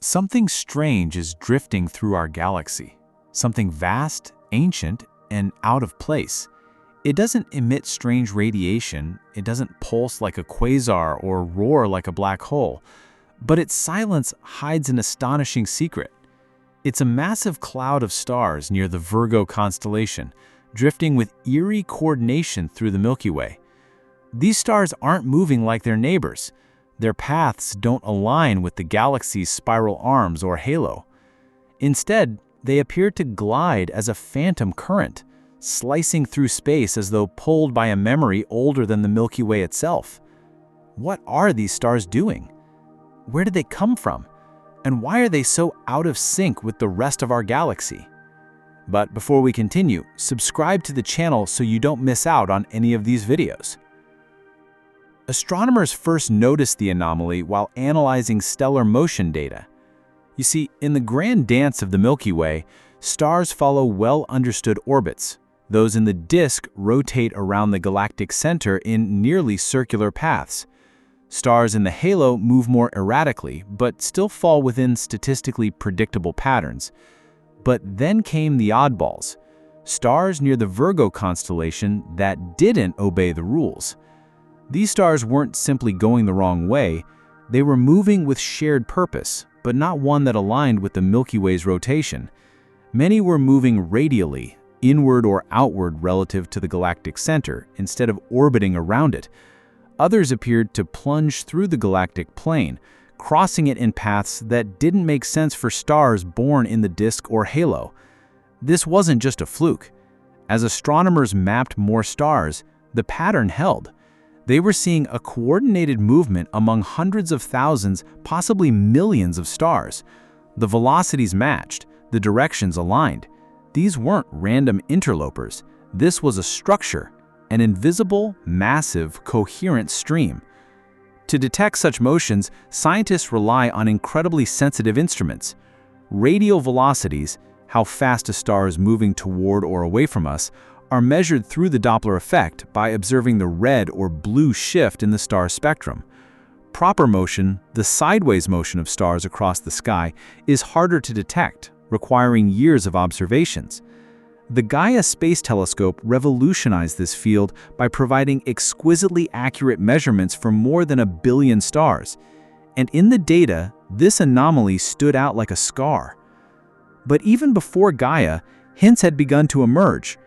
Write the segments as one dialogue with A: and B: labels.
A: Something strange is drifting through our galaxy. Something vast, ancient, and out of place. It doesn't emit strange radiation, it doesn't pulse like a quasar or roar like a black hole, but its silence hides an astonishing secret. It's a massive cloud of stars near the Virgo constellation, drifting with eerie coordination through the Milky Way. These stars aren't moving like their neighbors. Their paths don't align with the galaxy's spiral arms or halo. Instead, they appear to glide as a phantom current, slicing through space as though pulled by a memory older than the Milky Way itself. What are these stars doing? Where did they come from? And why are they so out of sync with the rest of our galaxy? But before we continue, subscribe to the channel so you don't miss out on any of these videos. Astronomers first noticed the anomaly while analyzing stellar motion data. You see, in the grand dance of the Milky Way, stars follow well-understood orbits. Those in the disk rotate around the galactic center in nearly circular paths. Stars in the halo move more erratically, but still fall within statistically predictable patterns. But then came the oddballs, stars near the Virgo constellation that didn't obey the rules. These stars weren't simply going the wrong way, they were moving with shared purpose, but not one that aligned with the Milky Way's rotation. Many were moving radially, inward or outward relative to the galactic center, instead of orbiting around it. Others appeared to plunge through the galactic plane, crossing it in paths that didn't make sense for stars born in the disk or halo. This wasn't just a fluke. As astronomers mapped more stars, the pattern held. They were seeing a coordinated movement among hundreds of thousands, possibly millions of stars. The velocities matched, the directions aligned. These weren't random interlopers. This was a structure, an invisible, massive, coherent stream. To detect such motions, scientists rely on incredibly sensitive instruments. Radial velocities, how fast a star is moving toward or away from us, are measured through the Doppler effect by observing the red or blue shift in the star spectrum. Proper motion, the sideways motion of stars across the sky, is harder to detect, requiring years of observations. The Gaia Space Telescope revolutionized this field by providing exquisitely accurate measurements for more than 1 billion stars. And in the data, this anomaly stood out like a scar. But even before Gaia, hints had begun to emerge.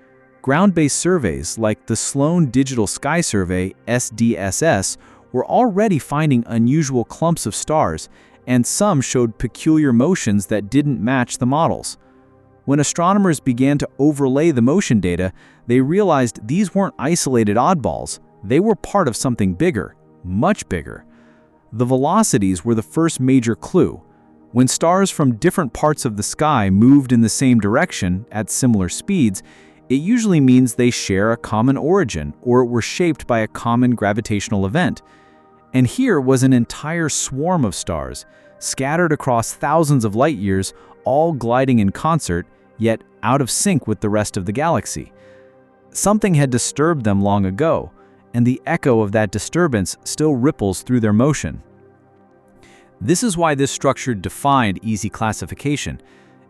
A: Ground-based surveys like the Sloan Digital Sky Survey, SDSS, were already finding unusual clumps of stars, and some showed peculiar motions that didn't match the models. When astronomers began to overlay the motion data, they realized these weren't isolated oddballs, they were part of something bigger, much bigger. The velocities were the first major clue. When stars from different parts of the sky moved in the same direction at similar speeds, it usually means they share a common origin or were shaped by a common gravitational event. And here was an entire swarm of stars, scattered across thousands of light years, all gliding in concert, yet out of sync with the rest of the galaxy. Something had disturbed them long ago, and the echo of that disturbance still ripples through their motion. This is why this structure defied easy classification.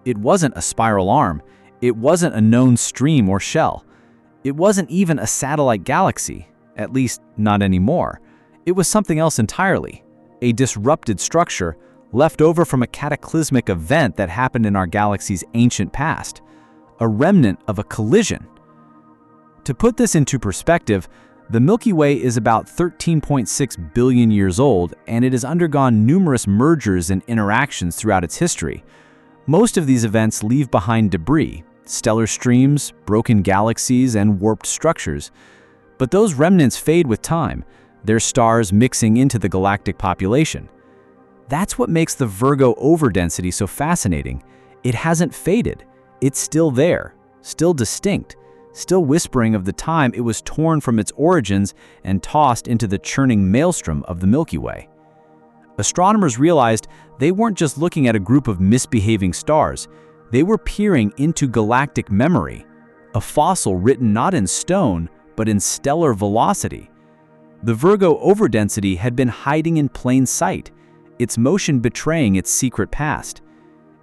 A: It wasn't a spiral arm. It wasn't a known stream or shell. It wasn't even a satellite galaxy, at least not anymore. It was something else entirely, a disrupted structure left over from a cataclysmic event that happened in our galaxy's ancient past, a remnant of a collision. To put this into perspective, the Milky Way is about 13.6 billion years old, and it has undergone numerous mergers and interactions throughout its history. Most of these events leave behind debris, stellar streams, broken galaxies, and warped structures. But those remnants fade with time, their stars mixing into the galactic population. That's what makes the Virgo Overdensity so fascinating. It hasn't faded. It's still there, still distinct, still whispering of the time it was torn from its origins and tossed into the churning maelstrom of the Milky Way. Astronomers realized they weren't just looking at a group of misbehaving stars. They were peering into galactic memory, a fossil written not in stone, but in stellar velocity. The Virgo Overdensity had been hiding in plain sight. its motion betraying its secret past.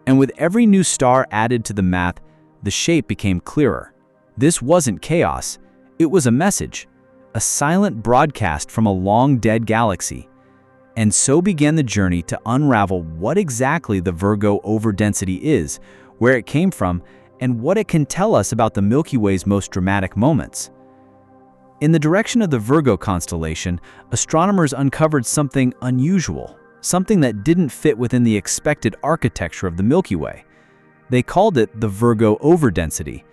A: And with every new star added to the math, the shape became clearer. This wasn't chaos, it was a message, a silent broadcast from a long-dead galaxy. And so began the journey to unravel what exactly the Virgo overdensity is, where it came from, and what it can tell us about the Milky Way's most dramatic moments. In the direction of the Virgo constellation, astronomers uncovered something unusual, something that didn't fit within the expected architecture of the Milky Way. They called it the Virgo overdensity.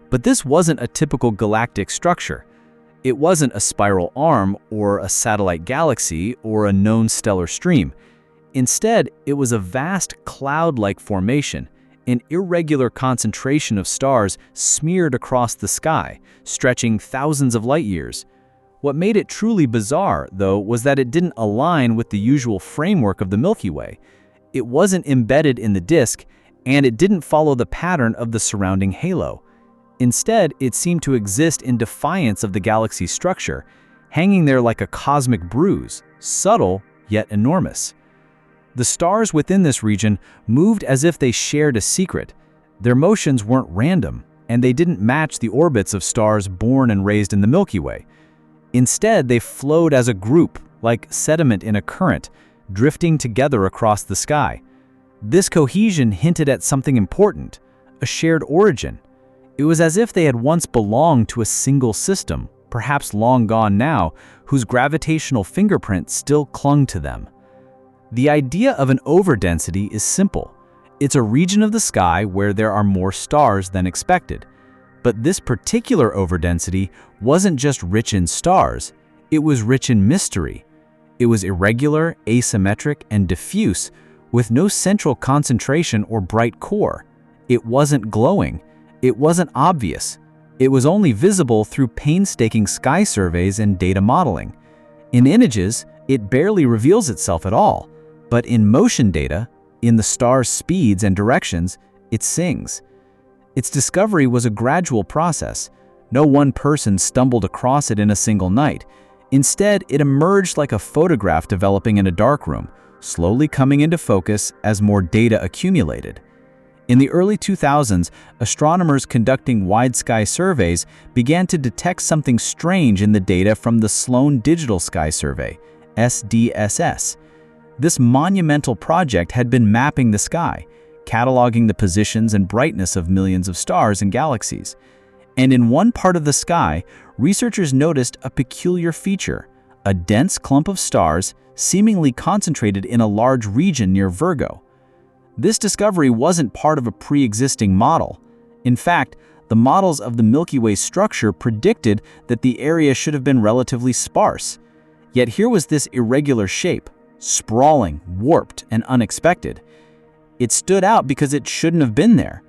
A: But this wasn't a typical galactic structure. It wasn't a spiral arm or a satellite galaxy or a known stellar stream. Instead, it was a vast cloud-like formation, an irregular concentration of stars smeared across the sky, stretching thousands of light years. What made it truly bizarre, though, was that it didn't align with the usual framework of the Milky Way. It wasn't embedded in the disk, and it didn't follow the pattern of the surrounding halo. Instead, it seemed to exist in defiance of the galaxy's structure, hanging there like a cosmic bruise, subtle yet enormous. The stars within this region moved as if they shared a secret. Their motions weren't random, and they didn't match the orbits of stars born and raised in the Milky Way. Instead, they flowed as a group, like sediment in a current, drifting together across the sky. This cohesion hinted at something important, a shared origin. It was as if they had once belonged to a single system, perhaps long gone now, whose gravitational fingerprint still clung to them. The idea of an overdensity is simple. It's a region of the sky where there are more stars than expected. But this particular overdensity wasn't just rich in stars, it was rich in mystery. It was irregular, asymmetric, and diffuse, with no central concentration or bright core. It wasn't glowing. It wasn't obvious. It was only visible through painstaking sky surveys and data modeling. In images, it barely reveals itself at all. But in motion data, in the star's speeds and directions, it sings. Its discovery was a gradual process. No one person stumbled across it in a single night. Instead, it emerged like a photograph developing in a darkroom, slowly coming into focus as more data accumulated. In the early 2000s, astronomers conducting wide-sky surveys began to detect something strange in the data from the Sloan Digital Sky Survey, SDSS. This monumental project had been mapping the sky, cataloging the positions and brightness of millions of stars and galaxies. And in one part of the sky, researchers noticed a peculiar feature, a dense clump of stars seemingly concentrated in a large region near Virgo. This discovery wasn't part of a pre-existing model. In fact, the models of the Milky Way structure predicted that the area should have been relatively sparse. Yet here was this irregular shape, sprawling, warped, and unexpected. It stood out because it shouldn't have been there.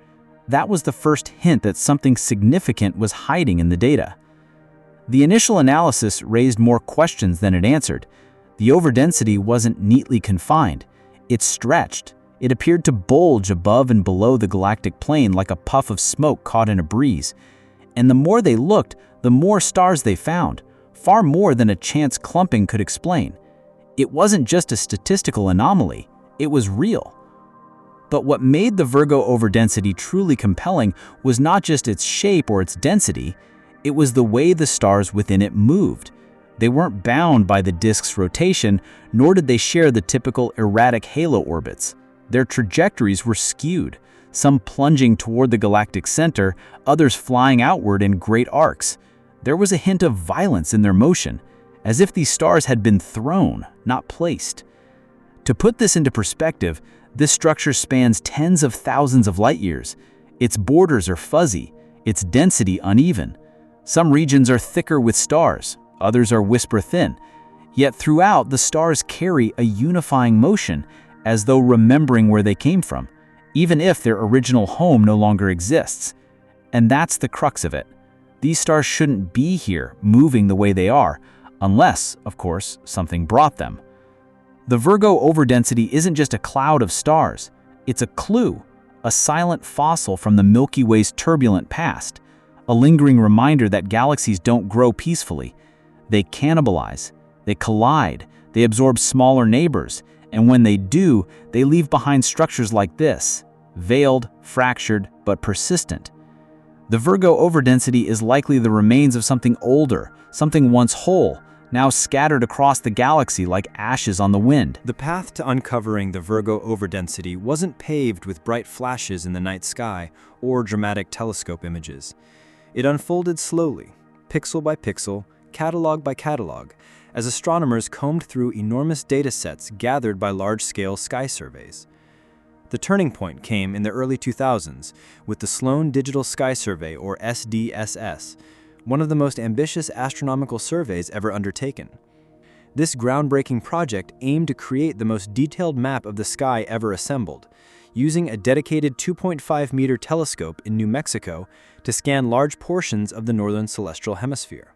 A: That was the first hint that something significant was hiding in the data. The initial analysis raised more questions than it answered. The overdensity wasn't neatly confined. It stretched. It appeared to bulge above and below the galactic plane like a puff of smoke caught in a breeze. And the more they looked, the more stars they found, far more than a chance clumping could explain. It wasn't just a statistical anomaly, it was real. But what made the Virgo overdensity truly compelling was not just its shape or its density, it was the way the stars within it moved. They weren't bound by the disk's rotation, nor did they share the typical erratic halo orbits. Their trajectories were skewed, some plunging toward the galactic center, others flying outward in great arcs. There was a hint of violence in their motion, as if these stars had been thrown, not placed. To put this into perspective, this structure spans tens of thousands of light years. Its borders are fuzzy, its density uneven. Some regions are thicker with stars, others are whisper-thin. Yet throughout, the stars carry a unifying motion, as though remembering where they came from, even if their original home no longer exists. And that's the crux of it. These stars shouldn't be here, moving the way they are, unless, of course, something brought them. The Virgo overdensity isn't just a cloud of stars. It's a clue, a silent fossil from the Milky Way's turbulent past, a lingering reminder that galaxies don't grow peacefully. They cannibalize, they collide, they absorb smaller neighbors, And when they do, they leave behind structures like this, veiled, fractured, but persistent. The Virgo overdensity is likely the remains of something older, something once whole, now scattered across the galaxy like ashes on the wind.
B: The path to uncovering the Virgo overdensity wasn't paved with bright flashes in the night sky or dramatic telescope images. It unfolded slowly, pixel by pixel, catalog by catalog, as astronomers combed through enormous data sets gathered by large-scale sky surveys. The turning point came in the early 2000s with the Sloan Digital Sky Survey, or SDSS, one of the most ambitious astronomical surveys ever undertaken. This groundbreaking project aimed to create the most detailed map of the sky ever assembled, using a dedicated 2.5-meter telescope in New Mexico to scan large portions of the northern celestial hemisphere.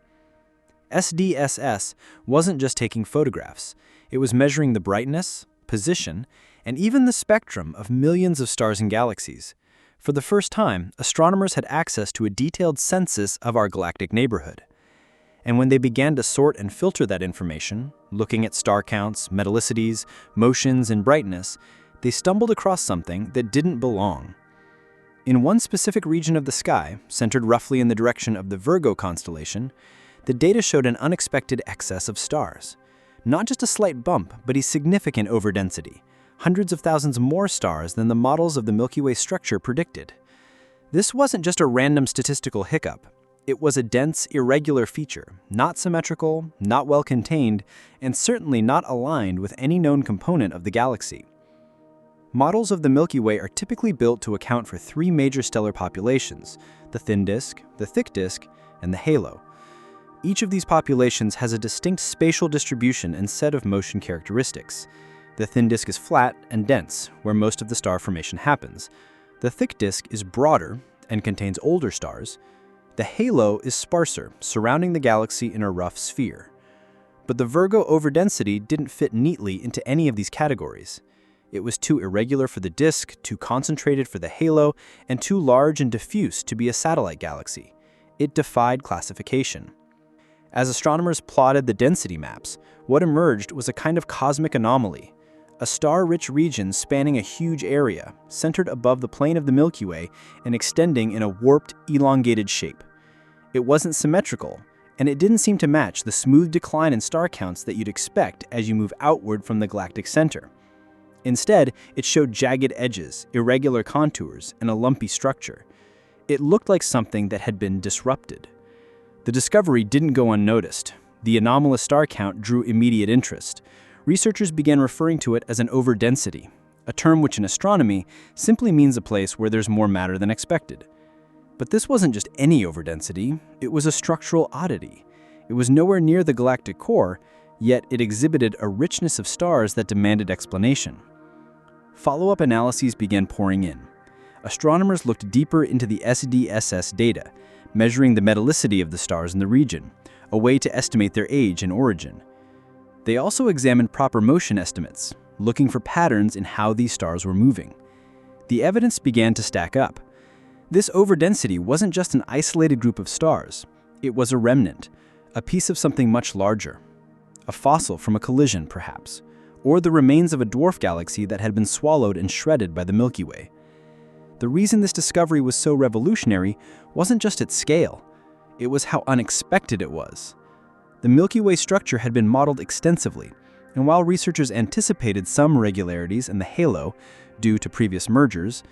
B: SDSS wasn't just taking photographs, it was measuring the brightness, position, and even the spectrum of millions of stars and galaxies. For the first time, astronomers had access to a detailed census of our galactic neighborhood. And when they began to sort and filter that information, looking at star counts, metallicities, motions, and brightness, they stumbled across something that didn't belong. In one specific region of the sky, centered roughly in the direction of the Virgo constellation, the data showed an unexpected excess of stars. Not just a slight bump, but a significant overdensity. Hundreds of thousands more stars than the models of the Milky Way structure predicted. This wasn't just a random statistical hiccup. It was a dense, irregular feature, not symmetrical, not well contained, and certainly not aligned with any known component of the galaxy. Models of the Milky Way are typically built to account for three major stellar populations: the thin disk, the thick disk, and the halo. Each of these populations has a distinct spatial distribution and set of motion characteristics. The thin disk is flat and dense, where most of the star formation happens. The thick disk is broader and contains older stars. The halo is sparser, surrounding the galaxy in a rough sphere. But the Virgo overdensity didn't fit neatly into any of these categories. It was too irregular for the disk, too concentrated for the halo, and too large and diffuse to be a satellite galaxy. It defied classification. As astronomers plotted the density maps, what emerged was a kind of cosmic anomaly. A star-rich region spanning a huge area, centered above the plane of the Milky Way and extending in a warped, elongated shape. It wasn't symmetrical, and it didn't seem to match the smooth decline in star counts that you'd expect as you move outward from the galactic center. Instead, it showed jagged edges, irregular contours, and a lumpy structure. It looked like something that had been disrupted. The discovery didn't go unnoticed. The anomalous star count drew immediate interest. Researchers began referring to it as an overdensity, a term which in astronomy simply means a place where there's more matter than expected. But this wasn't just any overdensity, it was a structural oddity. It was nowhere near the galactic core, yet it exhibited a richness of stars that demanded explanation. Follow-up analyses began pouring in. Astronomers looked deeper into the SDSS data, measuring the metallicity of the stars in the region, a way to estimate their age and origin. They also examined proper motion estimates, looking for patterns in how these stars were moving. The evidence began to stack up. This overdensity wasn't just an isolated group of stars. It was a remnant, a piece of something much larger. A fossil from a collision, perhaps, or the remains of a dwarf galaxy that had been swallowed and shredded by the Milky Way. The reason this discovery was so revolutionary wasn't just its scale. It was how unexpected it was. The Milky Way structure had been modeled extensively, and while researchers anticipated some irregularities in the halo due to previous mergers,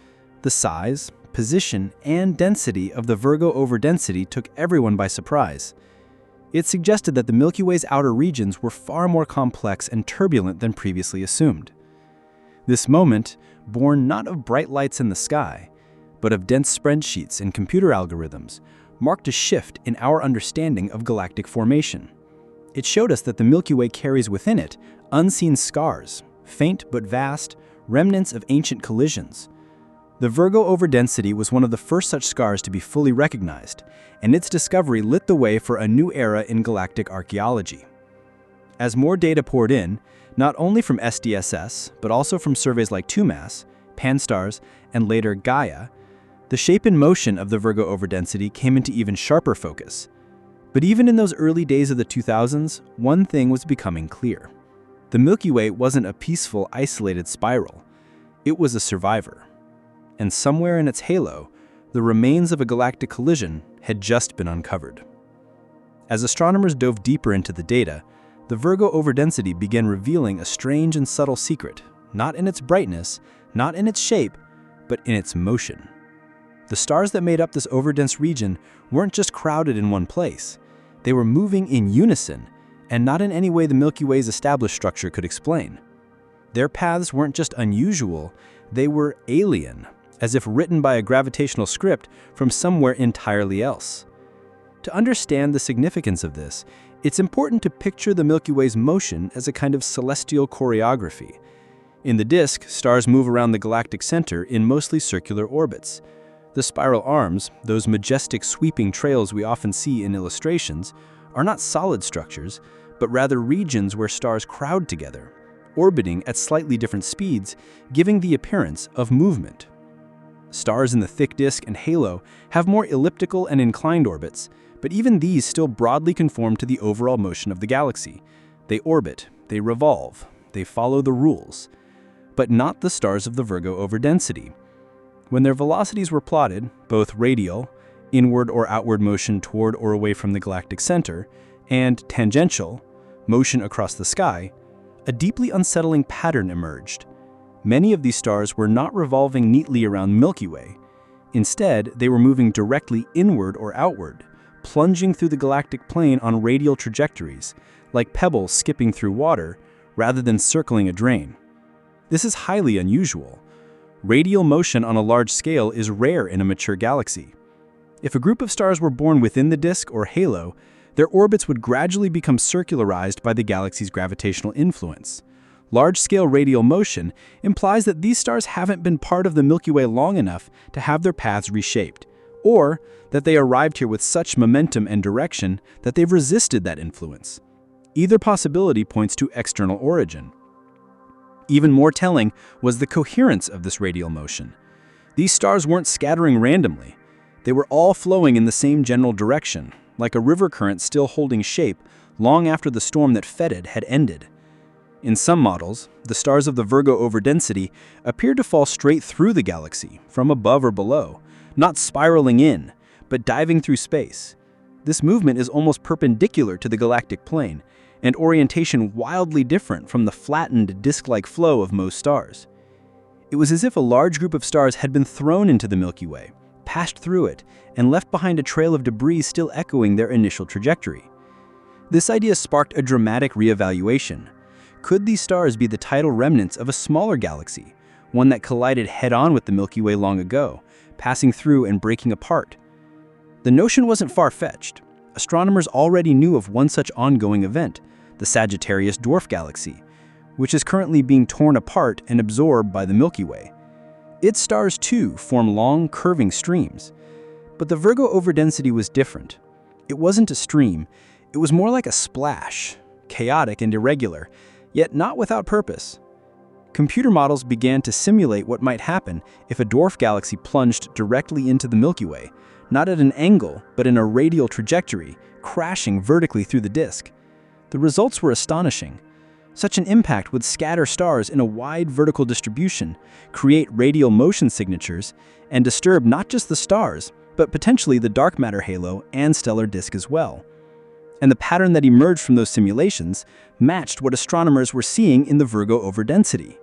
B: the size, position, and density of the Virgo overdensity took everyone by surprise. It suggested that the Milky Way's outer regions were far more complex and turbulent than previously assumed. This moment, born not of bright lights in the sky, but of dense spreadsheets and computer algorithms, marked a shift in our understanding of galactic formation. It showed us that the Milky Way carries within it unseen scars, faint but vast, remnants of ancient collisions. The Virgo overdensity was one of the first such scars to be fully recognized, and its discovery lit the way for a new era in galactic archaeology. As more data poured in, not only from SDSS, but also from surveys like 2MASS, Pan-STARRS, and later Gaia, the shape and motion of the Virgo overdensity came into even sharper focus. But even in those early days of the 2000s, one thing was becoming clear. The Milky Way wasn't a peaceful, isolated spiral. It was a survivor. And somewhere in its halo, the remains of a galactic collision had just been uncovered. As astronomers dove deeper into the data, the Virgo overdensity began revealing a strange and subtle secret, not in its brightness, not in its shape, but in its motion. The stars that made up this overdense region weren't just crowded in one place. They were moving in unison, and not in any way the Milky Way's established structure could explain. Their paths weren't just unusual, they were alien, as if written by a gravitational script from somewhere entirely else. To understand the significance of this, it's important to picture the Milky Way's motion as a kind of celestial choreography. In the disk, stars move around the galactic center in mostly circular orbits. The spiral arms, those majestic sweeping trails we often see in illustrations, are not solid structures, but rather regions where stars crowd together, orbiting at slightly different speeds, giving the appearance of movement. Stars in the thick disk and halo have more elliptical and inclined orbits, but even these still broadly conform to the overall motion of the galaxy. They orbit, they revolve, they follow the rules. But not the stars of the Virgo overdensity. When their velocities were plotted, both radial, inward or outward motion toward or away from the galactic center, and tangential, motion across the sky, a deeply unsettling pattern emerged. Many of these stars were not revolving neatly around Milky Way. Instead, they were moving directly inward or outward, plunging through the galactic plane on radial trajectories, like pebbles skipping through water, rather than circling a drain. This is highly unusual. Radial motion on a large scale is rare in a mature galaxy. If a group of stars were born within the disk or halo, their orbits would gradually become circularized by the galaxy's gravitational influence. Large-scale radial motion implies that these stars haven't been part of the Milky Way long enough to have their paths reshaped, or that they arrived here with such momentum and direction that they've resisted that influence. Either possibility points to external origin. Even more telling was the coherence of this radial motion. These stars weren't scattering randomly. They were all flowing in the same general direction, like a river current still holding shape long after the storm that fed it had ended. In some models, the stars of the Virgo overdensity appeared to fall straight through the galaxy, from above or below, not spiraling in, but diving through space. This movement is almost perpendicular to the galactic plane, and orientation wildly different from the flattened, disk-like flow of most stars. It was as if a large group of stars had been thrown into the Milky Way, passed through it, and left behind a trail of debris still echoing their initial trajectory. This idea sparked a dramatic reevaluation. Could these stars be the tidal remnants of a smaller galaxy, one that collided head-on with the Milky Way long ago, passing through and breaking apart? The notion wasn't far-fetched. Astronomers already knew of one such ongoing event, the Sagittarius dwarf galaxy, which is currently being torn apart and absorbed by the Milky Way. Its stars, too, form long, curving streams. But the Virgo overdensity was different. It wasn't a stream, it was more like a splash, chaotic and irregular, yet not without purpose. Computer models began to simulate what might happen if a dwarf galaxy plunged directly into the Milky Way, not at an angle, but in a radial trajectory, crashing vertically through the disk. The results were astonishing. Such an impact would scatter stars in a wide vertical distribution, create radial motion signatures, and disturb not just the stars, but potentially the dark matter halo and stellar disk as well. And the pattern that emerged from those simulations matched what astronomers were seeing in the Virgo overdensity.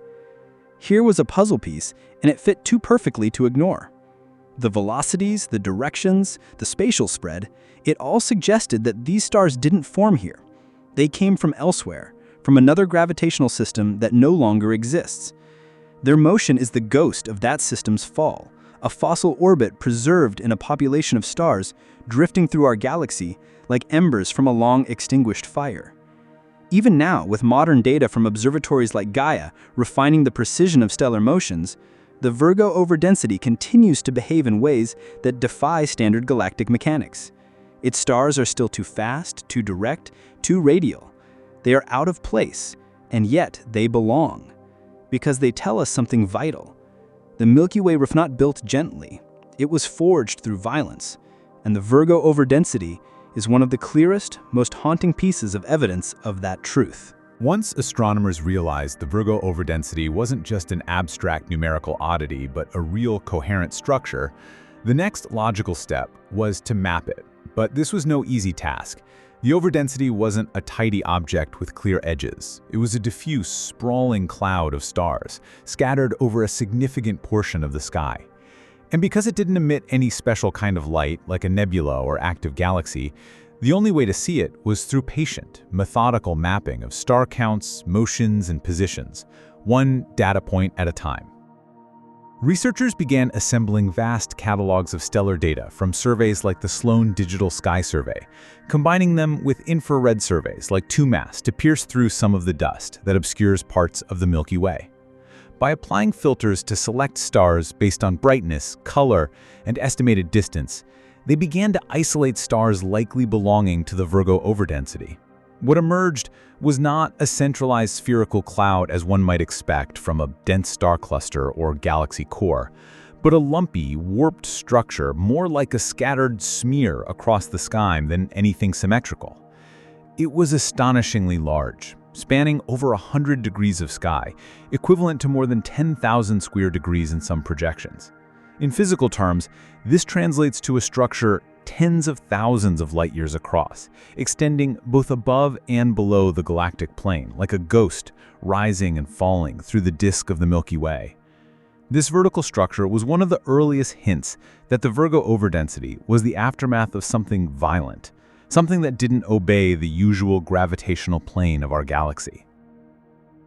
B: Here was a puzzle piece, and it fit too perfectly to ignore. The velocities, the directions, the spatial spread, it all suggested that these stars didn't form here. They came from elsewhere, from another gravitational system that no longer exists. Their motion is the ghost of that system's fall, a fossil orbit preserved in a population of stars drifting through our galaxy like embers from a long-extinguished fire. Even now, with modern data from observatories like Gaia refining the precision of stellar motions, the Virgo overdensity continues to behave in ways that defy standard galactic mechanics. Its stars are still too fast, too direct, too radial. They are out of place, and yet they belong, because they tell us something vital. The Milky Way was not built gently. It was forged through violence, and the Virgo overdensity is one of the clearest, most haunting pieces of evidence of that truth.
C: Once astronomers realized the Virgo overdensity wasn't just an abstract numerical oddity but a real coherent structure, the next logical step was to map it. But this was no easy task. The overdensity wasn't a tidy object with clear edges. It was a diffuse, sprawling cloud of stars, scattered over a significant portion of the sky. And because it didn't emit any special kind of light, like a nebula or active galaxy, the only way to see it was through patient, methodical mapping of star counts, motions, and positions, one data point at a time. Researchers began assembling vast catalogs of stellar data from surveys like the Sloan Digital Sky Survey, combining them with infrared surveys like 2MASS to pierce through some of the dust that obscures parts of the Milky Way. By applying filters to select stars based on brightness, color, and estimated distance, they began to isolate stars likely belonging to the Virgo overdensity. What emerged was not a centralized spherical cloud as one might expect from a dense star cluster or galaxy core, but a lumpy, warped structure more like a scattered smear across the sky than anything symmetrical. It was astonishingly large, spanning over 100 degrees of sky, equivalent to more than 10,000 square degrees in some projections. In physical terms, this translates to a structure tens of thousands of light-years across, extending both above and below the galactic plane, like a ghost rising and falling through the disk of the Milky Way. This vertical structure was one of the earliest hints that the Virgo overdensity was the aftermath of something violent, something that didn't obey the usual gravitational plane of our galaxy.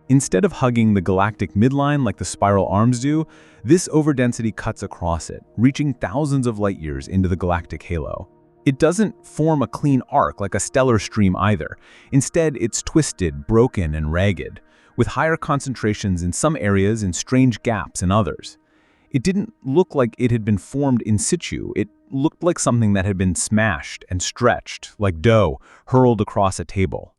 C: Instead of hugging the galactic midline like the spiral arms do, this overdensity cuts across it, reaching thousands of light-years into the galactic halo. It doesn't form a clean arc like a stellar stream either. Instead, it's twisted, broken, and ragged, with higher concentrations in some areas and strange gaps in others. It didn't look like it had been formed in situ. It looked like something that had been smashed and stretched, like dough hurled across a table.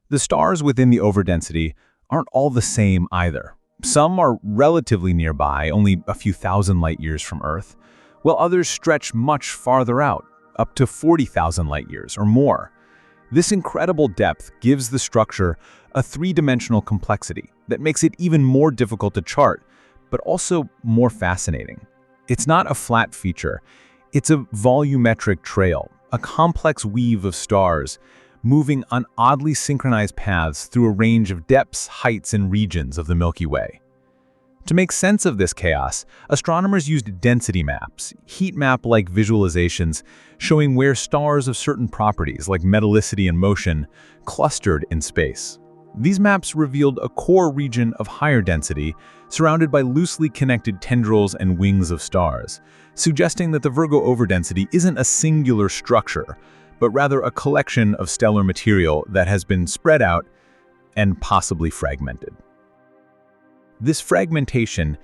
C: The stars within the overdensity aren't all the same either. Some are relatively nearby, only a few thousand light-years from Earth, while others stretch much farther out, up to 40,000 light-years or more. This incredible depth gives the structure a three-dimensional complexity that makes it even more difficult to chart, but also more fascinating. It's not a flat feature. It's a volumetric trail, a complex weave of stars, moving on oddly synchronized paths through a range of depths, heights, and regions of the Milky Way. To make sense of this chaos, astronomers used density maps, heat map-like visualizations showing where stars of certain properties like metallicity and motion clustered in space. These maps revealed a core region of higher density surrounded by loosely connected tendrils and wings of stars, suggesting that the Virgo overdensity isn't a singular structure, but rather a collection of stellar material that has been spread out and possibly fragmented. This fragmentation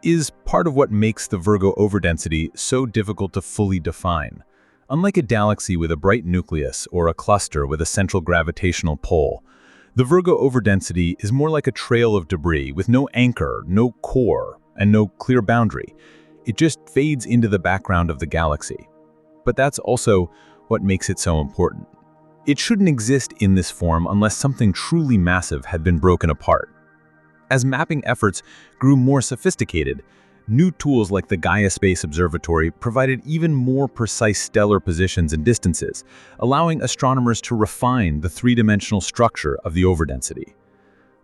C: is part of what makes the Virgo overdensity so difficult to fully define. Unlike a galaxy with a bright nucleus or a cluster with a central gravitational pull, the Virgo overdensity is more like a trail of debris with no anchor, no core, and no clear boundary. It just fades into the background of the galaxy. But that's also what makes it so important. It shouldn't exist in this form unless something truly massive had been broken apart. As mapping efforts grew more sophisticated, new tools like the Gaia Space Observatory provided even more precise stellar positions and distances, allowing astronomers to refine the three-dimensional structure of the overdensity.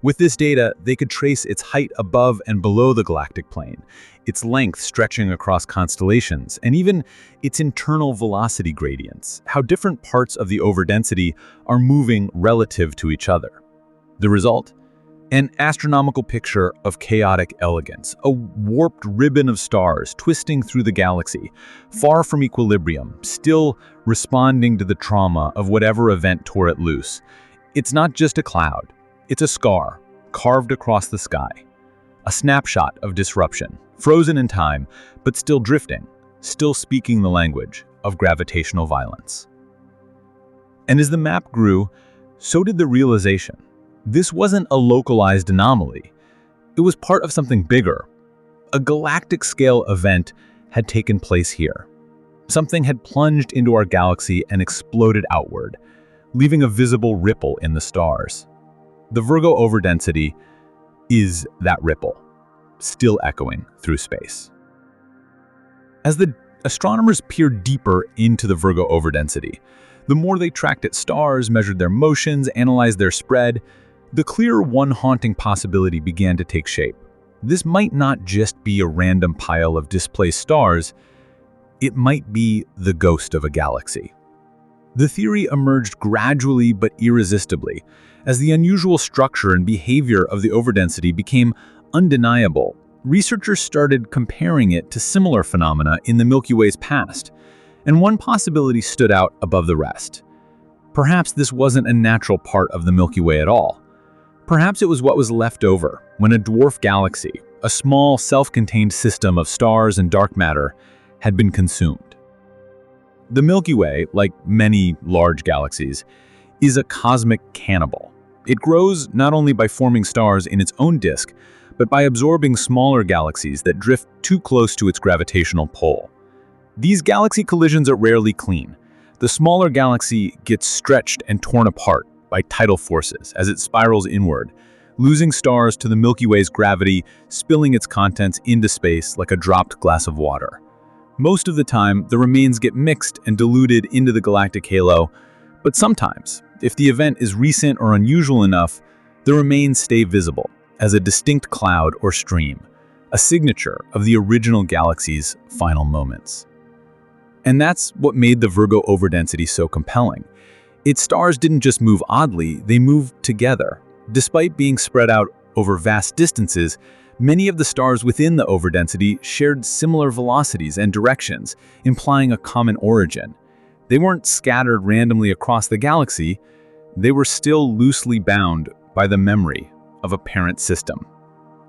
C: With this data, they could trace its height above and below the galactic plane, its length stretching across constellations, and even its internal velocity gradients, how different parts of the overdensity are moving relative to each other. The result? An astronomical picture of chaotic elegance, a warped ribbon of stars twisting through the galaxy, far from equilibrium, still responding to the trauma of whatever event tore it loose. It's not just a cloud, it's a scar carved across the sky, a snapshot of disruption, frozen in time, but still drifting, still speaking the language of gravitational violence. And as the map grew, so did the realization. This wasn't a localized anomaly. It was part of something bigger. A galactic-scale event had taken place here. Something had plunged into our galaxy and exploded outward, leaving a visible ripple in the stars. The Virgo overdensity is that ripple, still echoing through space. As the astronomers peered deeper into the Virgo overdensity, the more they tracked its stars, measured their motions, analyzed their spread, the clearer one haunting possibility began to take shape. This might not just be a random pile of displaced stars, it might be the ghost of a galaxy. The theory emerged gradually but irresistibly, as the unusual structure and behavior of the overdensity became undeniable. Researchers started comparing it to similar phenomena in the Milky Way's past, and one possibility stood out above the rest. Perhaps this wasn't a natural part of the Milky Way at all. Perhaps it was what was left over when a dwarf galaxy, a small self-contained system of stars and dark matter, had been consumed. The Milky Way, like many large galaxies, is a cosmic cannibal. It grows not only by forming stars in its own disk, but by absorbing smaller galaxies that drift too close to its gravitational pull. These galaxy collisions are rarely clean. The smaller galaxy gets stretched and torn apart by tidal forces as it spirals inward, losing stars to the Milky Way's gravity, spilling its contents into space like a dropped glass of water. Most of the time, the remains get mixed and diluted into the galactic halo, but sometimes, if the event is recent or unusual enough, the remains stay visible as a distinct cloud or stream, a signature of the original galaxy's final moments. And that's what made the Virgo overdensity so compelling. Its stars didn't just move oddly, they moved together. Despite being spread out over vast distances, many of the stars within the overdensity shared similar velocities and directions, implying a common origin. They weren't scattered randomly across the galaxy, they were still loosely bound by the memory of a parent system.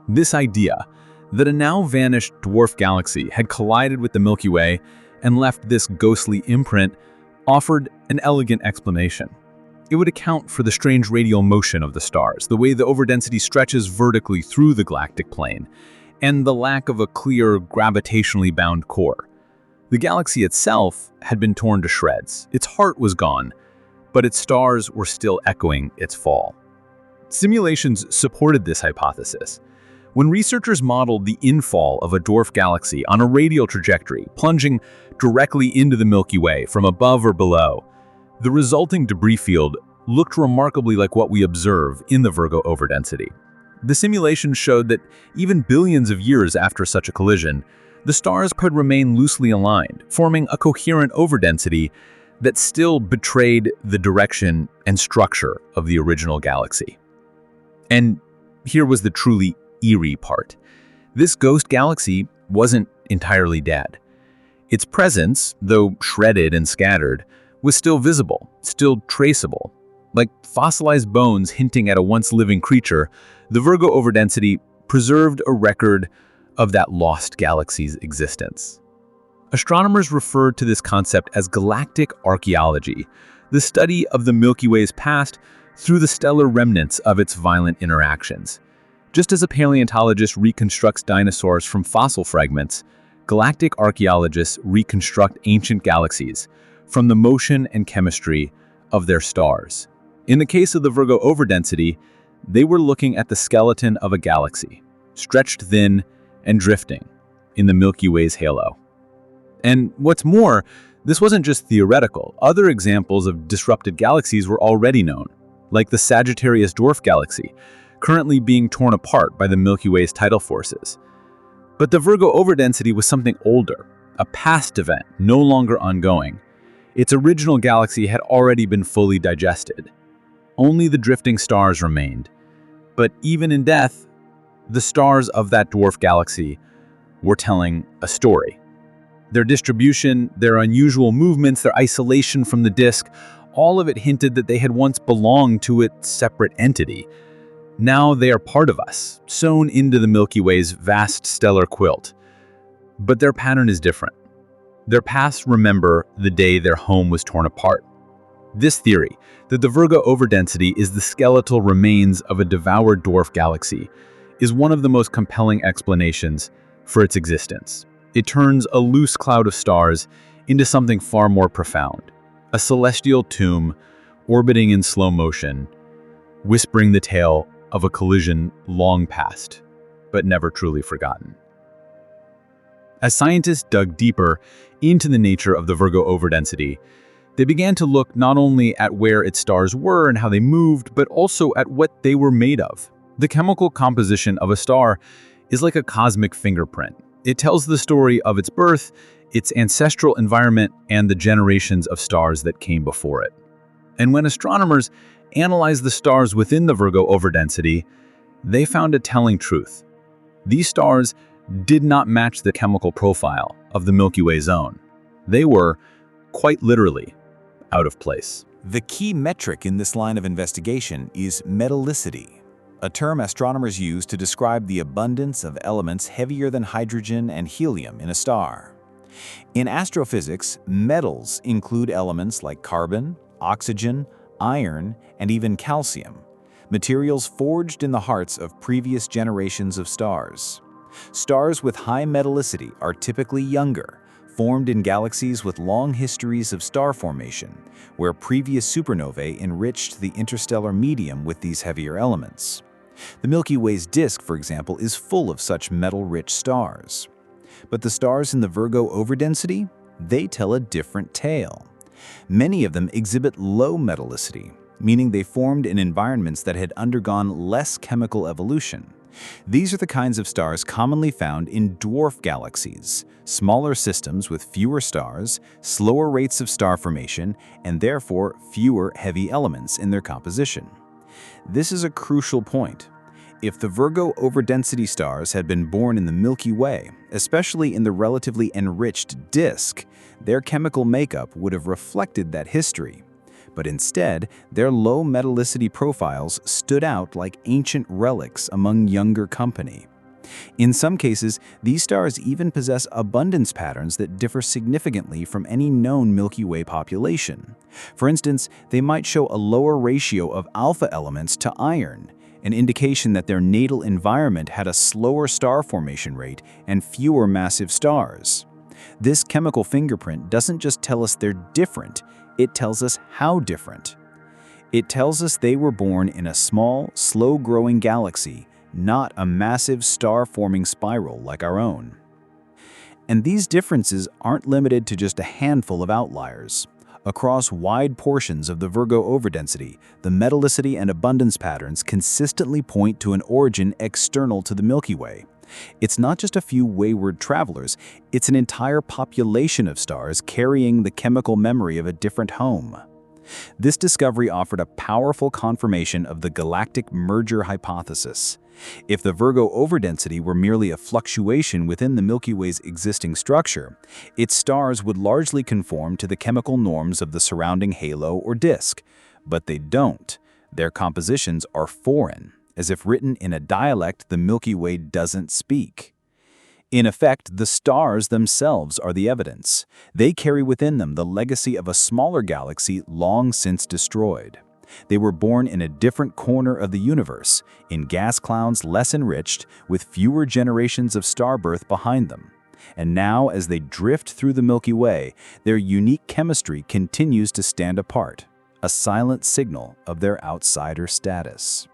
C: This idea that a now-vanished dwarf galaxy had collided with the Milky Way and left this ghostly imprint offered an elegant explanation. It would account for the strange radial motion of the stars, the way the overdensity stretches vertically through the galactic plane, and the lack of a clear, gravitationally bound core. The galaxy itself had been torn to shreds. Its heart was gone, but its stars were still echoing its fall. Simulations supported this hypothesis. When researchers modeled the infall of a dwarf galaxy on a radial trajectory, plunging directly into the Milky Way from above or below, the resulting debris field looked remarkably like what we observe in the Virgo overdensity. The simulation showed that even billions of years after such a collision, the stars could remain loosely aligned, forming a coherent overdensity that still betrayed the direction and structure of the original galaxy. And here was the truly eerie part. This ghost galaxy wasn't entirely dead. Its presence, though shredded and scattered, was still visible, still traceable. Like fossilized bones hinting at a once-living creature, the Virgo overdensity preserved a record of that lost galaxy's existence. Astronomers refer to this concept as galactic archaeology, the study of the Milky Way's past through the stellar remnants of its violent interactions. Just as a paleontologist reconstructs dinosaurs from fossil fragments, galactic archaeologists reconstruct ancient galaxies from the motion and chemistry of their stars. In the case of the Virgo overdensity, they were looking at the skeleton of a galaxy, stretched thin and drifting in the Milky Way's halo. And what's more, this wasn't just theoretical. Other examples of disrupted galaxies were already known, like the Sagittarius dwarf galaxy, currently being torn apart by the Milky Way's tidal forces. But the Virgo overdensity was something older, a past event, no longer ongoing. Its original galaxy had already been fully digested. Only the drifting stars remained. But even in death, the stars of that dwarf galaxy were telling a story. Their distribution, their unusual movements, their isolation from the disk, all of it hinted that they had once belonged to a separate entity. Now they are part of us, sewn into the Milky Way's vast stellar quilt. But their pattern is different. Their pasts remember the day their home was torn apart. This theory, that the Virgo overdensity is the skeletal remains of a devoured dwarf galaxy, is one of the most compelling explanations for its existence. It turns a loose cloud of stars into something far more profound, a celestial tomb orbiting in slow motion, whispering the tale of a collision long past, but never truly forgotten. As scientists dug deeper into the nature of the Virgo overdensity, they began to look not only at where its stars were and how they moved, but also at what they were made of. The chemical composition of a star is like a cosmic fingerprint. It tells the story of its birth, its ancestral environment, and the generations of stars that came before it. And when astronomers analyzed the stars within the Virgo overdensity, they found a telling truth. These stars did not match the chemical profile of the Milky Way zone. They were, quite literally, out of place.
A: The key metric in this line of investigation is metallicity, a term astronomers use to describe the abundance of elements heavier than hydrogen and helium in a star. In astrophysics, metals include elements like carbon, oxygen, iron, and even calcium, materials forged in the hearts of previous generations of stars. Stars with high metallicity are typically younger, formed in galaxies with long histories of star formation, where previous supernovae enriched the interstellar medium with these heavier elements. The Milky Way's disk, for example, is full of such metal-rich stars. But the stars in the Virgo overdensity, they tell a different tale. Many of them exhibit low metallicity, meaning they formed in environments that had undergone less chemical evolution. These are the kinds of stars commonly found in dwarf galaxies, smaller systems with fewer stars, slower rates of star formation, and therefore fewer heavy elements in their composition. This is a crucial point. If the Virgo overdensity stars had been born in the Milky Way, especially in the relatively enriched disk, their chemical makeup would have reflected that history. But instead, their low metallicity profiles stood out like ancient relics among younger company. In some cases, these stars even possess abundance patterns that differ significantly from any known Milky Way population. For instance, they might show a lower ratio of alpha elements to iron, an indication that their natal environment had a slower star formation rate and fewer massive stars. This chemical fingerprint doesn't just tell us they're different, it tells us how different. It tells us they were born in a small, slow-growing galaxy, not a massive star-forming spiral like our own. And these differences aren't limited to just a handful of outliers. Across wide portions of the Virgo overdensity, the metallicity and abundance patterns consistently point to an origin external to the Milky Way. It's not just a few wayward travelers, it's an entire population of stars carrying the chemical memory of a different home. This discovery offered a powerful confirmation of the galactic merger hypothesis. If the Virgo overdensity were merely a fluctuation within the Milky Way's existing structure, its stars would largely conform to the chemical norms of the surrounding halo or disk. But they don't. Their compositions are foreign, as if written in a dialect the Milky Way doesn't speak. In effect, the stars themselves are the evidence. They carry within them the legacy of a smaller galaxy long since destroyed. They were born in a different corner of the universe, in gas clouds less enriched, with fewer generations of star birth behind them. And now, as they drift through the Milky Way, their unique chemistry continues to stand apart, a silent signal of their outsider status.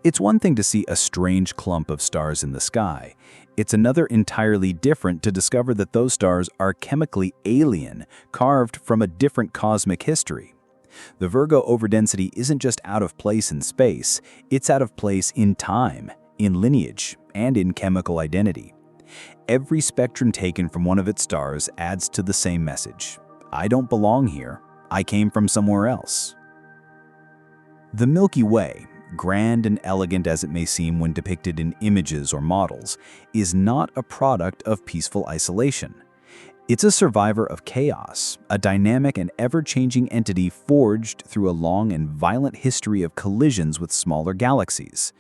A: It's one thing to see a strange clump of stars in the sky. It's another entirely different to discover that those stars are chemically alien, carved from a different cosmic history. The Virgo overdensity isn't just out of place in space, it's out of place in time, in lineage, and in chemical identity. Every spectrum taken from one of its stars adds to the same message. I don't belong here. I came from somewhere else. The Milky Way, grand and elegant as it may seem when depicted in images or models, is not a product of peaceful isolation. It's a survivor of chaos, a dynamic and ever-changing entity forged through a long and violent history of collisions with smaller galaxies.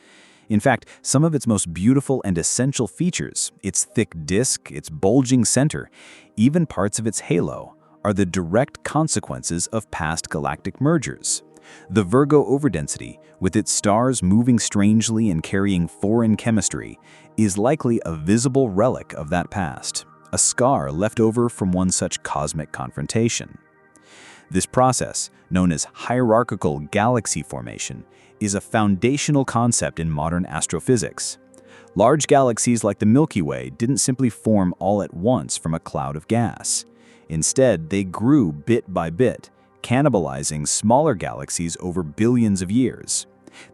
A: In fact, some of its most beautiful and essential features, its thick disk, its bulging center, even parts of its halo, are the direct consequences of past galactic mergers. The Virgo overdensity, with its stars moving strangely and carrying foreign chemistry, is likely a visible relic of that past, a scar left over from one such cosmic confrontation.
B: This process, known as hierarchical galaxy formation, is a foundational concept in modern astrophysics. Large galaxies like the Milky Way didn't simply form all at once from a cloud of gas. Instead, they grew bit by bit, cannibalizing smaller galaxies over billions of years.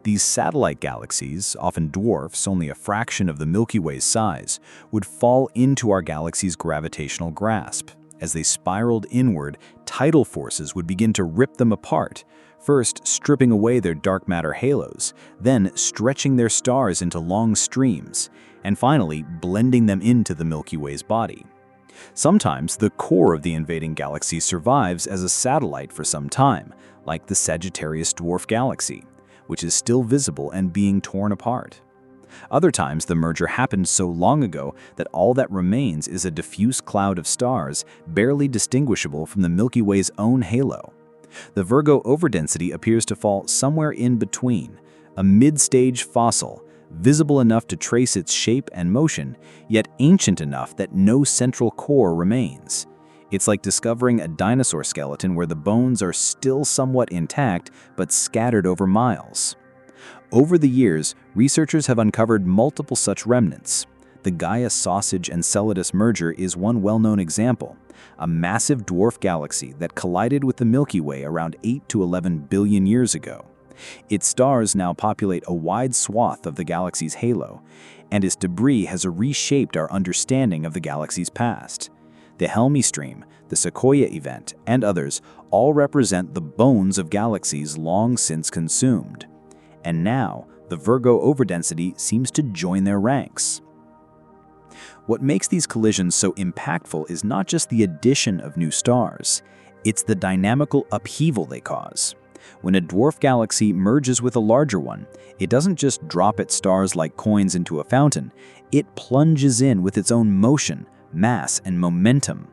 B: These satellite galaxies, often dwarfs only a fraction of the Milky Way's size, would fall into our galaxy's gravitational grasp. As they spiraled inward, tidal forces would begin to rip them apart, first stripping away their dark matter halos, then stretching their stars into long streams, and finally blending them into the Milky Way's body. Sometimes the core of the invading galaxy survives as a satellite for some time, like the Sagittarius dwarf galaxy, which is still visible and being torn apart. Other times the merger happened so long ago that all that remains is a diffuse cloud of stars barely distinguishable from the Milky Way's own halo. The Virgo Overdensity appears to fall somewhere in between, a mid-stage fossil, visible enough to trace its shape and motion, yet ancient enough that no central core remains. It's like discovering a dinosaur skeleton where the bones are still somewhat intact but scattered over miles. Over the years, researchers have uncovered multiple such remnants. The Gaia Sausage Enceladus merger is one well-known example, a massive dwarf galaxy that collided with the Milky Way around 8 to 11 billion years ago. Its stars now populate a wide swath of the galaxy's halo, and its debris has reshaped our understanding of the galaxy's past. The Helmy Stream, the Sequoia event, and others all represent the bones of galaxies long since consumed. And now, the Virgo Overdensity seems to join their ranks. What makes these collisions so impactful is not just the addition of new stars, it's the dynamical upheaval they cause. When a dwarf galaxy merges with a larger one, it doesn't just drop its stars like coins into a fountain, it plunges in with its own motion, mass, and momentum.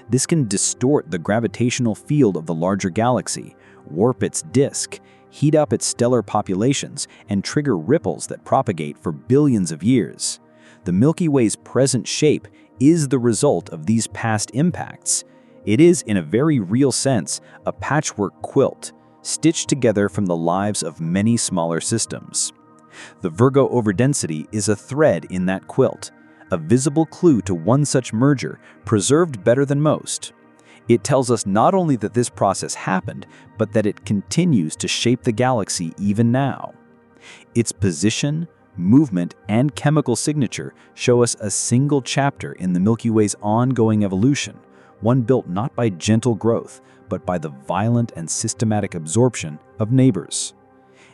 B: This can distort the gravitational field of the larger galaxy, warp its disk, heat up its stellar populations, and trigger ripples that propagate for billions of years. The Milky Way's present shape is the result of these past impacts. It is, in a very real sense, a patchwork quilt, stitched together from the lives of many smaller systems. The Virgo Overdensity is a thread in that quilt, a visible clue to one such merger, preserved better than most. It tells us not only that this process happened, but that it continues to shape the galaxy even now. Its position, movement, and chemical signature show us a single chapter in the Milky Way's ongoing evolution, one built not by gentle growth, but by the violent and systematic absorption of neighbors.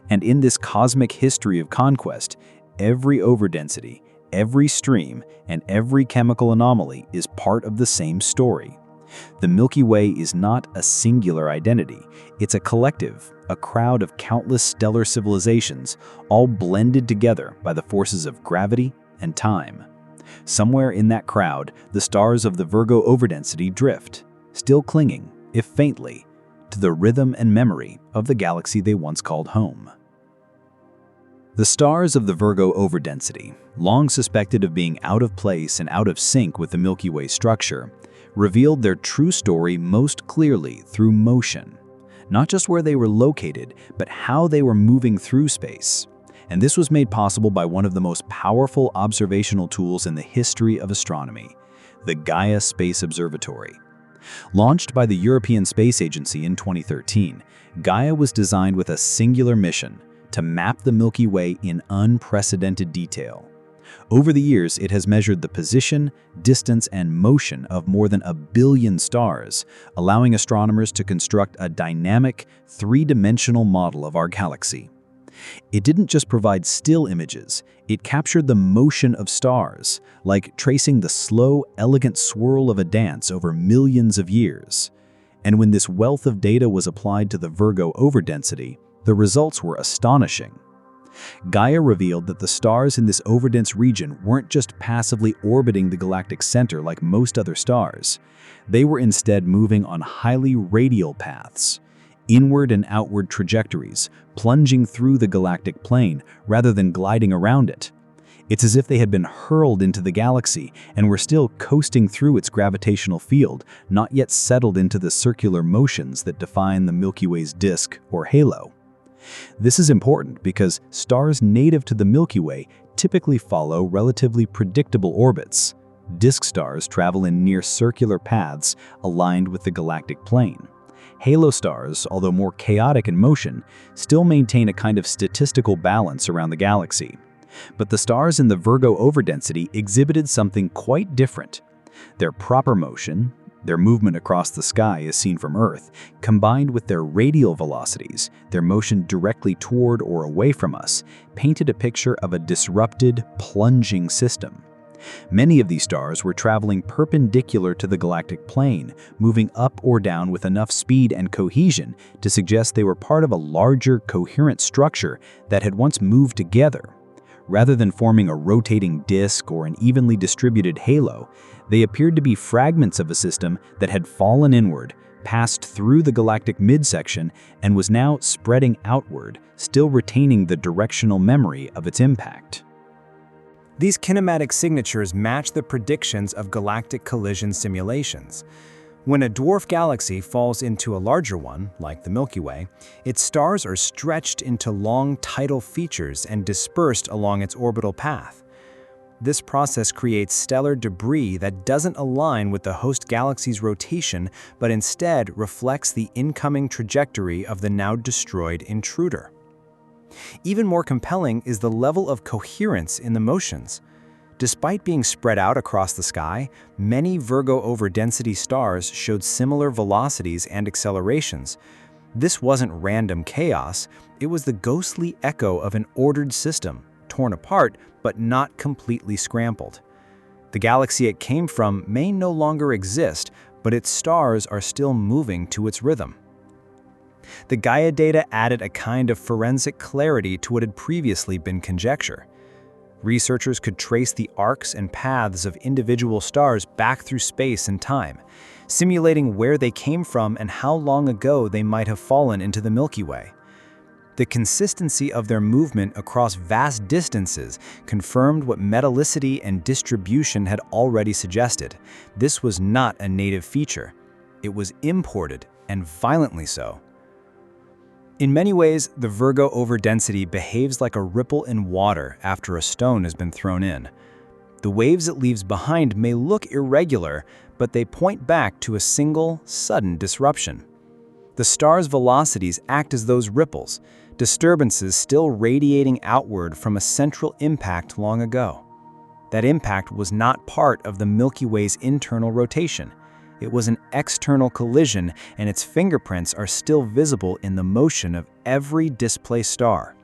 B: And in this cosmic history of conquest, every overdensity, every stream, and every chemical anomaly is part of the same story. The Milky Way is not a singular identity, it's a collective, a crowd of countless stellar civilizations, all blended together by the forces of gravity and time. Somewhere in that crowd, the stars of the Virgo Overdensity drift, still clinging, if faintly, to the rhythm and memory of the galaxy they once called home. The stars of the Virgo Overdensity, long suspected of being out of place and out of sync with the Milky Way structure, revealed their true story most clearly through motion. Not just where they were located, but how they were moving through space. And this was made possible by one of the most powerful observational tools in the history of astronomy, the Gaia Space Observatory. Launched by the European Space Agency in 2013, Gaia was designed with a singular mission: to map the Milky Way in unprecedented detail. Over the years, it has measured the position, distance, and motion of more than 1 billion stars, allowing astronomers to construct a dynamic, three-dimensional model of our galaxy. It didn't just provide still images, it captured the motion of stars, like tracing the slow, elegant swirl of a dance over millions of years. And when this wealth of data was applied to the Virgo Overdensity, the results were astonishing. Gaia revealed that the stars in this overdense region weren't just passively orbiting the galactic center like most other stars. They were instead moving on highly radial paths, inward and outward trajectories, plunging through the galactic plane rather than gliding around it.
D: It's as if they had been hurled into the galaxy and were still coasting through its gravitational field, not yet settled into the circular motions that define the Milky Way's disk or halo. This is important because stars native to the Milky Way typically follow relatively predictable orbits. Disk stars travel in near circular paths aligned with the galactic plane. Halo stars, although more chaotic in motion, still maintain a kind of statistical balance around the galaxy. But the stars in the Virgo overdensity exhibited something quite different. Their proper motion, their movement across the sky as seen from Earth, combined with their radial velocities, their motion directly toward or away from us, painted a picture of a disrupted, plunging system. Many of these stars were traveling perpendicular to the galactic plane, moving up or down with enough speed and cohesion to suggest they were part of a larger, coherent structure that had once moved together. Rather than forming a rotating disk or an evenly distributed halo, they appeared to be fragments of a system that had fallen inward, passed through the galactic midsection, and was now spreading outward, still retaining the directional memory of its impact.
B: These kinematic signatures match the predictions of galactic collision simulations. When a dwarf galaxy falls into a larger one, like the Milky Way, its stars are stretched into long tidal features and dispersed along its orbital path. This process creates stellar debris that doesn't align with the host galaxy's rotation, but instead reflects the incoming trajectory of the now destroyed intruder. Even more compelling is the level of coherence in the motions. Despite being spread out across the sky, many Virgo overdensity stars showed similar velocities and accelerations. This wasn't random chaos, it was the ghostly echo of an ordered system, torn apart but not completely scrambled. The galaxy it came from may no longer exist, but its stars are still moving to its rhythm. The Gaia data added a kind of forensic clarity to what had previously been conjecture. Researchers could trace the arcs and paths of individual stars back through space and time, simulating where they came from and how long ago they might have fallen into the Milky Way. The consistency of their movement across vast distances confirmed what metallicity and distribution had already suggested. This was not a native feature. It was imported, and violently so. In many ways, the Virgo overdensity behaves like a ripple in water after a stone has been thrown in. The waves it leaves behind may look irregular, but they point back to a single, sudden disruption. The star's velocities act as those ripples, disturbances still radiating outward from a central impact long ago. That impact was not part of the Milky Way's internal rotation. It was an external collision, and its fingerprints are still visible in the motion of every displaced star.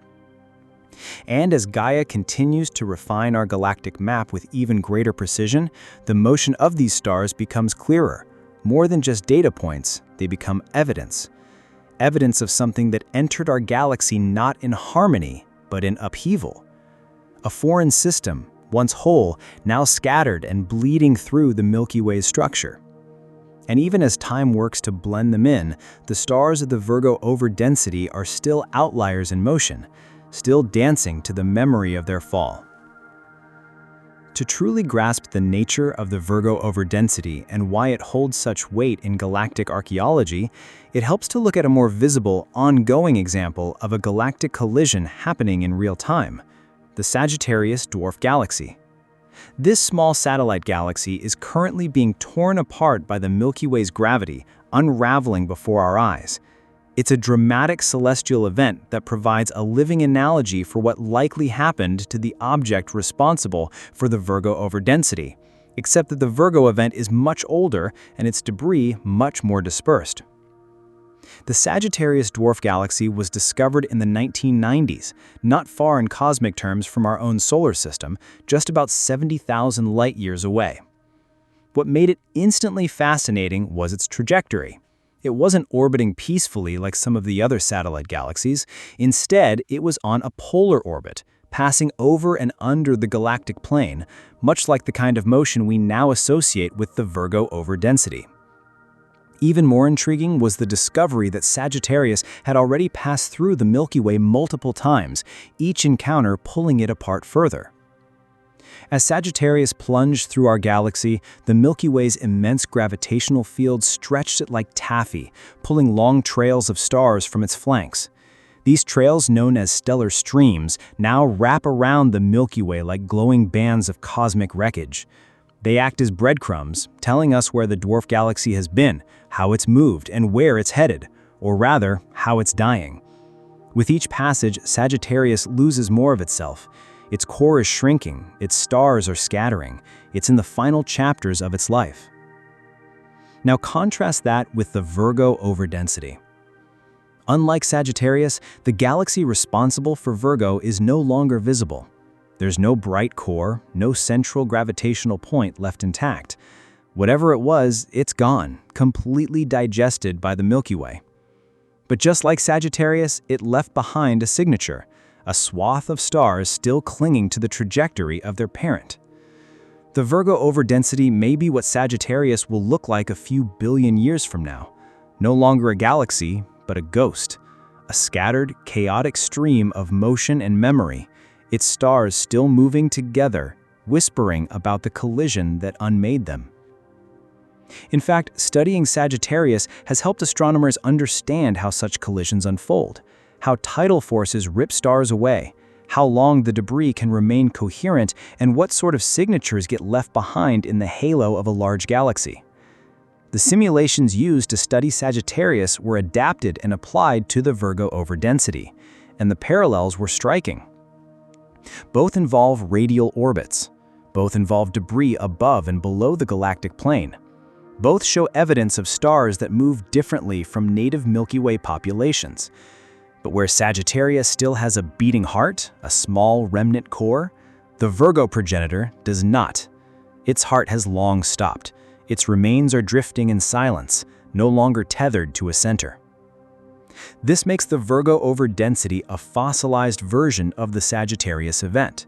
B: And as Gaia continues to refine our galactic map with even greater precision, the motion of these stars becomes clearer. More than just data points, they become evidence. Evidence of something that entered our galaxy not in harmony, but in upheaval. A foreign system, once whole, now scattered and bleeding through the Milky Way's structure. And even as time works to blend them in, the stars of the Virgo overdensity are still outliers in motion, still dancing to the memory of their fall. To truly grasp the nature of the Virgo overdensity and why it holds such weight in galactic archaeology, it helps to look at a more visible, ongoing example of a galactic collision happening in real time: the Sagittarius dwarf galaxy. This small satellite galaxy is currently being torn apart by the Milky Way's gravity, unraveling before our eyes. It's a dramatic celestial event that provides a living analogy for what likely happened to the object responsible for the Virgo overdensity, except that the Virgo event is much older and its debris much more dispersed. The Sagittarius dwarf galaxy was discovered in the 1990s, not far in cosmic terms from our own solar system, just about 70,000 light-years away. What made it instantly fascinating was its trajectory. It wasn't orbiting peacefully like some of the other satellite galaxies. Instead, it was on a polar orbit, passing over and under the galactic plane, much like the kind of motion we now associate with the Virgo overdensity. Even more intriguing was the discovery that Sagittarius had already passed through the Milky Way multiple times, each encounter pulling it apart further. As Sagittarius plunged through our galaxy, the Milky Way's immense gravitational field stretched it like taffy, pulling long trails of stars from its flanks. These trails, known as stellar streams, now wrap around the Milky Way like glowing bands of cosmic wreckage. They act as breadcrumbs, telling us where the dwarf galaxy has been, how it's moved, and where it's headed, or rather, how it's dying. With each passage, Sagittarius loses more of itself. Its core is shrinking, its stars are scattering. It's in the final chapters of its life. Now contrast that with the Virgo overdensity. Unlike Sagittarius, the galaxy responsible for Virgo is no longer visible. There's no bright core, no central gravitational point left intact. Whatever it was, it's gone, completely digested by the Milky Way. But just like Sagittarius, it left behind a signature, a swath of stars still clinging to the trajectory of their parent. The Virgo overdensity may be what Sagittarius will look like a few billion years from now. No longer a galaxy, but a ghost, a scattered, chaotic stream of motion and memory, its stars still moving together, whispering about the collision that unmade them. In fact, studying Sagittarius has helped astronomers understand how such collisions unfold, how tidal forces rip stars away, how long the debris can remain coherent, and what sort of signatures get left behind in the halo of a large galaxy. The simulations used to study Sagittarius were adapted and applied to the Virgo overdensity, and the parallels were striking. Both involve radial orbits. Both involve debris above and below the galactic plane. Both show evidence of stars that move differently from native Milky Way populations. But where Sagittarius still has a beating heart, a small remnant core, the Virgo progenitor does not. Its heart has long stopped. Its remains are drifting in silence, no longer tethered to a center. This makes the Virgo overdensity a fossilized version of the Sagittarius event.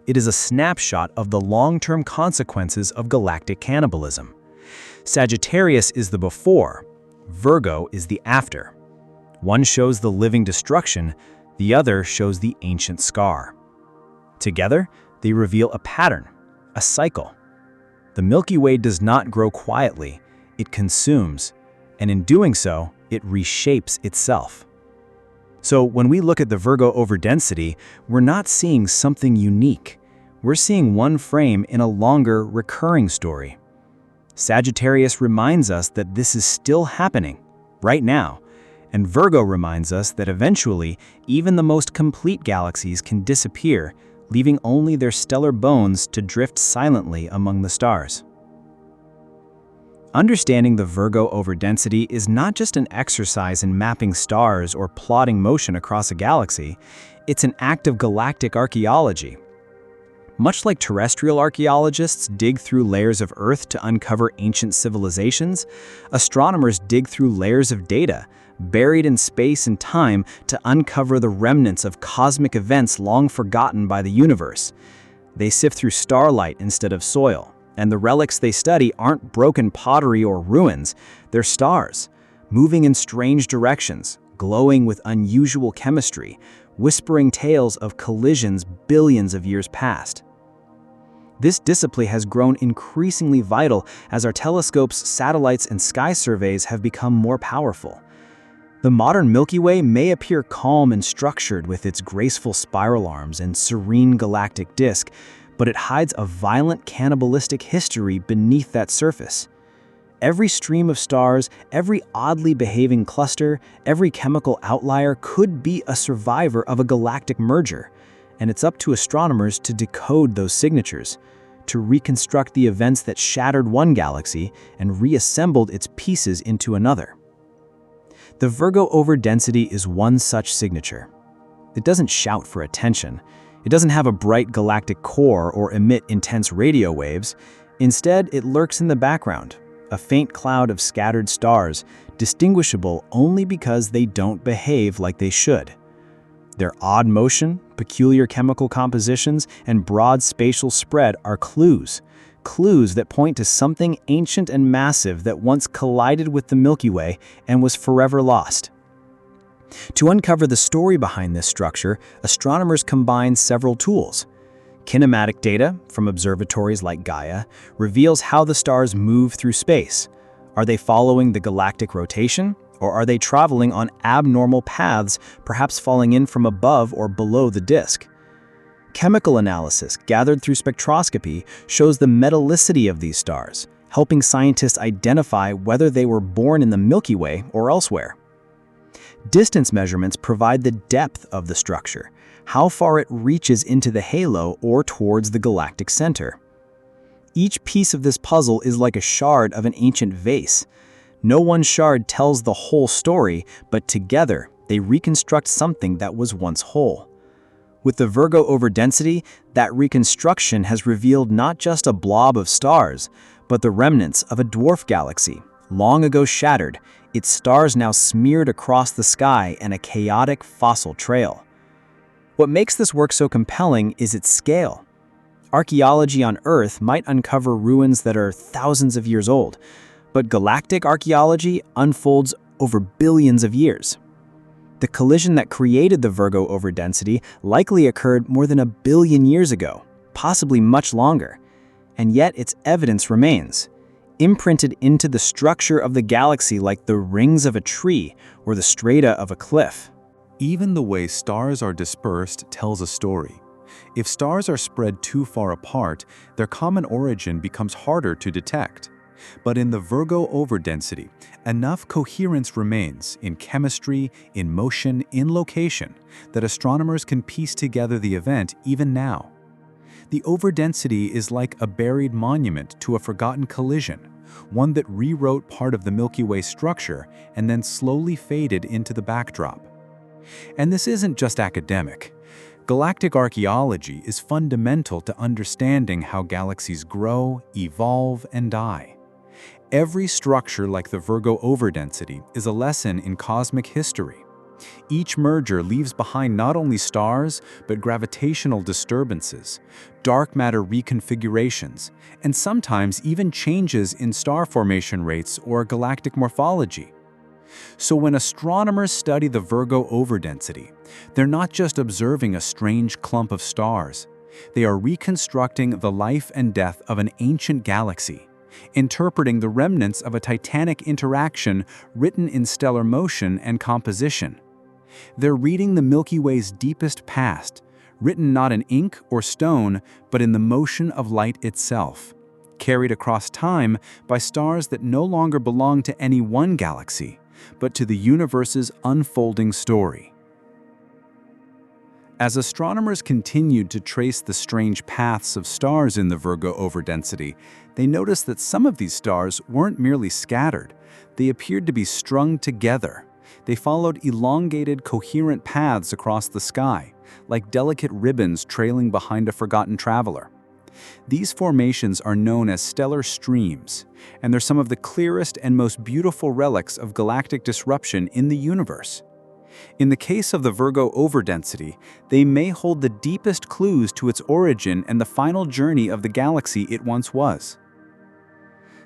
B: It is a snapshot of the long-term consequences of galactic cannibalism. Sagittarius is the before, Virgo is the after. One shows the living destruction, the other shows the ancient scar. Together, they reveal a pattern, a cycle. The Milky Way does not grow quietly, it consumes, and in doing so, it reshapes itself. So when we look at the Virgo overdensity, we're not seeing something unique. We're seeing one frame in a longer, recurring story. Sagittarius reminds us that this is still happening, right now, and Virgo reminds us that eventually, even the most complete galaxies can disappear, leaving only their stellar bones to drift silently among the stars. Understanding the Virgo overdensity is not just an exercise in mapping stars or plotting motion across a galaxy, it's an act of galactic archaeology. Much like terrestrial archaeologists dig through layers of Earth to uncover ancient civilizations, astronomers dig through layers of data, buried in space and time, to uncover the remnants of cosmic events long forgotten by the universe. They sift through starlight instead of soil, and the relics they study aren't broken pottery or ruins, they're stars, moving in strange directions, glowing with unusual chemistry, whispering tales of collisions billions of years past. This discipline has grown increasingly vital as our telescopes, satellites, and sky surveys have become more powerful. The modern Milky Way may appear calm and structured with its graceful spiral arms and serene galactic disk, but it hides a violent cannibalistic history beneath that surface. Every stream of stars, every oddly behaving cluster, every chemical outlier could be a survivor of a galactic merger, and it's up to astronomers to decode those signatures, to reconstruct the events that shattered one galaxy and reassembled its pieces into another. The Virgo overdensity is one such signature. It doesn't shout for attention. It doesn't have a bright galactic core or emit intense radio waves. Instead, it lurks in the background, a faint cloud of scattered stars, distinguishable only because they don't behave like they should. Their odd motion, peculiar chemical compositions, and broad spatial spread are clues that point to something ancient and massive that once collided with the Milky Way and was forever lost. To uncover the story behind this structure, astronomers combine several tools: Kinematic data from observatories like Gaia reveals how the stars move through space. Are they following the galactic rotation, or are they traveling on abnormal paths, perhaps falling in from above or below the disk? Chemical analysis gathered through spectroscopy shows the metallicity of these stars, helping scientists identify whether they were born in the Milky Way or elsewhere. Distance measurements provide the depth of the structure, how far it reaches into the halo or towards the galactic center. Each piece of this puzzle is like a shard of an ancient vase. No one shard tells the whole story, but together they reconstruct something that was once whole. With the Virgo Overdensity, that reconstruction has revealed not just a blob of stars, but the remnants of a dwarf galaxy, long ago shattered, its stars now smeared across the sky in a chaotic fossil trail. What makes this work so compelling is its scale. Archaeology on Earth might uncover ruins that are thousands of years old, but galactic archaeology unfolds over billions of years. The collision that created the Virgo overdensity likely occurred more than 1 billion years ago, possibly much longer, and yet its evidence remains, imprinted into the structure of the galaxy like the rings of a tree or the strata of a cliff.
C: Even the way stars are dispersed tells a story. If stars are spread too far apart, their common origin becomes harder to detect. But in the Virgo overdensity, enough coherence remains in chemistry, in motion, in location, that astronomers can piece together the event even now. The overdensity is like a buried monument to a forgotten collision, one that rewrote part of the Milky Way structure and then slowly faded into the backdrop. And this isn't just academic. Galactic archaeology is fundamental to understanding how galaxies grow, evolve, and die. Every structure like the Virgo overdensity is a lesson in cosmic history. Each merger leaves behind not only stars, but gravitational disturbances, dark matter reconfigurations, and sometimes even changes in star formation rates or galactic morphology. So when astronomers study the Virgo overdensity, they're not just observing a strange clump of stars. They are reconstructing the life and death of an ancient galaxy, interpreting the remnants of a titanic interaction written in stellar motion and composition. They're reading the Milky Way's deepest past, written not in ink or stone, but in the motion of light itself, carried across time by stars that no longer belong to any one galaxy, but to the universe's unfolding story. As astronomers continued to trace the strange paths of stars in the Virgo overdensity, they noticed that some of these stars weren't merely scattered. They appeared to be strung together. They followed elongated, coherent paths across the sky, like delicate ribbons trailing behind a forgotten traveler. These formations are known as stellar streams, and they're some of the clearest and most beautiful relics of galactic disruption in the universe. In the case of the Virgo overdensity, they may hold the deepest clues to its origin and the final journey of the galaxy it once was.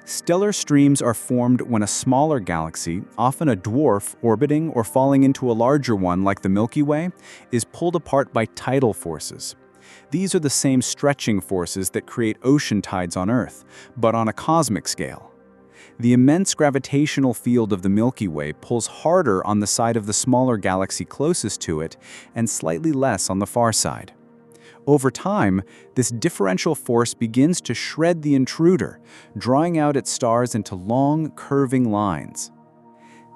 C: Stellar streams are formed when a smaller galaxy, often a dwarf orbiting or falling into a larger one like the Milky Way, is pulled apart by tidal forces. These are the same stretching forces that create ocean tides on Earth, but on a cosmic scale. The immense gravitational field of the Milky Way pulls harder on the side of the smaller galaxy closest to it and slightly less on the far side. Over time, this differential force begins to shred the intruder, drawing out its stars into long, curving lines.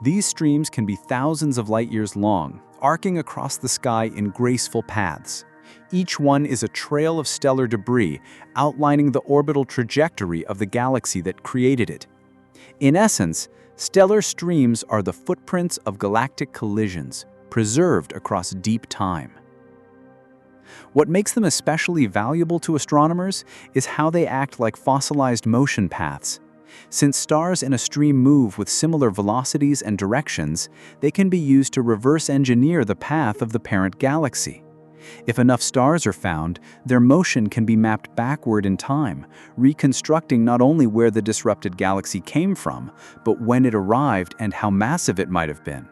C: These streams can be thousands of light years long, arcing across the sky in graceful paths. Each one is a trail of stellar debris, outlining the orbital trajectory of the galaxy that created it. In essence, stellar streams are the footprints of galactic collisions, preserved across deep time. What makes them especially valuable to astronomers is how they act like fossilized motion paths. Since stars in a stream move with similar velocities and directions, they can be used to reverse engineer the path of the parent galaxy. If enough stars are found, their motion can be mapped backward in time, reconstructing not only where the disrupted galaxy came from, but when it arrived and how massive it might have been.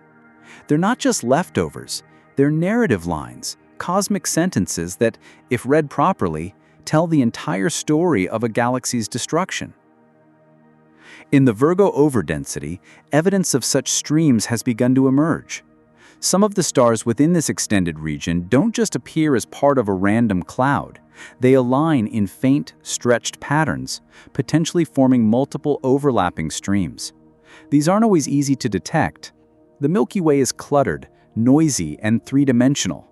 C: They're not just leftovers, they're narrative lines, cosmic sentences that, if read properly,
A: tell the entire story of a galaxy's destruction. In the Virgo overdensity, evidence of such streams has begun to emerge. Some of the stars within this extended region don't just appear as part of a random cloud. They align in faint, stretched patterns, potentially forming multiple overlapping streams. These aren't always easy to detect. The Milky Way is cluttered, noisy, and three-dimensional.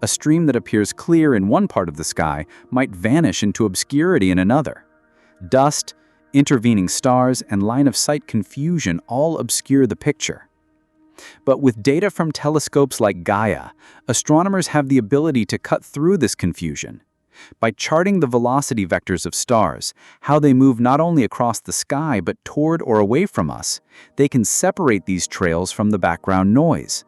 A: A stream that appears clear in one part of the sky might vanish into obscurity in another. Dust, intervening stars, and line-of-sight confusion all obscure the picture. But with data from telescopes like Gaia, astronomers have the ability to cut through this confusion. By charting the velocity vectors of stars, how they move not only across the sky but toward or away from us, they can separate these trails from the background noise.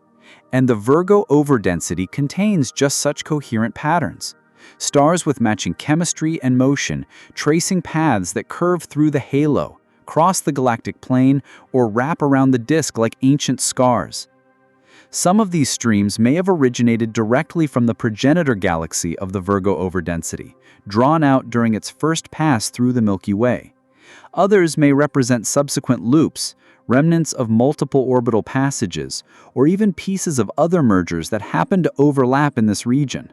A: And the Virgo overdensity contains just such coherent patterns. Stars with matching chemistry and motion, tracing paths that curve through the halo, cross the galactic plane, or wrap around the disk like ancient scars. Some of these streams may have originated directly from the progenitor galaxy of the Virgo overdensity, drawn out during its first pass through the Milky Way. Others may represent subsequent loops, remnants of multiple orbital passages, or even pieces of other mergers that happen to overlap in this region.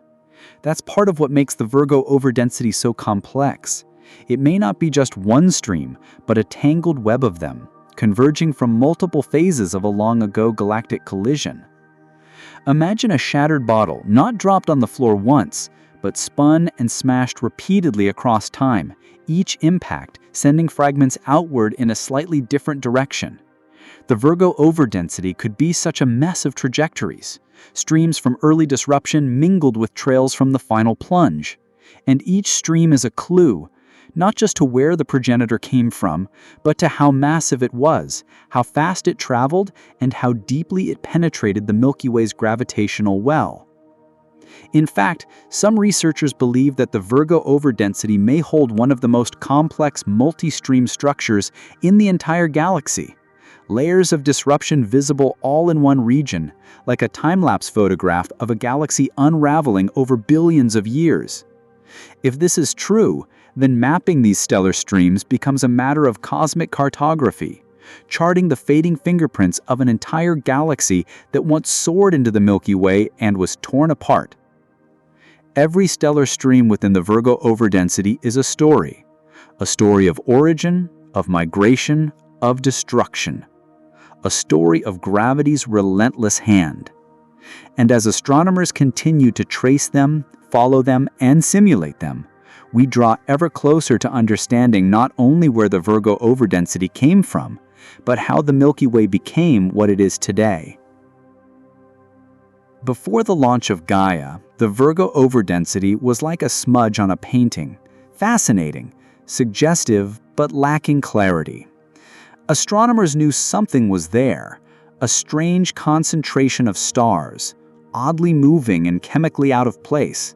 A: That's part of what makes the Virgo overdensity so complex. It may not be just one stream, but a tangled web of them, converging from multiple phases of a long-ago galactic collision. Imagine a shattered bottle not dropped on the floor once, but spun and smashed repeatedly across time, each impact sending fragments outward in a slightly different direction. The Virgo overdensity could be such a mess of trajectories, streams from early disruption mingled with trails from the final plunge. And each stream is a clue, not just to where the progenitor came from, but to how massive it was, how fast it traveled, and how deeply it penetrated the Milky Way's gravitational well. In fact, some researchers believe that the Virgo overdensity may hold one of the most complex multi-stream structures in the entire galaxy. Layers of disruption visible all in one region, like a time-lapse photograph of a galaxy unraveling over billions of years. If this is true, then mapping these stellar streams becomes a matter of cosmic cartography, charting the fading fingerprints of an entire galaxy that once soared into the Milky Way and was torn apart. Every stellar stream within the Virgo overdensity is a story of origin, of migration, of destruction, a story of gravity's relentless hand. And as astronomers continue to trace them, follow them, and simulate them, we draw ever closer to understanding not only where the Virgo overdensity came from, but how the Milky Way became what it is today. Before the launch of Gaia, the Virgo overdensity was like a smudge on a painting, fascinating, suggestive, but lacking clarity. Astronomers knew something was there, a strange concentration of stars, oddly moving and chemically out of place.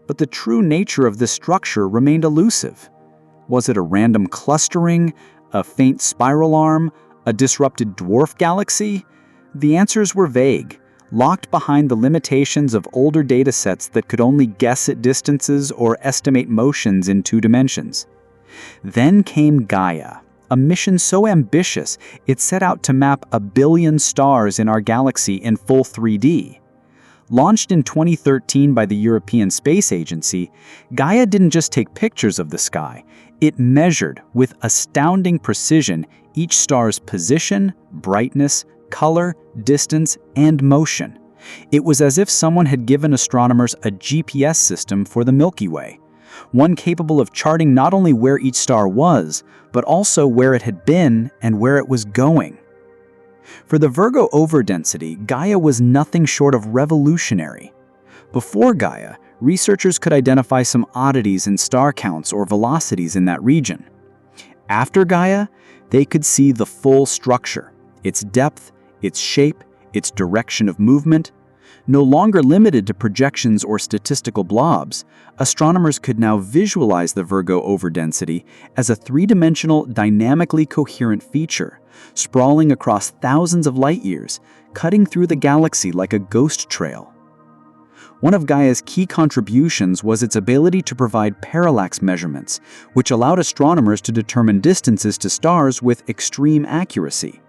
A: But the true nature of this structure remained elusive. Was it a random clustering, a faint spiral arm, a disrupted dwarf galaxy? The answers were vague, locked behind the limitations of older datasets that could only guess at distances or estimate motions in 2 dimensions. Then came Gaia, a mission so ambitious it set out to map 1 billion stars in our galaxy in full 3D. Launched in 2013 by the European Space Agency, Gaia didn't just take pictures of the sky, it measured, with astounding precision, each star's position, brightness, color, distance, and motion. It was as if someone had given astronomers a GPS system for the Milky Way, one capable of charting not only where each star was, but also where it had been and where it was going. For the Virgo overdensity, Gaia was nothing short of revolutionary. Before Gaia, researchers could identify some oddities in star counts or velocities in that region. After Gaia, they could see the full structure, its depth, its shape, its direction of movement. No longer limited to projections or statistical blobs, astronomers could now visualize the Virgo overdensity as a 3-dimensional, dynamically coherent feature, sprawling across thousands of light years, cutting through the galaxy like a ghost trail.
D: One of Gaia's key contributions was its ability to provide parallax measurements, which allowed astronomers to determine distances to stars with extreme accuracy.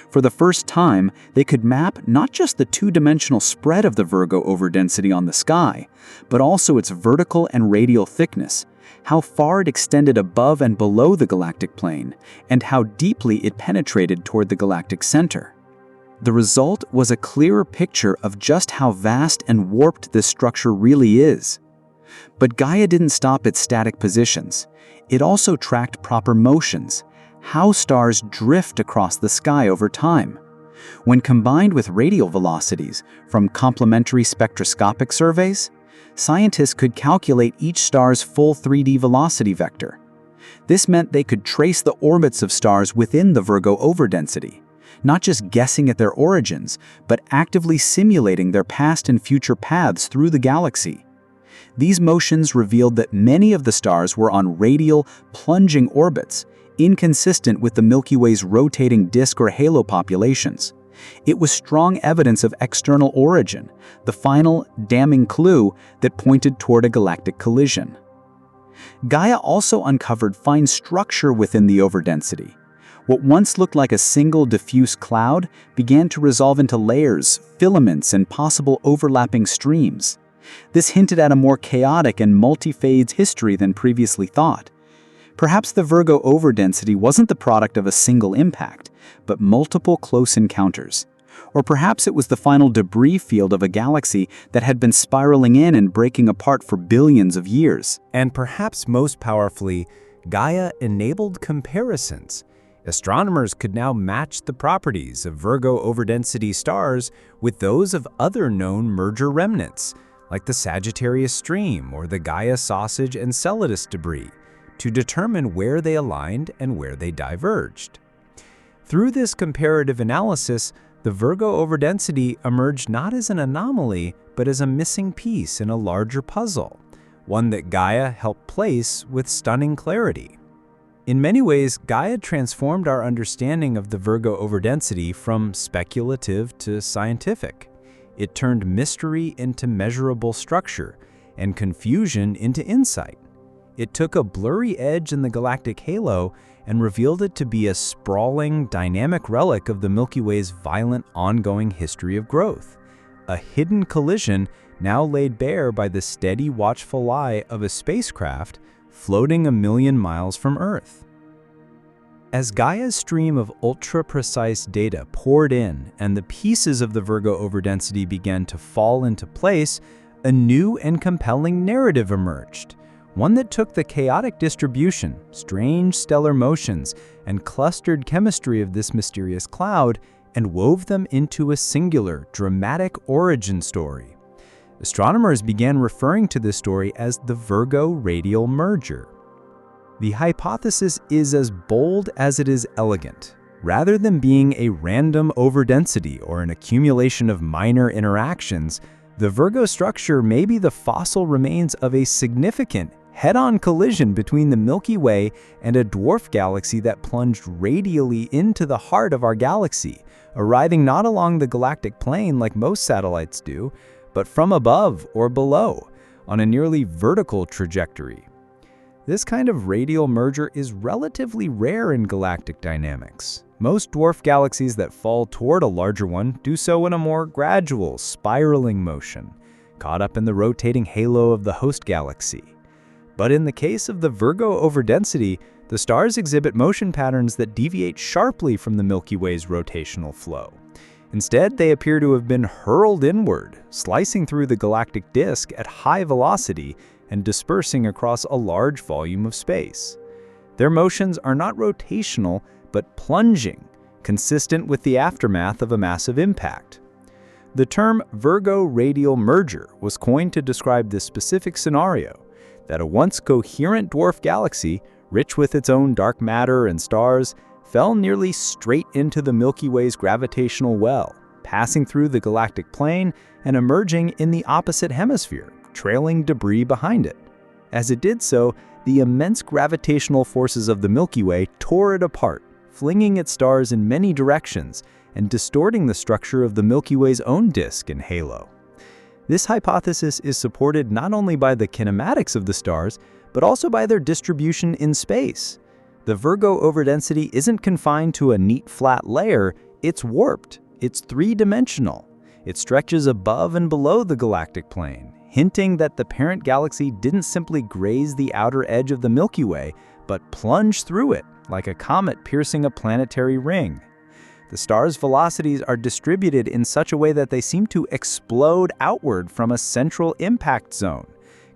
D: For the first time, they could map not just the two-dimensional spread of the Virgo overdensity on the sky, but also its vertical and radial thickness, how far it extended above and below the galactic plane, and how deeply it penetrated toward the galactic center. The result was a clearer picture of just how vast and warped this structure really is. But Gaia didn't stop at static positions. It also tracked proper motions, how stars drift across the sky over time. When combined with radial velocities from complementary spectroscopic surveys, scientists could calculate each star's full 3D velocity vector. This meant they could trace the orbits of stars within the Virgo overdensity, not just guessing at their origins, but actively simulating their past and future paths through the galaxy. These motions revealed that many of the stars were on radial, plunging orbits, inconsistent with the Milky Way's rotating disk or halo populations. It was strong evidence of external origin, the final, damning clue that pointed toward a galactic collision. Gaia also uncovered fine structure within the overdensity. What once looked like a single diffuse cloud began to resolve into layers, filaments, and possible overlapping streams. This hinted at a more chaotic and multi-phase history than previously thought. Perhaps the Virgo overdensity wasn't the product of a single impact, but multiple close encounters. Or perhaps it was the final debris field of a galaxy that had been spiraling in and breaking apart for billions of years.
B: And perhaps most powerfully, Gaia enabled comparisons. Astronomers could now match the properties of Virgo overdensity stars with those of other known merger remnants, like the Sagittarius stream or the Gaia sausage and Enceladus debris, to determine where they aligned and where they diverged. Through this comparative analysis, the Virgo overdensity emerged not as an anomaly, but as a missing piece in a larger puzzle, one that Gaia helped place with stunning clarity. In many ways, Gaia transformed our understanding of the Virgo overdensity from speculative to scientific. It turned mystery into measurable structure and confusion into insight. It took a blurry edge in the galactic halo and revealed it to be a sprawling, dynamic relic of the Milky Way's violent, ongoing history of growth. A hidden collision now laid bare by the steady, watchful eye of a spacecraft floating 1 million miles from Earth. As Gaia's stream of ultra-precise data poured in and the pieces of the Virgo overdensity began to fall into place, a new and compelling narrative emerged. One that took the chaotic distribution, strange stellar motions, and clustered chemistry of this mysterious cloud and wove them into a singular, dramatic origin story. Astronomers began referring to this story as the Virgo radial merger. The hypothesis is as bold as it is elegant. Rather than being a random overdensity or an accumulation of minor interactions, the Virgo structure may be the fossil remains of a significant, head-on collision between the Milky Way and a dwarf galaxy that plunged radially into the heart of our galaxy, arriving not along the galactic plane like most satellites do, but from above or below, on a nearly vertical trajectory. This kind of radial merger is relatively rare in galactic dynamics. Most dwarf galaxies that fall toward a larger one do so in a more gradual, spiraling motion, caught up in the rotating halo of the host galaxy. But in the case of the Virgo overdensity, the stars exhibit motion patterns that deviate sharply from the Milky Way's rotational flow. Instead, they appear to have been hurled inward, slicing through the galactic disk at high velocity and dispersing across a large volume of space. Their motions are not rotational, but plunging, consistent with the aftermath of a massive impact. The term Virgo radial merger was coined to describe this specific scenario, that a once coherent dwarf galaxy, rich with its own dark matter and stars, fell nearly straight into the Milky Way's gravitational well, passing through the galactic plane and emerging in the opposite hemisphere, trailing debris behind it. As it did so, the immense gravitational forces of the Milky Way tore it apart, flinging its stars in many directions and distorting the structure of the Milky Way's own disk and halo. This hypothesis is supported not only by the kinematics of the stars, but also by their distribution in space. The Virgo overdensity isn't confined to a neat flat layer, it's warped, it's three-dimensional. It stretches above and below the galactic plane, hinting that the parent galaxy didn't simply graze the outer edge of the Milky Way, but plunge through it, like a comet piercing a planetary ring. The star's velocities are distributed in such a way that they seem to explode outward from a central impact zone,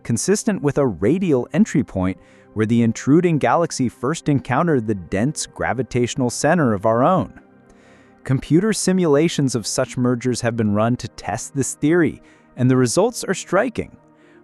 B: consistent with a radial entry point where the intruding galaxy first encountered the dense gravitational center of our own. Computer simulations of such mergers have been run to test this theory, and the results are striking.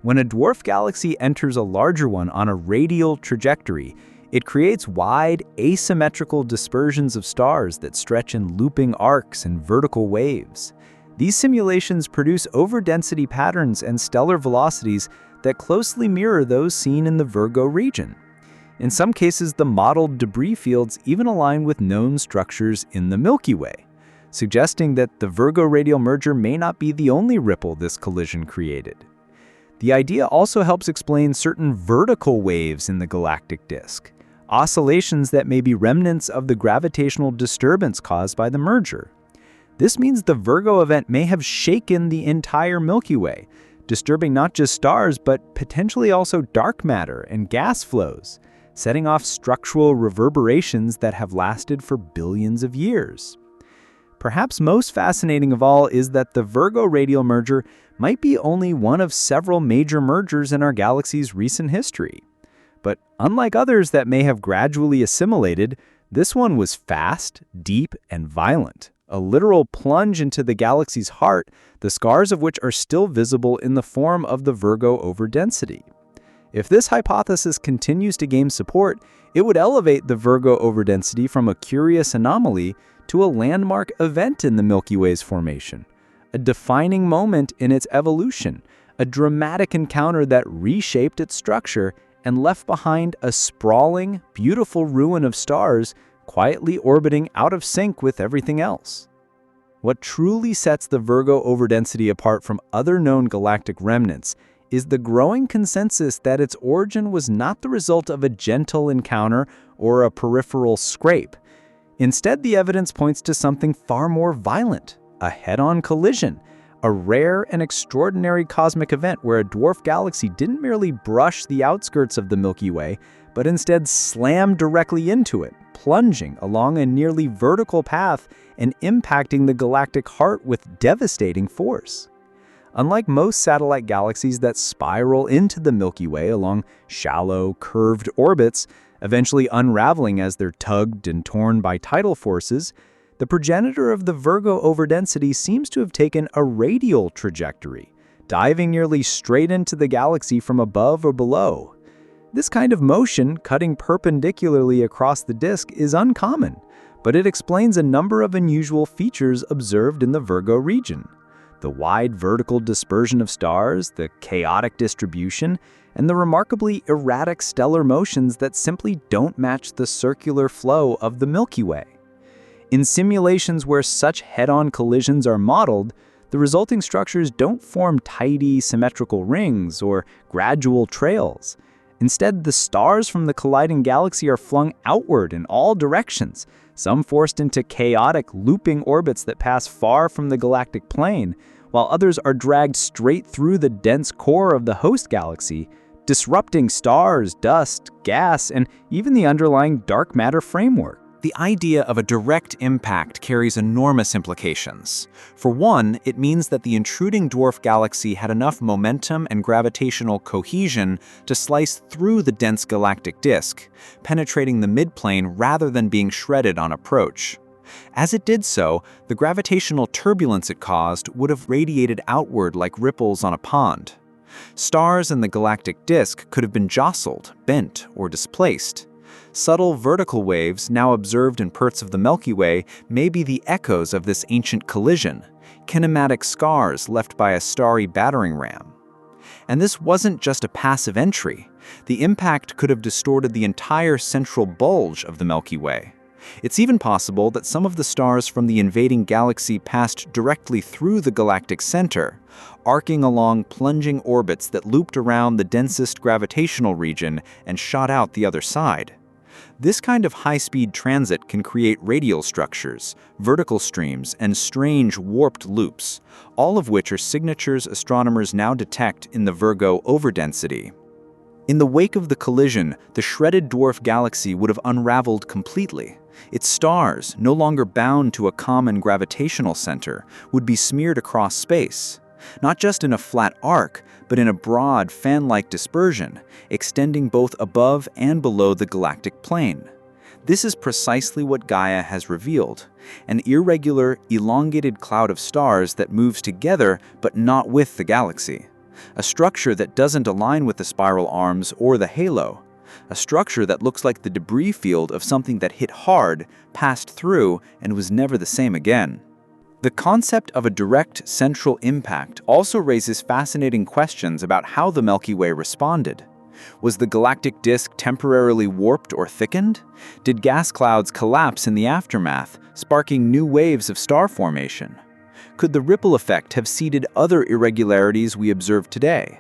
B: When a dwarf galaxy enters a larger one on a radial trajectory, it creates wide, asymmetrical dispersions of stars that stretch in looping arcs and vertical waves. These simulations produce overdensity patterns and stellar velocities that closely mirror those seen in the Virgo region. In some cases, the modeled debris fields even align with known structures in the Milky Way, suggesting that the Virgo radial merger may not be the only ripple this collision created. The idea also helps explain certain vertical waves in the galactic disk, oscillations that may be remnants of the gravitational disturbance caused by the merger. This means the Virgo event may have shaken the entire Milky Way, disturbing not just stars but potentially also dark matter and gas flows, setting off structural reverberations that have lasted for billions of years. Perhaps most fascinating of all is that the Virgo radial merger might be only one of several major mergers in our galaxy's recent history. But unlike others that may have gradually assimilated, this one was fast, deep, and violent. A literal plunge into the galaxy's heart, the scars of which are still visible in the form of the Virgo overdensity. If this hypothesis continues to gain support, it would elevate the Virgo overdensity from a curious anomaly to a landmark event in the Milky Way's formation, a defining moment in its evolution, a dramatic encounter that reshaped its structure and left behind a sprawling, beautiful ruin of stars quietly orbiting out of sync with everything else. What truly sets the Virgo overdensity apart from other known galactic remnants is the growing consensus that its origin was not the result of a gentle encounter or a peripheral scrape. Instead, the evidence points to something far more violent, a head-on collision, a rare and extraordinary cosmic event where a dwarf galaxy didn't merely brush the outskirts of the Milky Way, but instead slammed directly into it, plunging along a nearly vertical path and impacting the galactic heart with devastating force. Unlike most satellite galaxies that spiral into the Milky Way along shallow, curved orbits, eventually unraveling as they're tugged and torn by tidal forces, the progenitor of the Virgo overdensity seems to have taken a radial trajectory, diving nearly straight into the galaxy from above or below. This kind of motion, cutting perpendicularly across the disk, is uncommon, but it explains a number of unusual features observed in the Virgo region. The wide vertical dispersion of stars, the chaotic distribution, and the remarkably erratic stellar motions that simply don't match the circular flow of the Milky Way. In simulations where such head-on collisions are modeled, the resulting structures don't form tidy, symmetrical rings or gradual trails. Instead, the stars from the colliding galaxy are flung outward in all directions, some forced into chaotic, looping orbits that pass far from the galactic plane, while others are dragged straight through the dense core of the host galaxy, disrupting stars, dust, gas, and even the underlying dark matter framework.
A: The idea of a direct impact carries enormous implications. For one, it means that the intruding dwarf galaxy had enough momentum and gravitational cohesion to slice through the dense galactic disk, penetrating the midplane rather than being shredded on approach. As it did so, the gravitational turbulence it caused would have radiated outward like ripples on a pond. Stars in the galactic disk could have been jostled, bent, or displaced. Subtle vertical waves now observed in parts of the Milky Way may be the echoes of this ancient collision, kinematic scars left by a starry battering ram. And this wasn't just a passive entry. The impact could have distorted the entire central bulge of the Milky Way.
B: It's even possible that some of the stars from the invading galaxy passed directly through the galactic center, arcing along plunging orbits that looped around the densest gravitational region and shot out the other side. This kind of high-speed transit can create radial structures, vertical streams, and strange warped loops, all of which are signatures astronomers now detect in the Virgo Overdensity. In the wake of the collision, the shredded dwarf galaxy would have unraveled completely. Its stars, no longer bound to a common gravitational center, would be smeared across space, not just in a flat arc, but in a broad, fan-like dispersion, extending both above and below the galactic plane. This is precisely what Gaia has revealed, an irregular, elongated cloud of stars that moves together but not with the galaxy. A structure that doesn't align with the spiral arms or the halo. A structure that looks like the debris field of something that hit hard, passed through, and was never the same again. The concept of a direct central impact also raises fascinating questions about how the Milky Way responded. Was the galactic disk temporarily warped or thickened? Did gas clouds collapse in the aftermath, sparking new waves of star formation? Could the ripple effect have seeded other irregularities we observe today?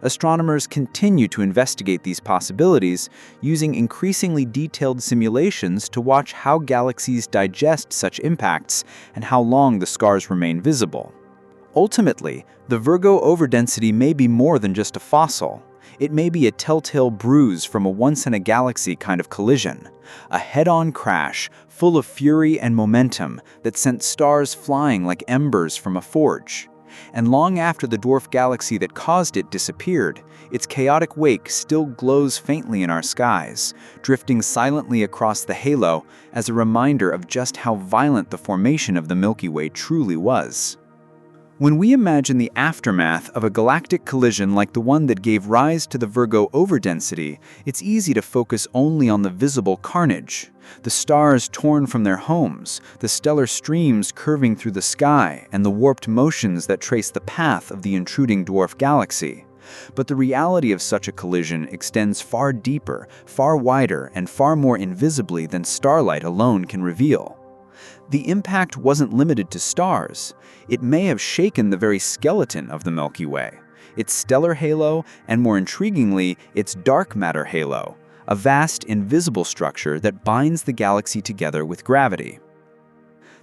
B: Astronomers continue to investigate these possibilities, using increasingly detailed simulations to watch how galaxies digest such impacts and how long the scars remain visible. Ultimately, the Virgo Overdensity may be more than just a fossil. It may be a telltale bruise from a once-in-a-galaxy kind of collision, a head-on crash full of fury and momentum that sent stars flying like embers from a forge. And long after the dwarf galaxy that caused it disappeared, its chaotic wake still glows faintly in our skies, drifting silently across the halo as a reminder of just how violent the formation of the Milky Way truly was. When we imagine the aftermath of a galactic collision like the one that gave rise to the Virgo Overdensity, it's easy to focus only on the visible carnage. The stars torn from their homes, the stellar streams curving through the sky, and the warped motions that trace the path of the intruding dwarf galaxy. But the reality of such a collision extends far deeper, far wider, and far more invisibly than starlight alone can reveal. The impact wasn't limited to stars. It may have shaken the very skeleton of the Milky Way, its stellar halo, and more intriguingly, its dark matter halo, a vast, invisible structure that binds the galaxy together with gravity.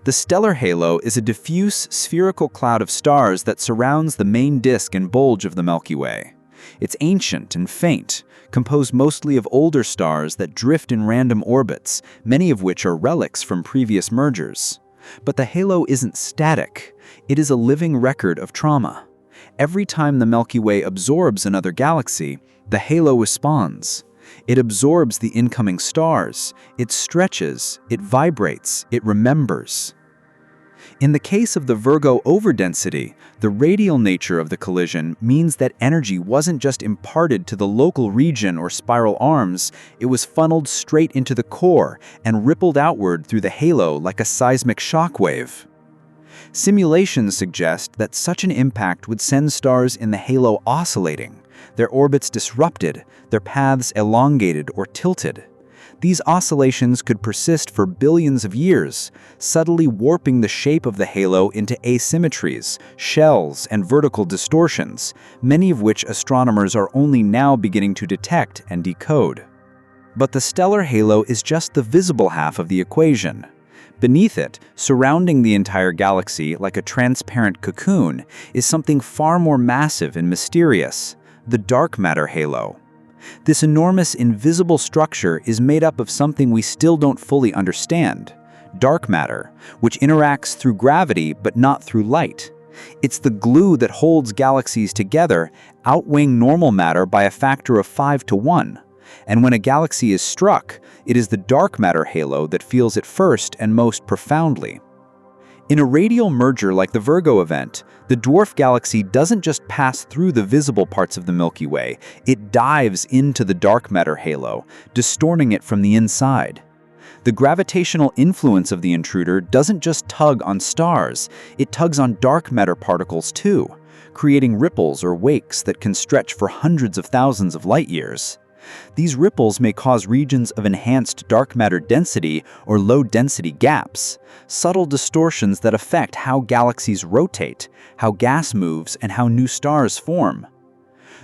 B: The stellar halo is a diffuse, spherical cloud of stars that surrounds the main disk and bulge of the Milky Way. It's ancient and faint, composed mostly of older stars that drift in random orbits, many of which are relics from previous mergers. But the halo isn't static. It is a living record of trauma. Every time the Milky Way absorbs another galaxy, the halo responds. It absorbs the incoming stars. It stretches, it vibrates, it remembers. In the case of the Virgo Overdensity, the radial nature of the collision means that energy wasn't just imparted to the local region or spiral arms, it was funneled straight into the core and rippled outward through the halo like a seismic shockwave. Simulations suggest that such an impact would send stars in the halo oscillating, their orbits disrupted, their paths elongated or tilted. These oscillations could persist for billions of years, subtly warping the shape of the halo into asymmetries, shells, and vertical distortions, many of which astronomers are only now beginning to detect and decode. But the stellar halo is just the visible half of the equation. Beneath it, surrounding the entire galaxy like a transparent cocoon, is something far more massive and mysterious, the dark matter halo. This enormous invisible structure is made up of something we still don't fully understand, dark matter, which interacts through gravity but not through light. It's the glue that holds galaxies together, outweighing normal matter by a factor of 5 to 1. And when a galaxy is struck, it is the dark matter halo that feels it first and most profoundly. In a radial merger like the Virgo event, the dwarf galaxy doesn't just pass through the visible parts of the Milky Way, it dives into the dark matter halo, distorting it from the inside. The gravitational influence of the intruder doesn't just tug on stars, it tugs on dark matter particles too, creating ripples or wakes that can stretch for hundreds of thousands of light years.
D: These ripples may cause regions of enhanced dark matter density or low-density gaps, subtle distortions that affect how galaxies rotate, how gas moves, and how new stars form.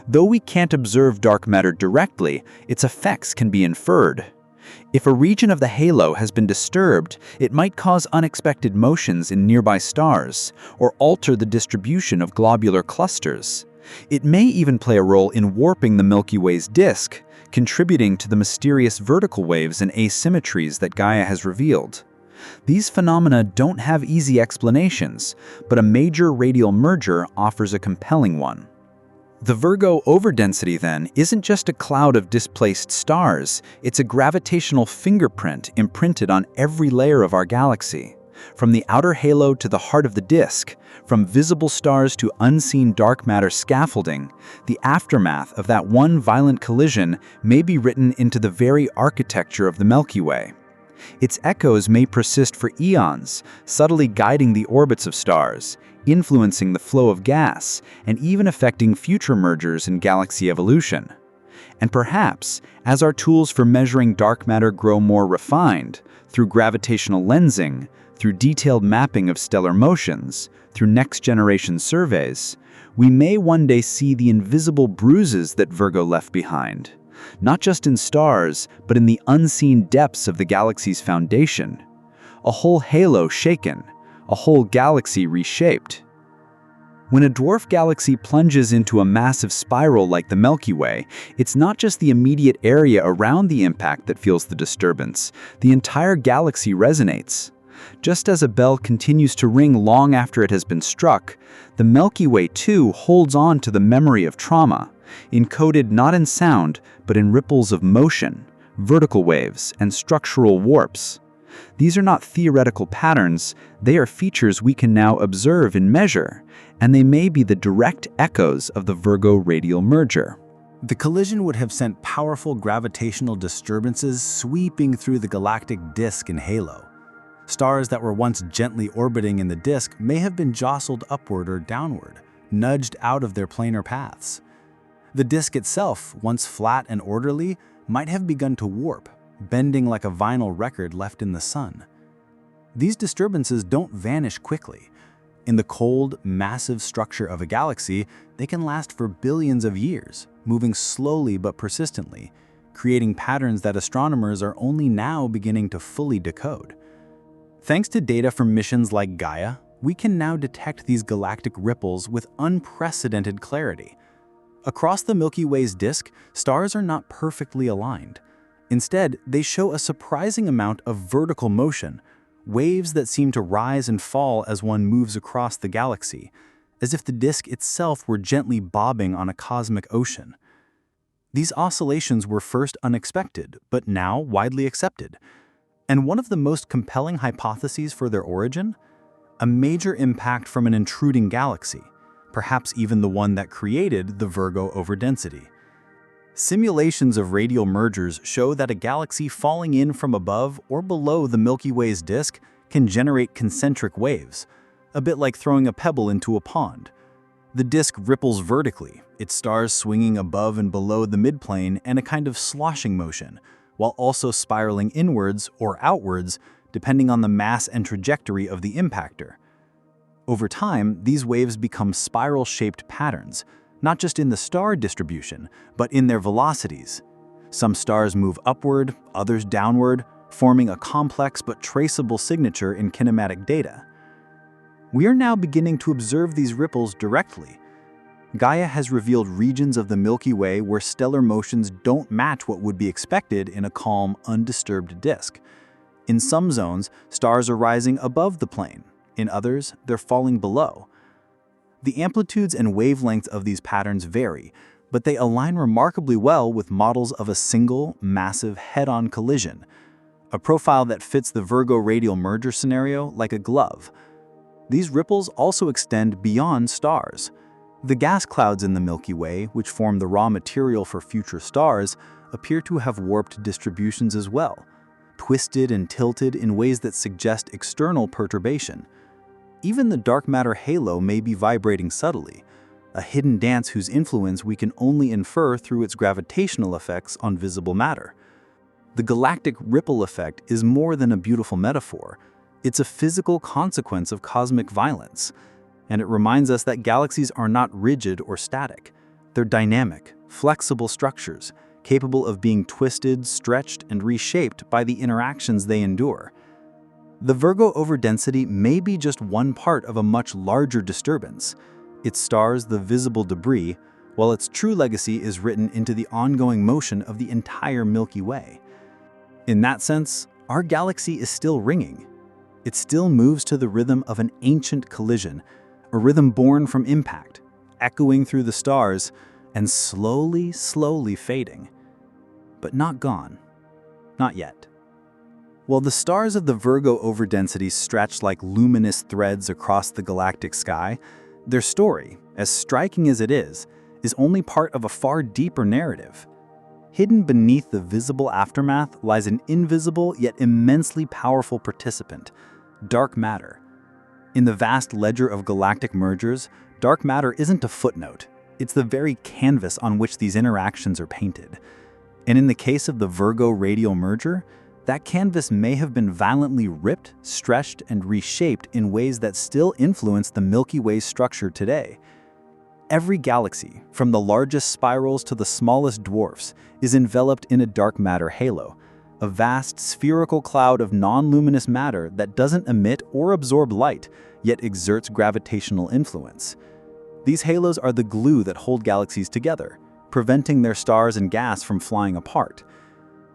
D: Though we can't observe dark matter directly, its effects can be inferred. If a region of the halo has been disturbed, it might cause unexpected motions in nearby stars or alter the distribution of globular clusters. It may even play a role in warping the Milky Way's disk, contributing to the mysterious vertical waves and asymmetries that Gaia has revealed. These phenomena don't have easy explanations, but a major radial merger offers a compelling one. The Virgo overdensity, then, isn't just a cloud of displaced stars, it's a gravitational fingerprint imprinted on every layer of our galaxy. From the outer halo to the heart of the disk, from visible stars to unseen dark matter scaffolding, the aftermath of that one violent collision may be written into the very architecture of the Milky Way. Its echoes may persist for eons, subtly guiding the orbits of stars, influencing the flow of gas, and even affecting future mergers in galaxy evolution. And perhaps, as our tools for measuring dark matter grow more refined, through gravitational lensing, through detailed mapping of stellar motions, through next-generation surveys, we may one day see the invisible bruises that Virgo left behind, not just in stars, but in the unseen depths of the galaxy's foundation. A whole halo shaken, a whole galaxy reshaped. When a dwarf galaxy plunges into a massive spiral like the Milky Way, it's not just the immediate area around the impact that feels the disturbance. The entire galaxy resonates. Just as a bell continues to ring long after it has been struck, the Milky Way too holds on to the memory of trauma, encoded not in sound, but in ripples of motion, vertical waves, and structural warps. These are not theoretical patterns, they are features we can now observe and measure, and they may be the direct echoes of the Virgo radial merger.
A: The collision would have sent powerful gravitational disturbances sweeping through the galactic disk and halo. Stars that were once gently orbiting in the disk may have been jostled upward or downward, nudged out of their planar paths. The disk itself, once flat and orderly, might have begun to warp, bending like a vinyl record left in the sun. These disturbances don't vanish quickly. In the cold, massive structure of a galaxy, they can last for billions of years, moving slowly but persistently, creating patterns that astronomers are only now beginning to fully decode. Thanks to data from missions like Gaia, we can now detect these galactic ripples with unprecedented clarity. Across the Milky Way's disk, stars are not perfectly aligned. Instead, they show a surprising amount of vertical motion, waves that seem to rise and fall as one moves across the galaxy, as if the disk itself were gently bobbing on a cosmic ocean. These oscillations were first unexpected, but now widely accepted. And one of the most compelling hypotheses for their origin? A major impact from an intruding galaxy, perhaps even the one that created the Virgo overdensity. Simulations of radial mergers show that a galaxy falling in from above or below the Milky Way's disk can generate concentric waves, a bit like throwing a pebble into a pond. The disk ripples vertically, its stars swinging above and below the midplane in a kind of sloshing motion, while also spiraling inwards or outwards depending on the mass and trajectory of the impactor. Over time, these waves become spiral-shaped patterns, not just in the star distribution, but in their velocities. Some stars move upward, others downward, forming a complex but traceable signature in kinematic data. We are now beginning to observe these ripples directly. Gaia has revealed regions of the Milky Way where stellar motions don't match what would be expected in a calm, undisturbed disk. In some zones, stars are rising above the plane. In others, they're falling below. The amplitudes and wavelengths of these patterns vary, but they align remarkably well with models of a single, massive head-on collision, a profile that fits the Virgo radial merger scenario like a glove. These ripples also extend beyond stars. The gas clouds in the Milky Way, which form the raw material for future stars, appear to have warped distributions as well, twisted and tilted in ways that suggest external perturbation. Even the dark matter halo may be vibrating subtly,
D: a hidden dance whose influence we can only infer through its gravitational effects on visible matter. The galactic ripple effect is more than a beautiful metaphor. It's a physical consequence of cosmic violence, and it reminds us that galaxies are not rigid or static. They're dynamic, flexible structures, capable of being twisted, stretched, and reshaped by the interactions they endure. The Virgo overdensity may be just one part of a much larger disturbance. Its stars, the visible debris, while its true legacy is written into the ongoing motion of the entire Milky Way. In that sense, our galaxy is still ringing. It still moves to the rhythm of an ancient collision, a rhythm born from impact, echoing through the stars and slowly fading. But not gone. Not yet. While the stars of the Virgo overdensity stretch like luminous threads across the galactic sky, their story, as striking as it is only part of a far deeper narrative. Hidden beneath the visible aftermath lies an invisible yet immensely powerful participant, dark matter. In the vast ledger of galactic mergers, dark matter isn't a footnote. It's the very canvas on which these interactions are painted. And in the case of the Virgo radial merger, that canvas may have been violently ripped, stretched, and reshaped in ways that still influence the Milky Way's structure today. Every galaxy, from the largest spirals to the smallest dwarfs, is enveloped in a dark matter halo, a vast spherical cloud of non-luminous matter that doesn't emit or absorb light, yet exerts gravitational influence. These halos are the glue that hold galaxies together, preventing their stars and gas from flying apart.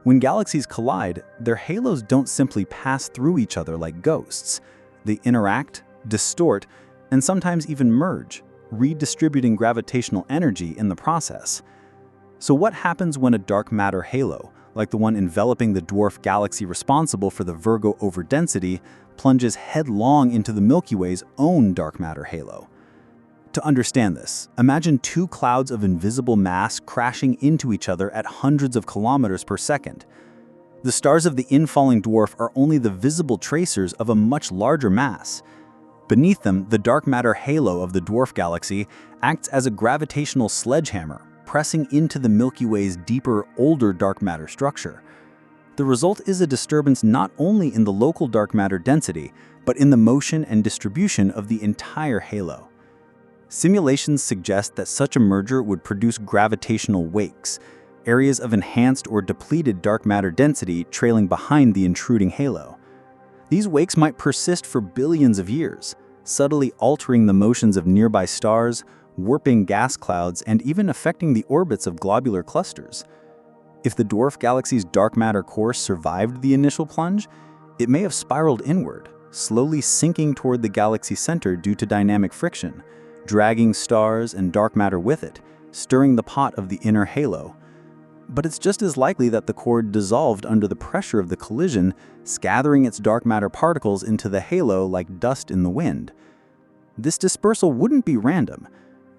D: When galaxies collide, their halos don't simply pass through each other like ghosts. They interact, distort, and sometimes even merge, redistributing gravitational energy in the process. So what happens when a dark matter halo, like the one enveloping the dwarf galaxy responsible for the Virgo overdensity, plunges headlong into the Milky Way's own dark matter halo? To understand this, imagine two clouds of invisible mass crashing into each other at hundreds of kilometers per second. The stars of the infalling dwarf are only the visible tracers of a much larger mass. Beneath them, the dark matter halo of the dwarf galaxy acts as a gravitational sledgehammer, pressing into the Milky Way's deeper, older dark matter structure. The result is a disturbance not only in the local dark matter density, but in the motion and distribution of the entire halo. Simulations suggest that such a merger would produce gravitational wakes, areas of enhanced or depleted dark matter density trailing behind the intruding halo. These wakes might persist for billions of years, subtly altering the motions of nearby stars, warping gas clouds, and even affecting the orbits of globular clusters. If the dwarf galaxy's dark matter core survived the initial plunge, it may have spiraled inward, slowly sinking toward the galaxy center due to dynamic friction, dragging stars and dark matter with it, stirring the pot of the inner halo. But it's just as likely that the core dissolved under the pressure of the collision, scattering its dark matter particles into the halo like dust in the wind. This dispersal wouldn't be random.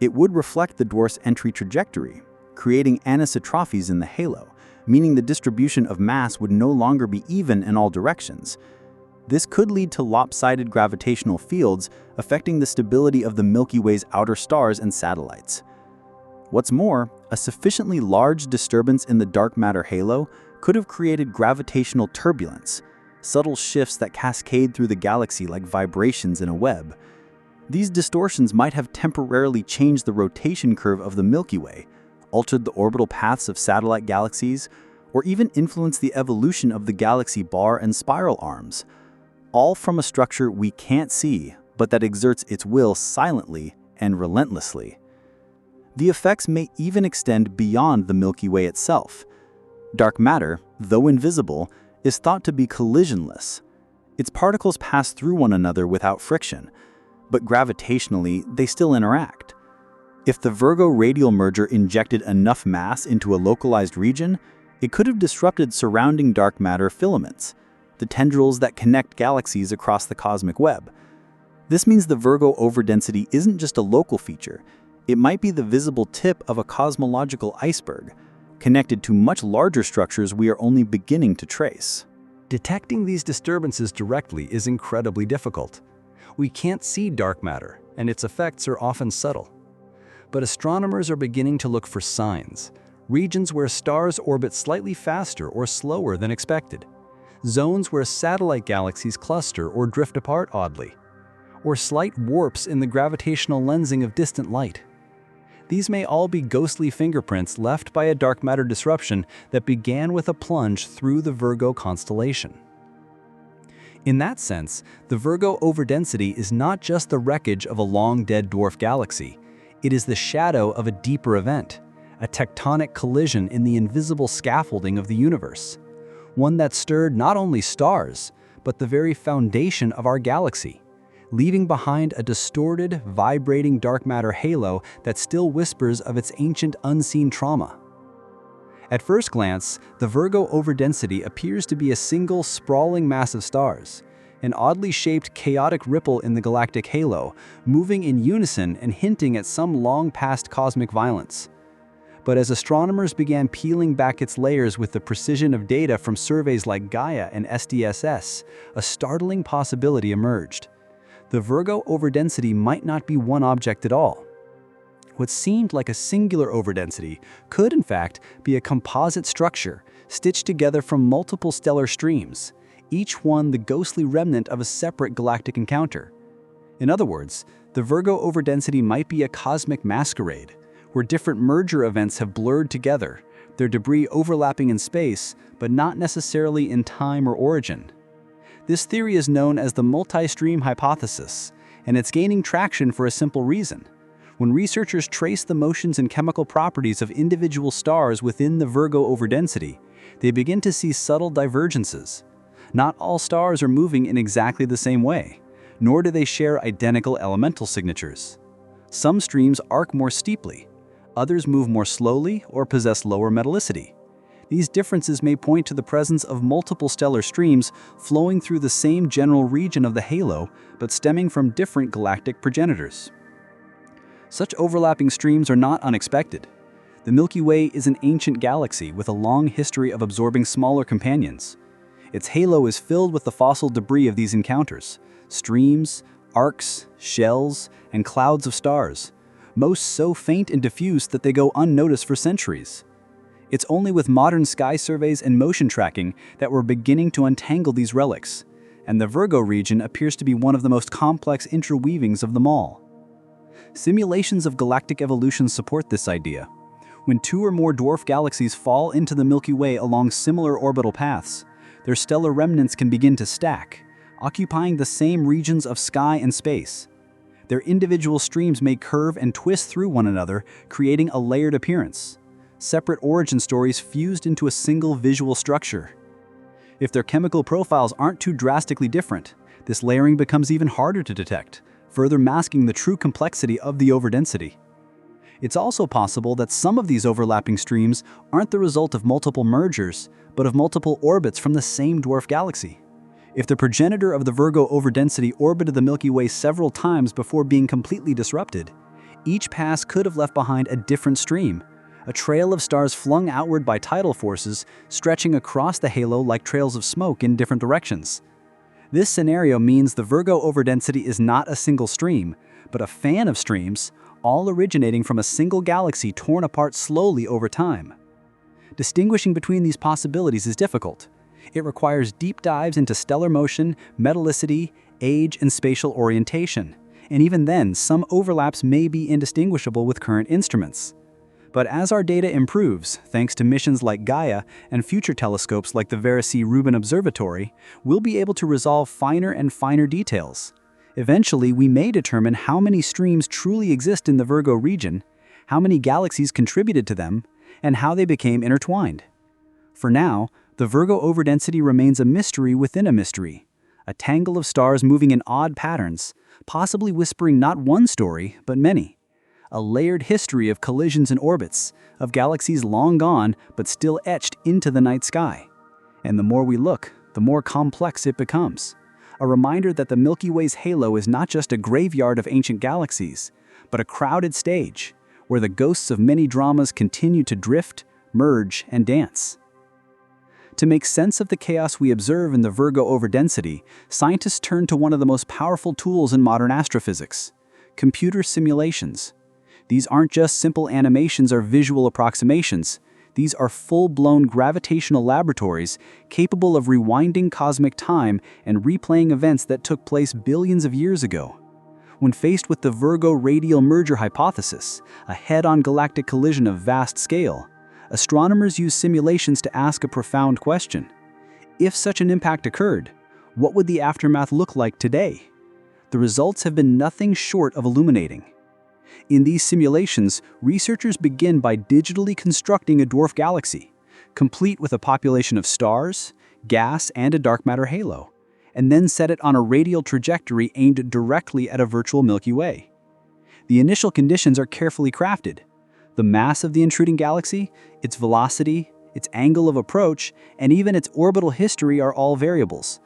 D: It would reflect the dwarf's entry trajectory, creating anisotrophies in the halo, meaning the distribution of mass would no longer be even in all directions. This could lead to lopsided gravitational fields affecting the stability of the Milky Way's outer stars and satellites. What's more, a sufficiently large disturbance in the dark matter halo could have created gravitational turbulence, subtle shifts that cascade through the galaxy like vibrations in a web. These distortions might have temporarily changed the rotation curve of the Milky Way, altered the orbital paths of satellite galaxies, or even influenced the evolution of the galaxy bar and spiral arms, all from a structure we can't see, but that exerts its will silently and relentlessly. The effects may even extend beyond the Milky Way itself. Dark matter, though invisible, is thought to be collisionless. Its particles pass through one another without friction, but gravitationally they still interact. If the Virgo radial merger injected enough mass into a localized region, it could have disrupted surrounding dark matter filaments, the tendrils that connect galaxies across the cosmic web. This means the Virgo overdensity isn't just a local feature. It might be the visible tip of a cosmological iceberg, connected to much larger structures we are only beginning to trace.
B: Detecting these disturbances directly is incredibly difficult. We can't see dark matter, and its effects are often subtle. But astronomers are beginning to look for signs, regions where stars orbit slightly faster or slower than expected, zones where satellite galaxies cluster or drift apart oddly, or slight warps in the gravitational lensing of distant light. These may all be ghostly fingerprints left by a dark matter disruption that began with a plunge through the Virgo constellation. In that sense, the Virgo overdensity is not just the wreckage of a long-dead dwarf galaxy, it is the shadow of a deeper event, a tectonic collision in the invisible scaffolding of the universe, one that stirred not only stars, but the very foundation of our galaxy, leaving behind a distorted, vibrating dark matter halo that still whispers of its ancient unseen trauma. At first glance, the Virgo overdensity appears to be a single sprawling mass of stars, an oddly shaped chaotic ripple in the galactic halo, moving in unison and hinting at some long-past cosmic violence. But as astronomers began peeling back its layers with the precision of data from surveys like Gaia and SDSS, a startling possibility emerged. The Virgo overdensity might not be one object at all. What seemed like a singular overdensity could, in fact, be a composite structure stitched together from multiple stellar streams, each one the ghostly remnant of a separate galactic encounter. In other words, the Virgo overdensity might be a cosmic masquerade, where different merger events have blurred together, their debris overlapping in space, but not necessarily in time or origin. This theory is known as the multi-stream hypothesis, and it's gaining traction for a simple reason. When researchers trace the motions and chemical properties of individual stars within the Virgo overdensity, they begin to see subtle divergences. Not all stars are moving in exactly the same way, nor do they share identical elemental signatures. Some streams arc more steeply, others move more slowly or possess lower metallicity. These differences may point to the presence of multiple stellar streams flowing through the same general region of the halo, but stemming from different galactic progenitors. Such overlapping streams are not unexpected. The Milky Way is an ancient galaxy with a long history of absorbing smaller companions. Its halo is filled with the fossil debris of these encounters: streams, arcs, shells, and clouds of stars, most so faint and diffuse that they go unnoticed for centuries. It's only with modern sky surveys and motion tracking that we're beginning to untangle these relics, and the Virgo region appears to be one of the most complex interweavings of them all. Simulations of galactic evolution support this idea. When two or more dwarf galaxies fall into the Milky Way along similar orbital paths, their stellar remnants can begin to stack, occupying the same regions of sky and space. Their individual streams may curve and twist through one another, creating a layered appearance. Separate origin stories fused into a single visual structure. If their chemical profiles aren't too drastically different, this layering becomes even harder to detect, further masking the true complexity of the overdensity. It's also possible that some of these overlapping streams aren't the result of multiple mergers, but of multiple orbits from the same dwarf galaxy. If the progenitor of the Virgo overdensity orbited the Milky Way several times before being completely disrupted, each pass could have left behind a different stream, a trail of stars flung outward by tidal forces stretching across the halo like trails of smoke in different directions. This scenario means the Virgo overdensity is not a single stream, but a fan of streams, all originating from a single galaxy torn apart slowly over time. Distinguishing between these possibilities is difficult. It requires deep dives into stellar motion, metallicity, age, and spatial orientation, and even then, some overlaps may be indistinguishable with current instruments. But as our data improves, thanks to missions like Gaia and future telescopes like the Rubin Observatory, we'll be able to resolve finer and finer details. Eventually, we may determine how many streams truly exist in the Virgo region, how many galaxies contributed to them, and how they became intertwined. For now, the Virgo overdensity remains a mystery within a mystery, a tangle of stars moving in odd patterns, possibly whispering not one story, but many. A layered history of collisions and orbits, of galaxies long gone but still etched into the night sky. And the more we look, the more complex it becomes. A reminder that the Milky Way's halo is not just a graveyard of ancient galaxies, but a crowded stage, where the ghosts of many dramas continue to drift, merge, and dance. To make sense of the chaos we observe in the Virgo overdensity, scientists turn to one of the most powerful tools in modern astrophysics: computer simulations.
D: These aren't just simple animations or visual approximations. These are full-blown gravitational laboratories capable of rewinding cosmic time and replaying events that took place billions of years ago. When faced with the Virgo radial merger hypothesis, a head-on galactic collision of vast scale, astronomers use simulations to ask a profound question. If such an impact occurred, what would the aftermath look like today? The results have been nothing short of illuminating. In these simulations, researchers begin by digitally constructing a dwarf galaxy, complete with a population of stars, gas, and a dark matter halo, and then set it on a radial trajectory aimed directly at a virtual Milky Way. The initial conditions are carefully crafted. The mass of the intruding galaxy, its velocity, its angle of approach, and even its orbital history are all variables.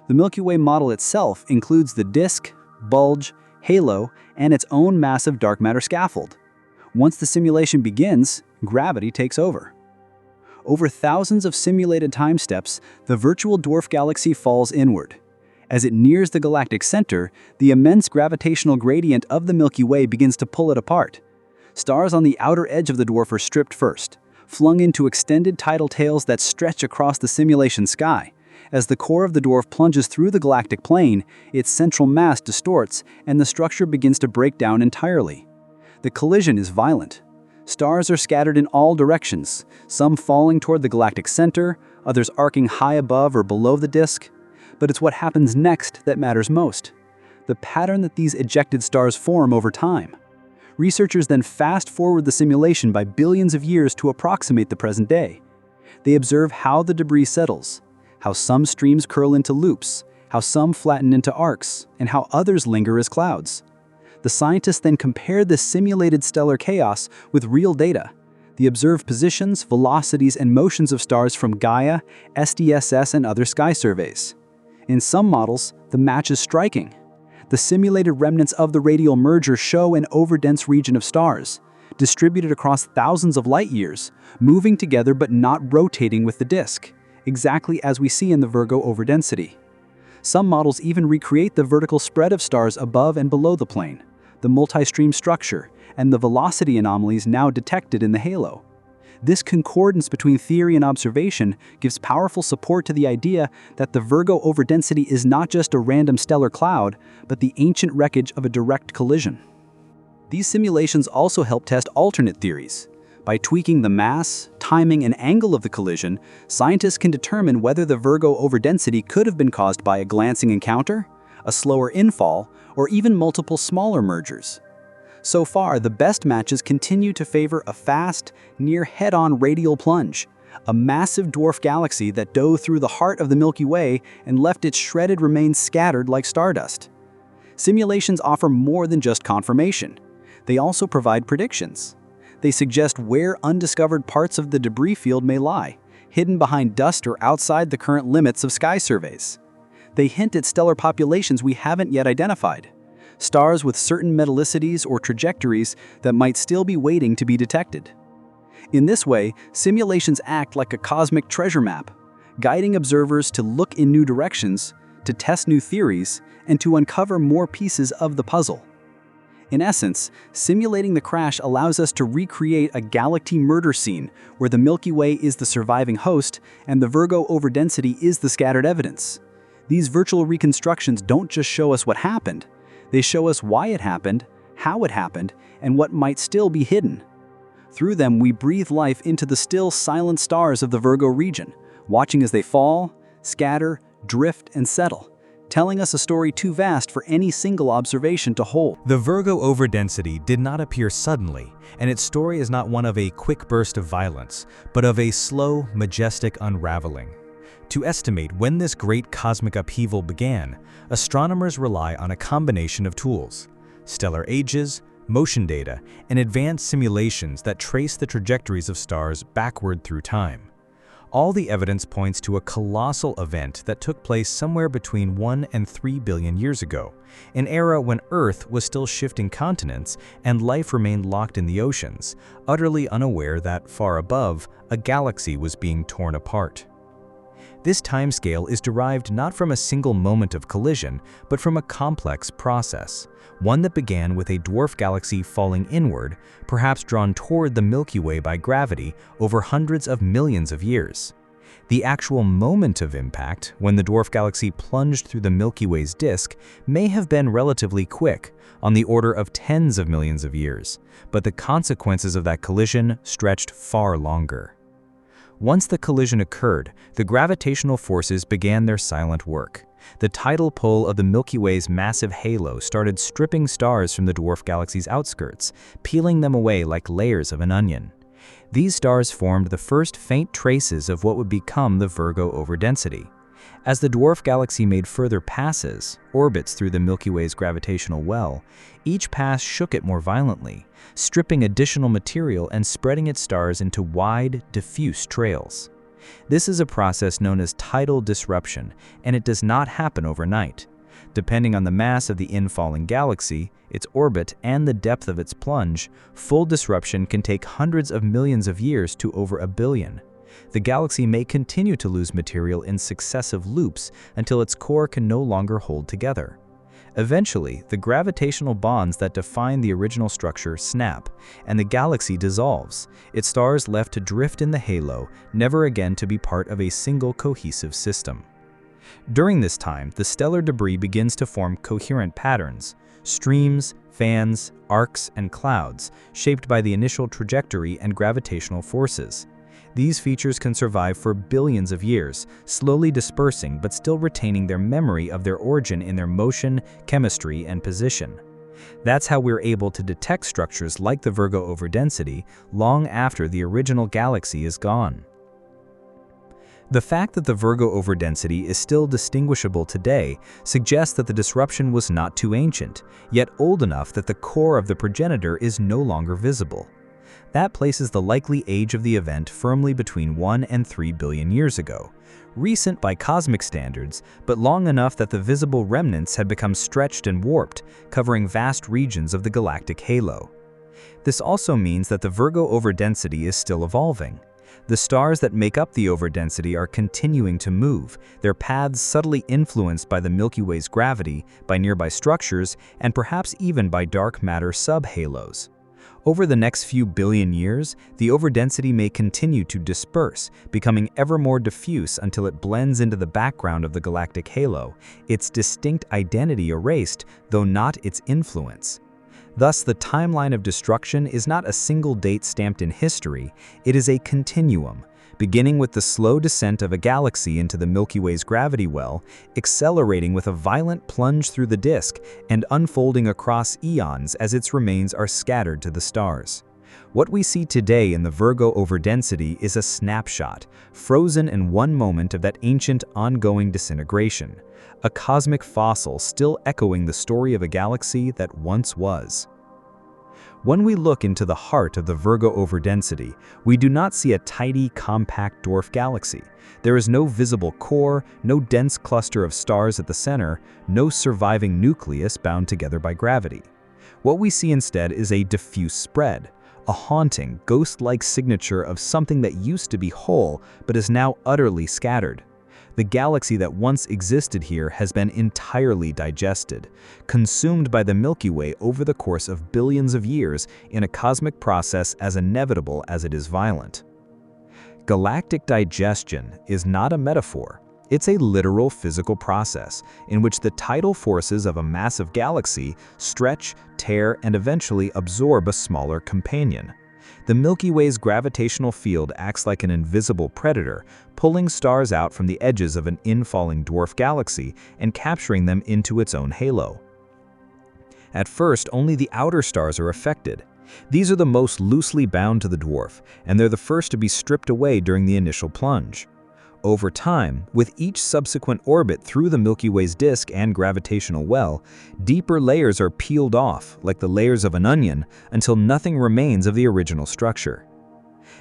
D: The Milky Way model itself includes the disk, bulge, halo, and its own massive dark matter scaffold. Once the simulation begins, gravity takes over. Over thousands of simulated time steps, the virtual dwarf galaxy falls inward. As it nears the galactic center, the immense gravitational gradient of the Milky Way begins to pull it apart. Stars on the outer edge of the dwarf are stripped first, flung into extended tidal tails that stretch across the simulation sky. As the core of the dwarf plunges through the galactic plane, its central mass distorts and the structure begins to break down entirely. The collision is violent. Stars are scattered in all directions, some falling toward the galactic center, others arcing high above or below the disk. But it's what happens next that matters most: the pattern that these ejected stars form over time. Researchers then fast-forward the simulation by billions of years to approximate the present day. They observe how the debris settles, how some streams curl into loops, how some flatten into arcs, and how others linger as clouds. The scientists then compare this simulated stellar chaos with real data, the observed positions, velocities, and motions of stars from Gaia, SDSS, and other sky surveys. In some models, the match is striking. The simulated remnants of the radial merger show an overdense region of stars, distributed across thousands of light years, moving together but not rotating with the disk, exactly as we see in the Virgo overdensity. Some models even recreate the vertical spread of stars above and below the plane, the multi-stream structure, and the velocity anomalies now detected in the halo. This concordance between theory and observation gives powerful support to the idea that the Virgo overdensity is not just a random stellar cloud, but the ancient wreckage of a direct collision. These simulations also help test alternate theories. By tweaking the mass, timing, and angle of the collision, scientists can determine whether the Virgo overdensity could have been caused by a glancing encounter, a slower infall, or even multiple smaller mergers. So far, the best matches continue to favor a fast, near head-on radial plunge, a massive dwarf galaxy that dove through the heart of the Milky Way and left its shredded remains scattered like stardust. Simulations offer more than just confirmation. They also provide predictions. They suggest where undiscovered parts of the debris field may lie, hidden behind dust or outside the current limits of sky surveys. They hint at stellar populations we haven't yet identified, stars with certain metallicities or trajectories that might still be waiting to be detected. In this way, simulations act like a cosmic treasure map, guiding observers to look in new directions, to test new theories, and to uncover more pieces of the puzzle. In essence, simulating the crash allows us to recreate a galaxy murder scene where the Milky Way is the surviving host and the Virgo overdensity is the scattered evidence. These virtual reconstructions don't just show us what happened. They show us why it happened, how it happened, and what might still be hidden. Through them, we breathe life into the still silent stars of the Virgo region, watching as they fall, scatter, drift, and settle, telling us a story too vast for any single observation to hold.
B: The Virgo overdensity did not appear suddenly, and its story is not one of a quick burst of violence, but of a slow, majestic unraveling. To estimate when this great cosmic upheaval began, astronomers rely on a combination of tools: stellar ages, motion data, and advanced simulations that trace the trajectories of stars backward through time. All the evidence points to a colossal event that took place somewhere between 1 and 3 billion years ago, an era when Earth was still shifting continents and life remained locked in the oceans, utterly unaware that, far above, a galaxy was being torn apart. This timescale is derived not from a single moment of collision, but from a complex process, one that began with a dwarf galaxy falling inward, perhaps drawn toward the Milky Way by gravity over hundreds of millions of years. The actual moment of impact, when the dwarf galaxy plunged through the Milky Way's disk, may have been relatively quick, on the order of tens of millions of years, but the consequences of that collision stretched far longer. Once the collision occurred, the gravitational forces began their silent work. The tidal pull of the Milky Way's massive halo started stripping stars from the dwarf galaxy's outskirts, peeling them away like layers of an onion. These stars formed the first faint traces of what would become the Virgo Overdensity. As the dwarf galaxy made further passes, orbits through the Milky Way's gravitational well, each pass shook it more violently, stripping additional material and spreading its stars into wide, diffuse trails. This is a process known as tidal disruption, and it does not happen overnight. Depending on the mass of the infalling galaxy, its orbit, and the depth of its plunge, full disruption can take hundreds of millions of years to over a billion. The galaxy may continue to lose material in successive loops until its core can no longer hold together. Eventually, the gravitational bonds that define the original structure snap, and the galaxy dissolves, its stars left to drift in the halo, never again to be part of a single cohesive system. During this time, the stellar debris begins to form coherent patterns, streams, fans, arcs, and clouds, shaped by the initial trajectory and gravitational forces. These features can survive for billions of years, slowly dispersing but still retaining their memory of their origin in their motion, chemistry, and position. That's how we're able to detect structures like the Virgo Overdensity long after the original galaxy is gone. The fact that the Virgo Overdensity is still distinguishable today suggests that the disruption was not too ancient, yet old enough that the core of the progenitor is no longer visible. That places the likely age of the event firmly between 1 and 3 billion years ago, recent by cosmic standards, but long enough that the visible remnants had become stretched and warped, covering vast regions of the galactic halo. This also means that the Virgo Overdensity is still evolving. The stars that make up the overdensity are continuing to move, their paths subtly influenced by the Milky Way's gravity, by nearby structures, and perhaps even by dark matter subhalos. Over the next few billion years, the overdensity may continue to disperse, becoming ever more diffuse until it blends into the background of the galactic halo, its distinct identity erased, though not its influence. Thus, the timeline of destruction is not a single date stamped in history, it is a continuum, beginning with the slow descent of a galaxy into the Milky Way's gravity well, accelerating with a violent plunge through the disk, and unfolding across eons as its remains are scattered to the stars. What we see today in the Virgo Overdensity is a snapshot, frozen in one moment of that ancient, ongoing disintegration, a cosmic fossil still echoing the story of a galaxy that once was. When we look into the heart of the Virgo Overdensity, we do not see a tidy, compact dwarf galaxy. There is no visible core, no dense cluster of stars at the center, no surviving nucleus bound together by gravity. What we see instead is a diffuse spread, a haunting, ghost-like signature of something that used to be whole but is now utterly scattered. The galaxy that once existed here has been entirely digested, consumed by the Milky Way over the course of billions of years in a cosmic process as inevitable as it is violent. Galactic digestion is not a metaphor. It's a literal physical process in which the tidal forces of a massive galaxy stretch, tear, and eventually absorb a smaller companion. The Milky Way's gravitational field acts like an invisible predator, pulling stars out from the edges of an infalling dwarf galaxy and capturing them into its own halo. At first, only the outer stars are affected. These are the most loosely bound to the dwarf, and they're the first to be stripped away during the initial plunge. Over time, with each subsequent orbit through the Milky Way's disk and gravitational well, deeper layers are peeled off, like the layers of an onion, until nothing remains of the original structure.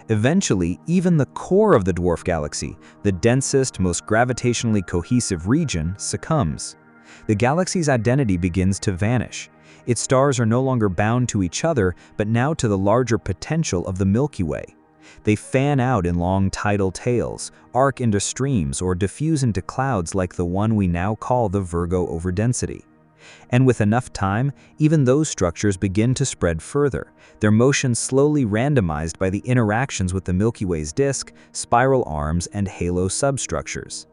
B: Eventually, even the core of the dwarf galaxy, the densest, most gravitationally cohesive region, succumbs. The galaxy's identity begins to vanish. Its stars are no longer bound to each other, but now to the larger potential of the Milky Way. They fan out in long tidal tails, arc into streams, or diffuse into clouds like the one we now call the Virgo Overdensity. And with enough time, even those structures begin to spread further, their motion slowly randomized by the interactions with the Milky Way's disk, spiral arms, and halo substructures.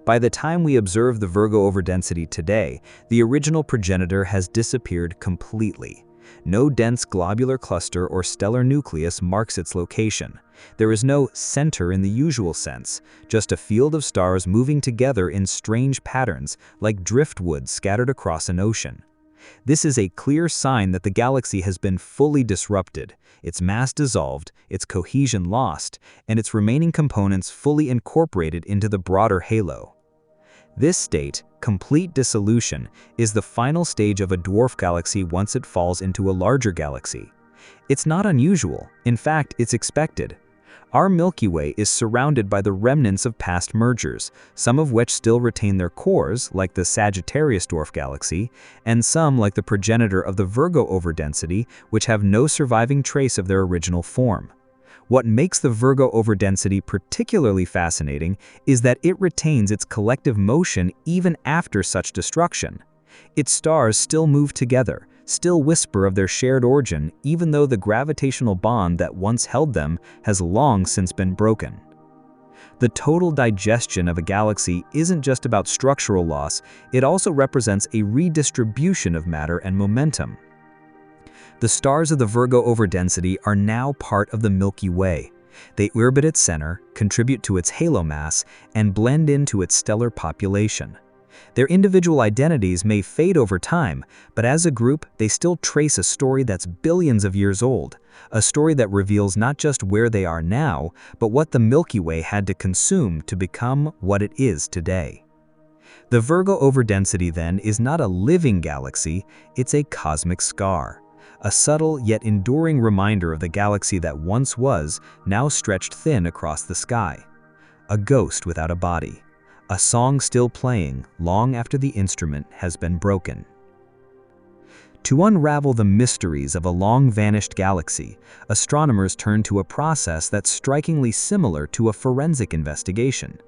B: By the time we observe the Virgo Overdensity today, the original progenitor has disappeared completely. No dense globular cluster or stellar nucleus marks its location. There is no center in the usual sense, just a field of stars moving together in strange patterns like driftwood scattered across an ocean. This is a clear sign that the galaxy has been fully disrupted, its mass dissolved, its cohesion lost, and its remaining components fully incorporated into the broader halo. This state, complete dissolution, is the final stage of a dwarf galaxy once it falls into a larger galaxy. It's not unusual, in fact, it's expected. Our Milky Way is surrounded by the remnants of past mergers, some of which still retain their cores, like the Sagittarius dwarf galaxy, and some, like the progenitor of the Virgo Overdensity, which have no surviving trace of their original form. What makes the Virgo Overdensity particularly fascinating is that it retains its collective motion even after such destruction. Its stars still move together, still whisper of their shared origin, even though the gravitational bond that once held them has long since been broken. The total digestion of a galaxy isn't just about structural loss, it also represents a redistribution of matter and momentum. The stars of the Virgo Overdensity are now part of the Milky Way. They orbit its center, contribute to its halo mass, and blend into its stellar population. Their individual identities may fade over time, but as a group, they still trace a story that's billions of years old, a story that reveals not just where they are now, but what the Milky Way had to consume to become what it is today. The Virgo Overdensity, then, is not a living galaxy, it's a cosmic scar. A subtle yet enduring reminder of the galaxy that once was, now stretched thin across the sky. A ghost without a body. A song still playing long after the instrument has been broken. To unravel the mysteries of a long-vanished galaxy, astronomers turn to a process that's strikingly similar to a forensic investigation.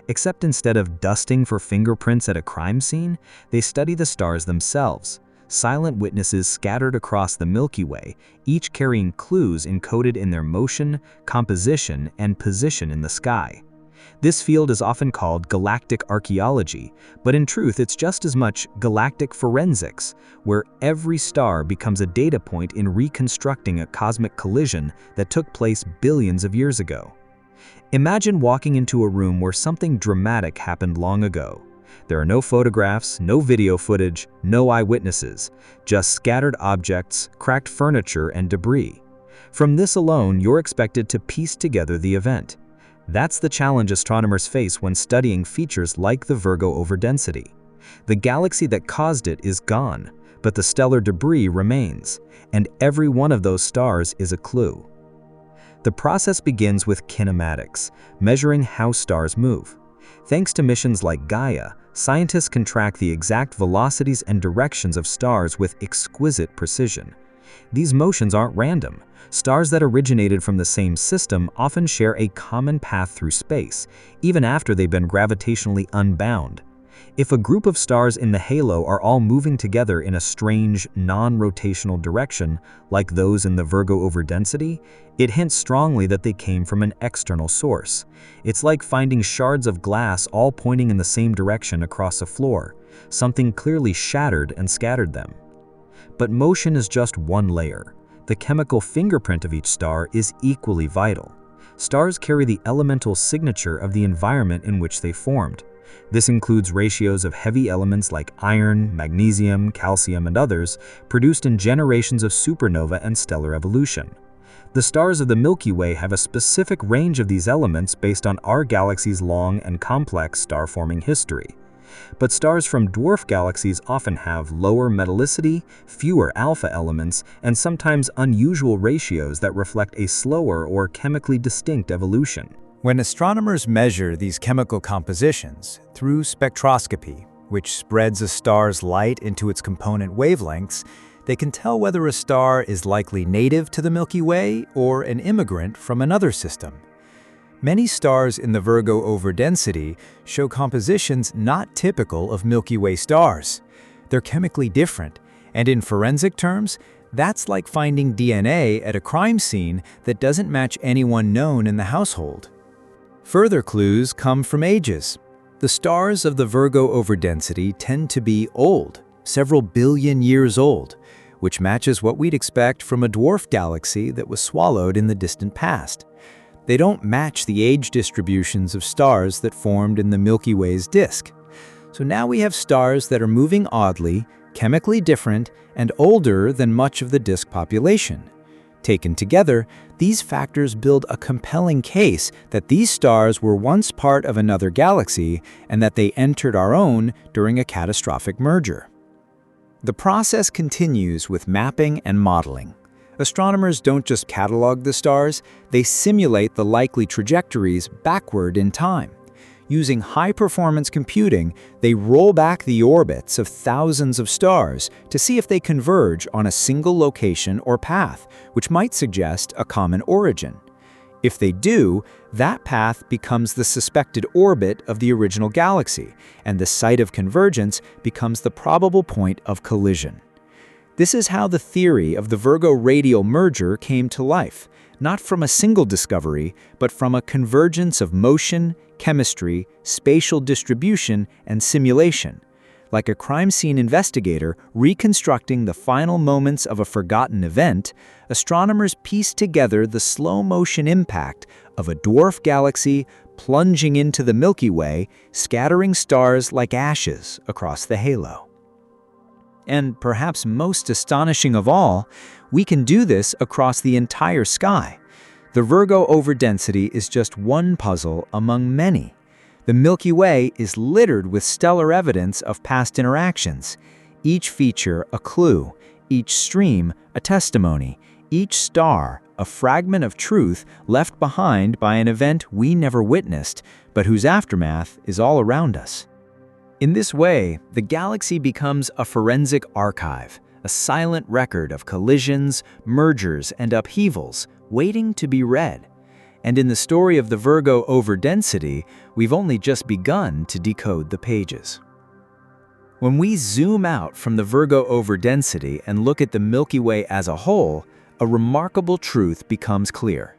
B: Except instead of dusting for fingerprints at a crime scene, they study the stars themselves. Silent witnesses scattered across the Milky Way, each carrying clues encoded in their motion, composition, and position in the sky. This field is often called galactic archaeology, but in truth it's just as much galactic forensics, where every star becomes a data point in reconstructing a cosmic collision that took place billions of years ago. Imagine walking into a room where something dramatic happened long ago. There are no photographs, no video footage, no eyewitnesses, just scattered objects, cracked furniture, and debris. From this alone, you're expected to piece together the event. That's the challenge astronomers face when studying features like the Virgo Overdensity. The galaxy that caused it is gone, but the stellar debris remains, and every one of those stars is a clue. The process begins with kinematics, measuring how stars move. Thanks to missions like Gaia, scientists can track the exact velocities and directions of stars with exquisite precision. These motions aren't random. Stars that originated from the same system often share a common path through space, even after they've been gravitationally unbound. If a group of stars in the halo are all moving together in a strange, non-rotational direction, like those in the Virgo Overdensity, it hints strongly that they came from an external source. It's like finding shards of glass all pointing in the same direction across a floor. Something clearly shattered and scattered them. But motion is just one layer. The chemical fingerprint of each star is equally vital. Stars carry the elemental signature of the environment in which they formed. This includes ratios of heavy elements like iron, magnesium, calcium, and others, produced in generations of supernova and stellar evolution. The stars of the Milky Way have a specific range of these elements based on our galaxy's long and complex star-forming history. But stars from dwarf galaxies often have lower metallicity, fewer alpha elements, and sometimes unusual ratios that reflect a slower or chemically distinct evolution.
E: When astronomers measure these chemical compositions through spectroscopy, which spreads a star's light into its component wavelengths, They can tell whether a star is likely native to the Milky Way or an immigrant from another system. Many stars in the Virgo Overdensity show compositions not typical of Milky Way stars. They're chemically different, and in forensic terms, that's like finding DNA at a crime scene that doesn't match anyone known in the household. Further clues come from ages. The stars of the Virgo Overdensity tend to be old, several billion years old, which matches what we'd expect from a dwarf galaxy that was swallowed in the distant past. They don't match the age distributions of stars that formed in the Milky Way's disk. So now we have stars that are moving oddly, chemically different, and older than much of the disk population. Taken together, these factors build a compelling case that these stars were once part of another galaxy and that they entered our own during a catastrophic merger. The process continues with mapping and modeling. Astronomers don't just catalog the stars, they simulate the likely trajectories backward in time. Using high-performance computing, they roll back the orbits of thousands of stars to see if they converge on a single location or path, which might suggest a common origin. If they do, that path becomes the suspected orbit of the original galaxy, and the site of convergence becomes the probable point of collision. This is how the theory of the Virgo radial merger came to life, not from a single discovery, but from a convergence of motion, chemistry, spatial distribution, and simulation. Like a crime scene investigator reconstructing the final moments of a forgotten event, astronomers pieced together the slow-motion impact of a dwarf galaxy plunging into the Milky Way, scattering stars like ashes across the halo. And perhaps most astonishing of all, we can do this across the entire sky. The Virgo Overdensity is just one puzzle among many. The Milky Way is littered with stellar evidence of past interactions, each feature a clue, each stream a testimony, each star a fragment of truth left behind by an event we never witnessed, but whose aftermath is all around us. In this way, the galaxy becomes a forensic archive, a silent record of collisions, mergers, and upheavals waiting to be read. And in the story of the Virgo Overdensity, we've only just begun to decode the pages. When we zoom out from the Virgo Overdensity and look at the Milky Way as a whole, a remarkable truth becomes clear.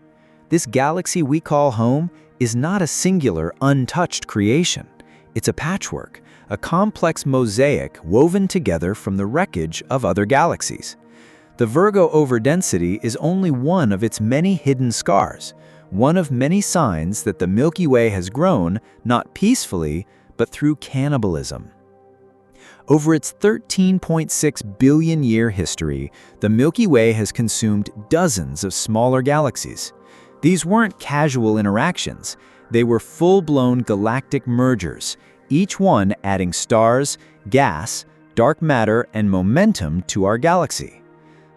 E: This galaxy we call home is not a singular, untouched creation. It's a patchwork, a complex mosaic woven together from the wreckage of other galaxies. The Virgo Overdensity is only one of its many hidden scars, one of many signs that the Milky Way has grown, not peacefully, but through cannibalism. Over its 13.6 billion-year history, the Milky Way has consumed dozens of smaller galaxies. These weren't casual interactions, they were full-blown galactic mergers, each one adding stars, gas, dark matter, and momentum to our galaxy.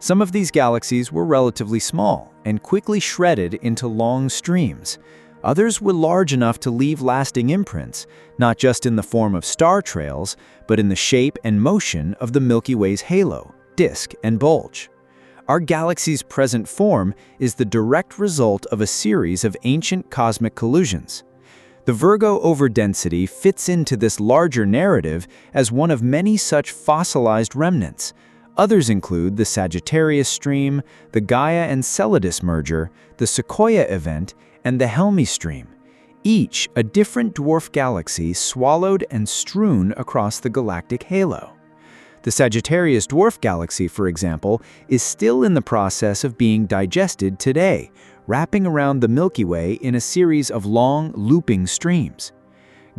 E: Some of these galaxies were relatively small and quickly shredded into long streams. Others were large enough to leave lasting imprints, not just in the form of star trails, but in the shape and motion of the Milky Way's halo, disk, and bulge. Our galaxy's present form is the direct result of a series of ancient cosmic collisions. The Virgo Overdensity fits into this larger narrative as one of many such fossilized remnants. Others include the Sagittarius stream, the Gaia and Enceladus merger, the Sequoia event, and the Helmi stream, each a different dwarf galaxy swallowed and strewn across the galactic halo. The Sagittarius dwarf galaxy, for example, is still in the process of being digested today, wrapping around the Milky Way in a series of long, looping streams.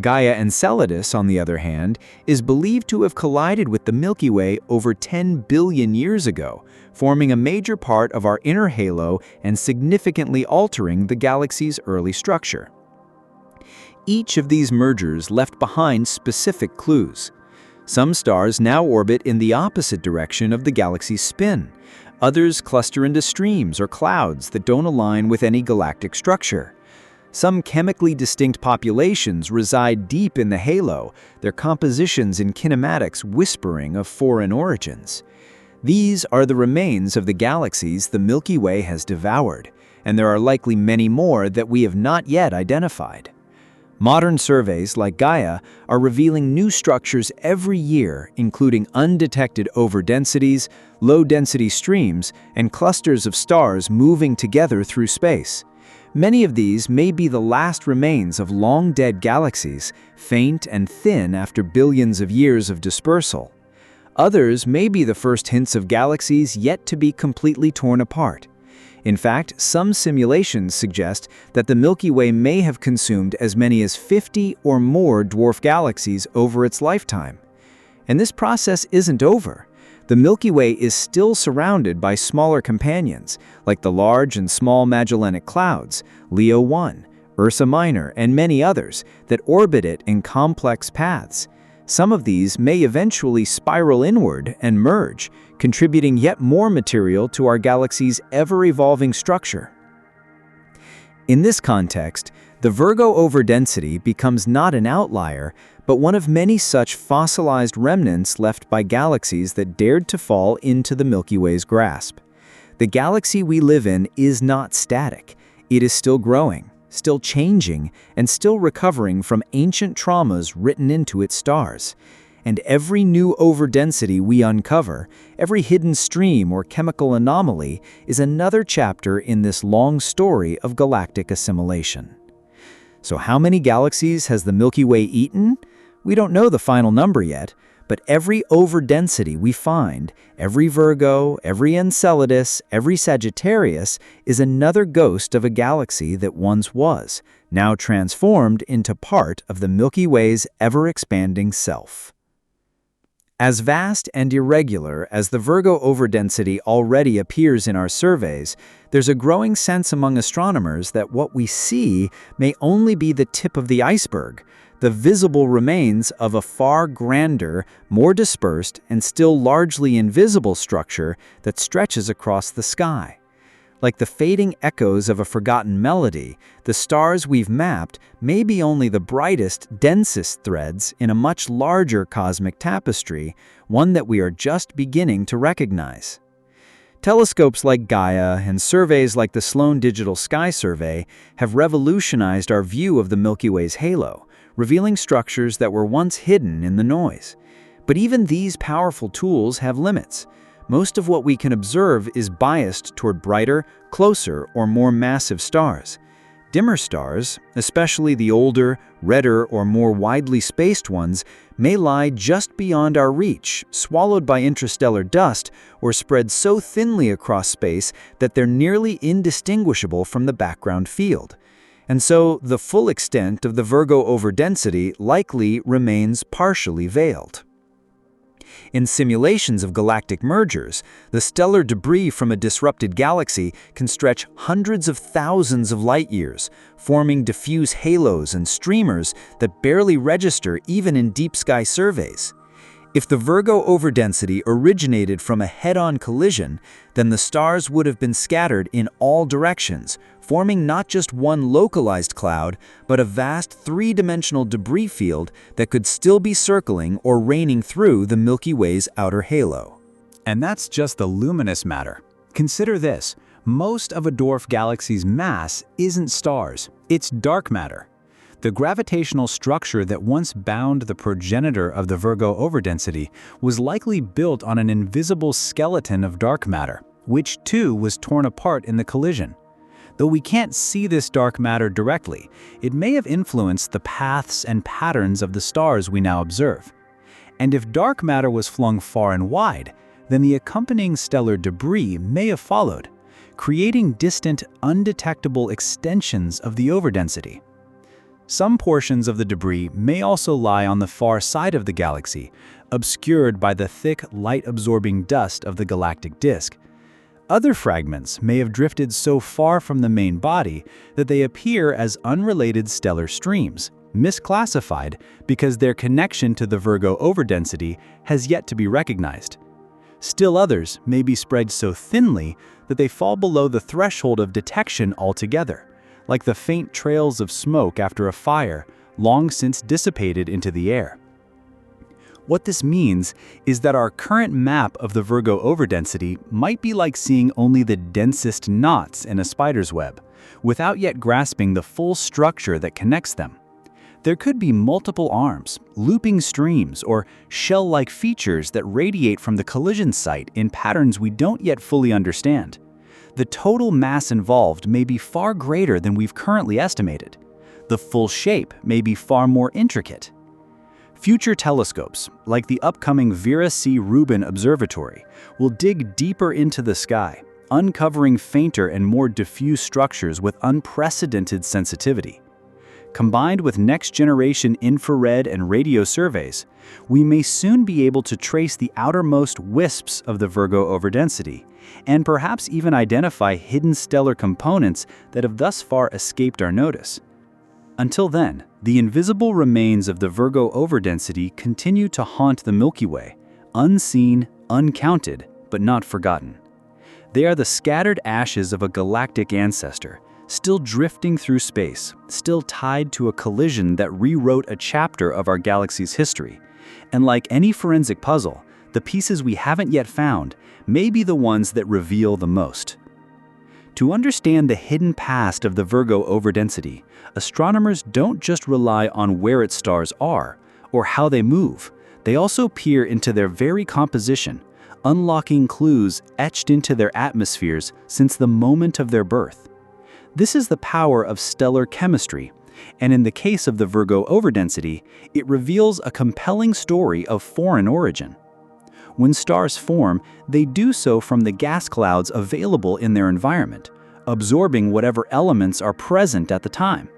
E: Gaia and Enceladus, on the other hand, is believed to have collided with the Milky Way over 10 billion years ago, forming a major part of our inner halo and significantly altering the galaxy's early structure. Each of these mergers left behind specific clues. Some stars now orbit in the opposite direction of the galaxy's spin. Others cluster into streams or clouds that don't align with any galactic structure. Some chemically distinct populations reside deep in the halo, their compositions and kinematics whispering of foreign origins.
B: These are the remains of the galaxies the Milky Way has devoured, and there are likely many more that we have not yet identified. Modern surveys like Gaia are revealing new structures every year, including undetected overdensities, low-density streams, and clusters of stars moving together through space. Many of these may be the last remains of long-dead galaxies, faint and thin after billions of years of dispersal. Others may be the first hints of galaxies yet to be completely torn apart. In fact, some simulations suggest that the Milky Way may have consumed as many as 50 or more dwarf galaxies over its lifetime. And this process isn't over. The Milky Way is still surrounded by smaller companions, like the Large and Small Magellanic Clouds, Leo 1, Ursa Minor, and many others that orbit it in complex paths. Some of these may eventually spiral inward and merge, contributing yet more material to our galaxy's ever-evolving structure. In this context, the Virgo overdensity becomes not an outlier, but one of many such fossilized remnants left by galaxies that dared to fall into the Milky Way's grasp. The galaxy we live in is not static. It is still growing, still changing, and still recovering from ancient traumas written into its stars. And every new overdensity we uncover, every hidden stream or chemical anomaly, is another chapter in this long story of galactic assimilation. So how many galaxies has the Milky Way eaten? We don't know the final number yet, but every overdensity we find, every Virgo, every Enceladus, every Sagittarius, is another ghost of a galaxy that once was, now transformed into part of the Milky Way's ever-expanding self. As vast and irregular as the Virgo overdensity already appears in our surveys, there's a growing sense among astronomers that what we see may only be the tip of the iceberg, the visible remains of a far grander, more dispersed, and still largely invisible structure that stretches across the sky. Like the fading echoes of a forgotten melody, the stars we've mapped may be only the brightest, densest threads in a much larger cosmic tapestry, one that we are just beginning to recognize. Telescopes like Gaia and surveys like the Sloan Digital Sky Survey have revolutionized our view of the Milky Way's halo, revealing structures that were once hidden in the noise. But even these powerful tools have limits. Most of what we can observe is biased toward brighter, closer, or more massive stars. Dimmer stars, especially the older, redder, or more widely spaced ones, may lie just beyond our reach, swallowed by interstellar dust, or spread so thinly across space that they're nearly indistinguishable from the background field. And so, the full extent of the Virgo overdensity likely remains partially veiled. In simulations of galactic mergers, the stellar debris from a disrupted galaxy can stretch hundreds of thousands of light-years, forming diffuse halos and streamers that barely register even in deep-sky surveys. If the Virgo overdensity originated from a head-on collision, then the stars would have been scattered in all directions, forming not just one localized cloud, but a vast three-dimensional debris field that could still be circling or raining through the Milky Way's outer halo.
C: And that's just the luminous matter. Consider this: most of a dwarf galaxy's mass isn't stars, it's dark matter. The gravitational structure that once bound the progenitor of the Virgo overdensity was likely built on an invisible skeleton of dark matter, which too was torn apart in the collision. Though we can't see this dark matter directly, it may have influenced the paths and patterns of the stars we now observe. And if dark matter was flung far and wide, then the accompanying stellar debris may have followed, creating distant, undetectable extensions of the overdensity. Some portions of the debris may also lie on the far side of the galaxy, obscured by the thick, light-absorbing dust of the galactic disk. Other fragments may have drifted so far from the main body that they appear as unrelated stellar streams, misclassified because their connection to the Virgo overdensity has yet to be recognized. Still others may be spread so thinly that they fall below the threshold of detection altogether, like the faint trails of smoke after a fire, long since dissipated into the air.
D: What this means is that our current map of the Virgo overdensity might be like seeing only the densest knots in a spider's web, without yet grasping the full structure that connects them. There could be multiple arms, looping streams, or shell-like features that radiate from the collision site in patterns we don't yet fully understand. The total mass involved may be far greater than we've currently estimated. The full shape may be far more intricate. Future telescopes, like the upcoming Vera C. Rubin Observatory, will dig deeper into the sky, uncovering fainter and more diffuse structures with unprecedented sensitivity. Combined with next-generation infrared and radio surveys, we may soon be able to trace the outermost wisps of the Virgo overdensity, and perhaps even identify hidden stellar components that have thus far escaped our notice. Until then, the invisible remains of the Virgo overdensity continue to haunt the Milky Way, unseen, uncounted, but not forgotten. They are the scattered ashes of a galactic ancestor, still drifting through space, still tied to a collision that rewrote a chapter of our galaxy's history. And like any forensic puzzle, the pieces we haven't yet found may be the ones that reveal the most. To understand the hidden past of the Virgo overdensity, astronomers don't just rely on where its stars are or how they move. They also peer into their very composition, unlocking clues etched into their atmospheres since the moment of their birth. This is the power of stellar chemistry, and in the case of the Virgo overdensity, it reveals a compelling story of foreign origin. When stars form, they do so from the gas clouds available in their environment, absorbing whatever elements are present at the time.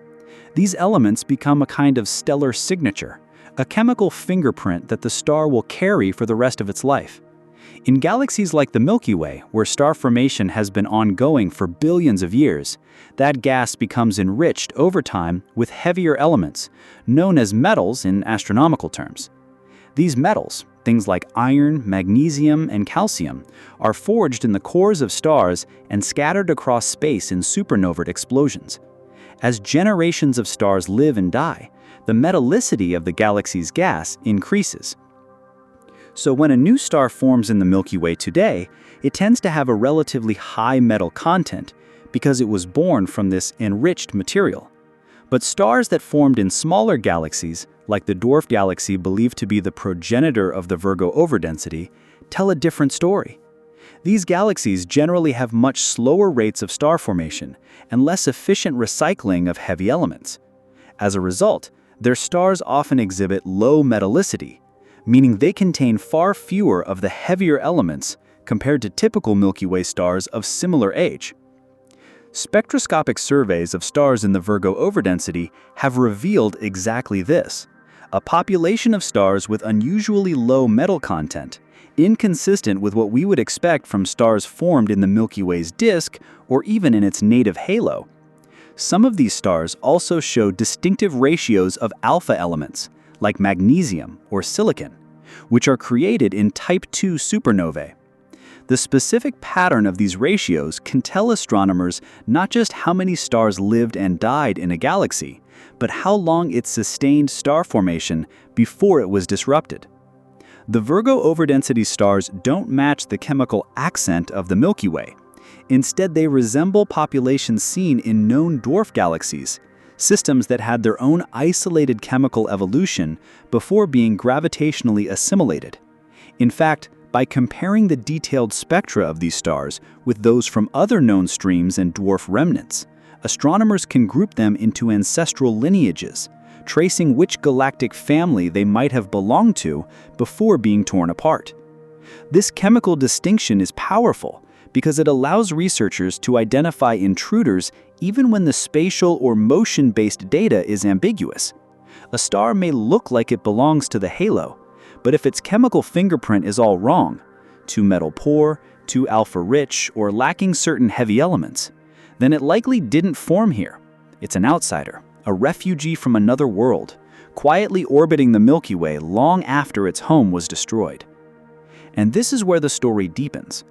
D: These elements become a kind of stellar signature, a chemical fingerprint that the star will carry for the rest of its life. In galaxies like the Milky Way, where star formation has been ongoing for billions of years, that gas becomes enriched over time with heavier elements, known as metals in astronomical terms. These metals, things like iron, magnesium, and calcium, are forged in the cores of stars and scattered across space in supernovae explosions. As generations of stars live and die, the metallicity of the galaxy's gas increases. So when a new star forms in the Milky Way today, it tends to have a relatively high metal content because it was born from this enriched material. But stars that formed in smaller galaxies, like the dwarf galaxy believed to be the progenitor of the Virgo overdensity, tell a different story. These galaxies generally have much slower rates of star formation and less efficient recycling of heavy elements. As a result, their stars often exhibit low metallicity, meaning they contain far fewer of the heavier elements compared to typical Milky Way stars of similar age. Spectroscopic surveys of stars in the Virgo overdensity have revealed exactly this: a population of stars with unusually low metal content, inconsistent with what we would expect from stars formed in the Milky Way's disk or even in its native halo. Some of these stars also show distinctive ratios of alpha elements, like magnesium or silicon, which are created in Type II supernovae. The specific pattern of these ratios can tell astronomers not just how many stars lived and died in a galaxy, but how long it sustained star formation before it was disrupted. The Virgo overdensity stars don't match the chemical accent of the Milky Way. Instead, they resemble populations seen in known dwarf galaxies, systems that had their own isolated chemical evolution before being gravitationally assimilated. In fact, by comparing the detailed spectra of these stars with those from other known streams and dwarf remnants, astronomers can group them into ancestral lineages, tracing which galactic family they might have belonged to before being torn apart. This chemical distinction is powerful because it allows researchers to identify intruders even when the spatial or motion-based data is ambiguous. A star may look like it belongs to the halo, but if its chemical fingerprint is all wrong, too metal-poor, too alpha-rich, or lacking certain heavy elements, then it likely didn't form here. It's an outsider, a refugee from another world, quietly orbiting the Milky Way long after its home was destroyed. And this is where the story deepens.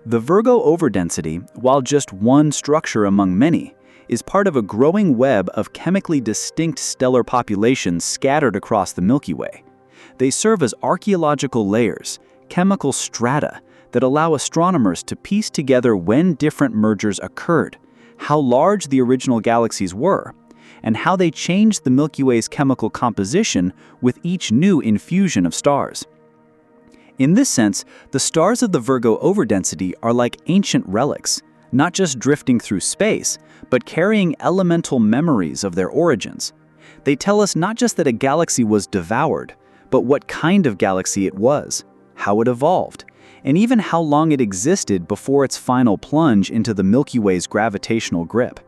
D: The Virgo overdensity, while just one structure among many, is part of a growing web of chemically distinct stellar populations scattered across the Milky Way. They serve as archaeological layers, chemical strata, that allow astronomers to piece together when different mergers occurred, how large the original galaxies were, and how they changed the Milky Way's chemical composition with each new infusion of stars. In this sense, the stars of the Virgo Overdensity are like ancient relics, not just drifting through space, but carrying elemental memories of their origins. They tell us not just that a galaxy was devoured, but what kind of galaxy it was, how it evolved, and even how long it existed before its final plunge into the Milky Way's gravitational grip.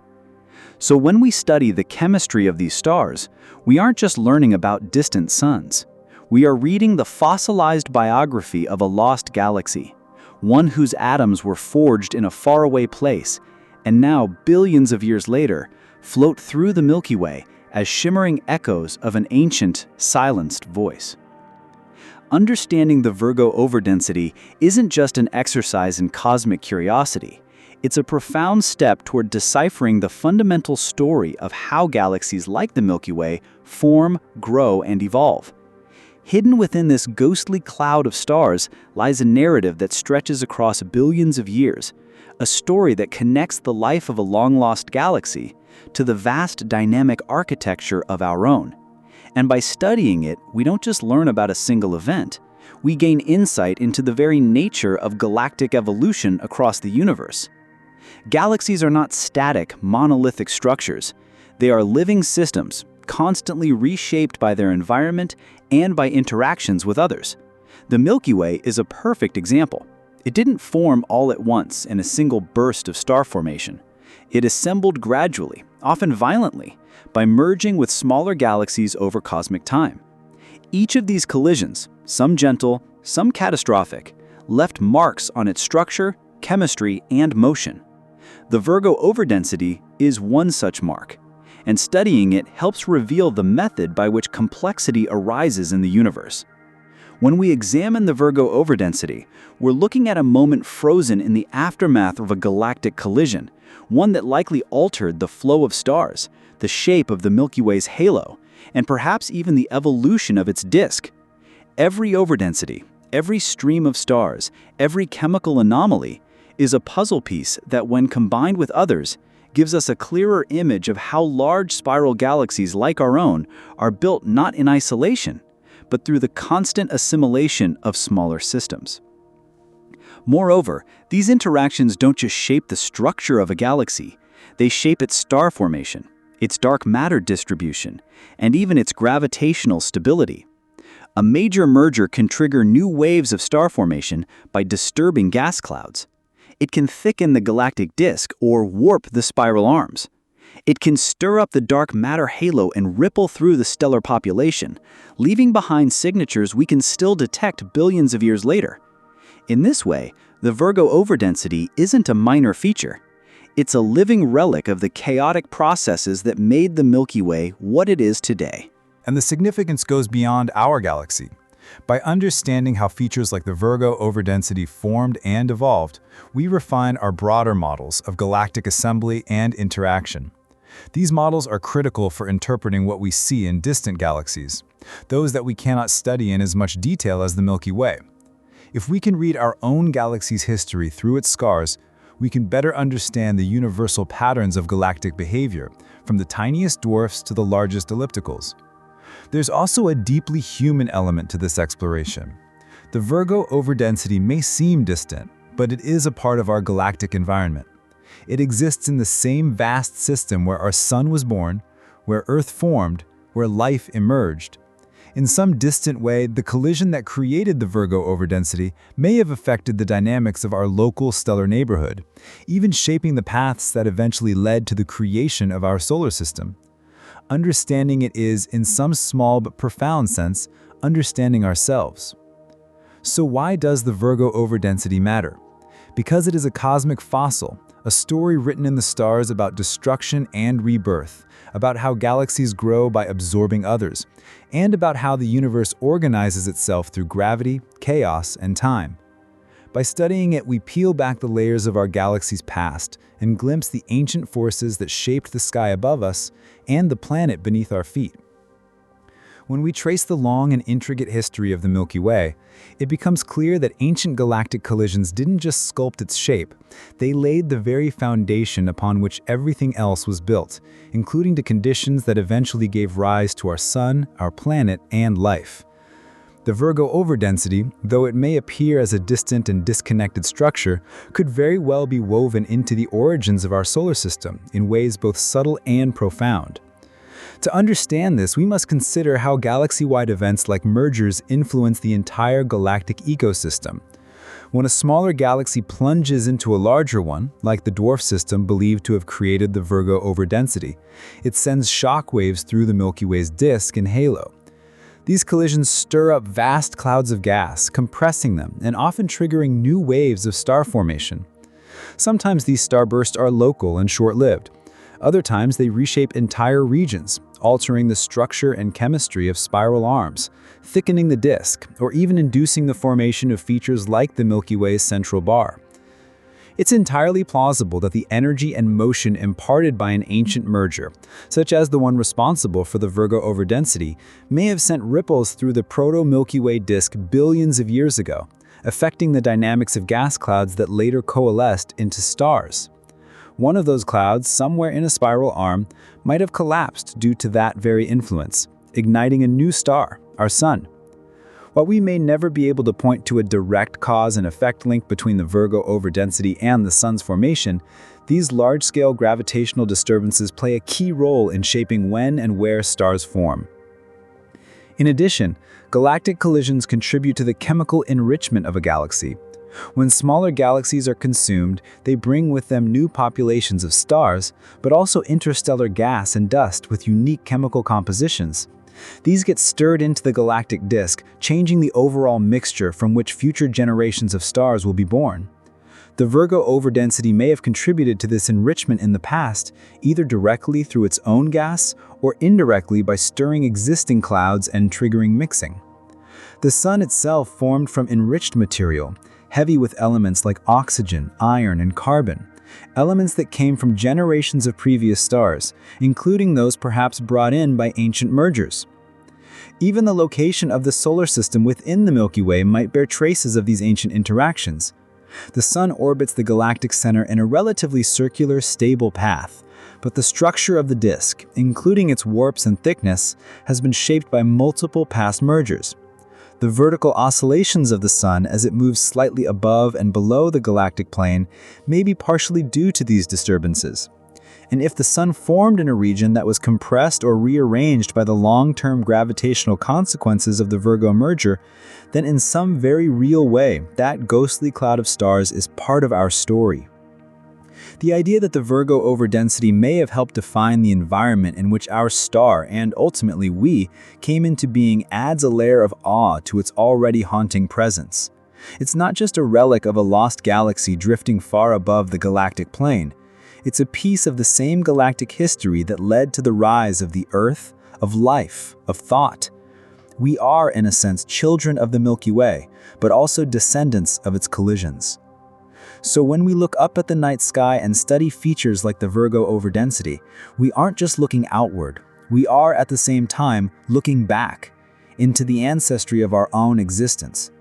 D: So when we study the chemistry of these stars, we aren't just learning about distant suns. We are reading the fossilized biography of a lost galaxy, one whose atoms were forged in a faraway place, and now, billions of years later, float through the Milky Way as shimmering echoes of an ancient, silenced voice. Understanding the Virgo Overdensity isn't just an exercise in cosmic curiosity. It's a profound step toward deciphering the fundamental story of how galaxies like the Milky Way form, grow, and evolve. Hidden within this ghostly cloud of stars lies a narrative that stretches across billions of years, a story that connects the life of a long-lost galaxy to the vast dynamic architecture of our own. And by studying it, we don't just learn about a single event. We gain insight into the very nature of galactic evolution across the universe. Galaxies are not static, monolithic structures. They are living systems, constantly reshaped by their environment and by interactions with others. The Milky Way is a perfect example. It didn't form all at once in a single burst of star formation. It assembled gradually, often violently, by merging with smaller galaxies over cosmic time. Each of these collisions, some gentle, some catastrophic, left marks on its structure, chemistry, and motion. The Virgo Overdensity is one such mark, and studying it helps reveal the method by which complexity arises in the universe. When we examine the Virgo Overdensity, we're looking at a moment frozen in the aftermath of a galactic collision, one that likely altered the flow of stars, the shape of the Milky Way's halo, and perhaps even the evolution of its disk. Every overdensity, every stream of stars, every chemical anomaly is a puzzle piece that, when combined with others, gives us a clearer image of how large spiral galaxies like our own are built not in isolation, but through the constant assimilation of smaller systems. Moreover, these interactions don't just shape the structure of a galaxy, they shape its star formation, its dark matter distribution, and even its gravitational stability. A major merger can trigger new waves of star formation by disturbing gas clouds. It can thicken the galactic disk or warp the spiral arms. It can stir up the dark matter halo and ripple through the stellar population, leaving behind signatures we can still detect billions of years later. In this way, the Virgo Overdensity isn't a minor feature. It's a living relic of the chaotic processes that made the Milky Way what it is today.
C: And the significance goes beyond our galaxy. By understanding how features like the Virgo Overdensity formed and evolved, we refine our broader models of galactic assembly and interaction. These models are critical for interpreting what we see in distant galaxies, those that we cannot study in as much detail as the Milky Way. If we can read our own galaxy's history through its scars, we can better understand the universal patterns of galactic behavior, from the tiniest dwarfs to the largest ellipticals. There's also a deeply human element to this exploration. The Virgo Overdensity may seem distant, but it is a part of our galactic environment. It exists in the same vast system where our sun was born, where Earth formed, where life emerged. In some distant way, the collision that created the Virgo Overdensity may have affected the dynamics of our local stellar neighborhood, even shaping the paths that eventually led to the creation of our solar system. Understanding it is, in some small but profound sense, understanding ourselves. So why does the Virgo Overdensity matter? Because it is a cosmic fossil, a story written in the stars about destruction and rebirth, about how galaxies grow by absorbing others, and about how the universe organizes itself through gravity, chaos, and time. By studying it, we peel back the layers of our galaxy's past and glimpse the ancient forces that shaped the sky above us and the planet beneath our feet.
E: When we trace the long and intricate history of the Milky Way, it becomes clear that ancient galactic collisions didn't just sculpt its shape, they laid the very foundation upon which everything else was built, including the conditions that eventually gave rise to our sun, our planet, and life. The Virgo overdensity, though it may appear as a distant and disconnected structure, could very well be woven into the origins of our solar system in ways both subtle and profound. To understand this, we must consider how galaxy-wide events like mergers influence the entire galactic ecosystem. When a smaller galaxy plunges into a larger one, like the dwarf system believed to have created the Virgo overdensity, it sends shockwaves through the Milky Way's disk and halo. These collisions stir up vast clouds of gas, compressing them and often triggering new waves of star formation. Sometimes these starbursts are local and short-lived. Other times they reshape entire regions, altering the structure and chemistry of spiral arms, thickening the disk, or even inducing the formation of features like the Milky Way's central bar. It's entirely plausible that the energy and motion imparted by an ancient merger, such as the one responsible for the Virgo overdensity, may have sent ripples through the proto-Milky Way disk billions of years ago, affecting the dynamics of gas clouds that later coalesced into stars. One of those clouds, somewhere in a spiral arm, might have collapsed due to that very influence, igniting a new star, our Sun. While we may never be able to point to a direct cause and effect link between the Virgo overdensity and the Sun's formation, these large-scale gravitational disturbances play a key role in shaping when and where stars form. In addition, galactic collisions contribute to the chemical enrichment of a galaxy. When smaller galaxies are consumed, they bring with them new populations of stars, but also interstellar gas and dust with unique chemical compositions. These get stirred into the galactic disk, changing the overall mixture from which future generations of stars will be born. The Virgo overdensity may have contributed to this enrichment in the past, either directly through its own gas or indirectly by stirring existing clouds and triggering mixing. The Sun itself formed from enriched material, heavy with elements like oxygen, iron, and carbon, elements that came from generations of previous stars, including those perhaps brought in by ancient mergers. Even the location of the solar system within the Milky Way might bear traces of these ancient interactions. The Sun orbits the galactic center in a relatively circular, stable path, but the structure of the disk, including its warps and thickness, has been shaped by multiple past mergers. The vertical oscillations of the Sun as it moves slightly above and below the galactic plane may be partially due to these disturbances. And if the Sun formed in a region that was compressed or rearranged by the long-term gravitational consequences of the Virgo merger, then in some very real way, that ghostly cloud of stars is part of our story. The idea that the Virgo overdensity may have helped define the environment in which our star, and ultimately we, came into being adds a layer of awe to its already haunting presence. It's not just a relic of a lost galaxy drifting far above the galactic plane. It's a piece of the same galactic history that led to the rise of the Earth, of life, of thought. We are, in a sense, children of the Milky Way, but also descendants of its collisions. So when we look up at the night sky and study features like the Virgo overdensity, we aren't just looking outward. We are, at the same time, looking back into the ancestry of our own existence.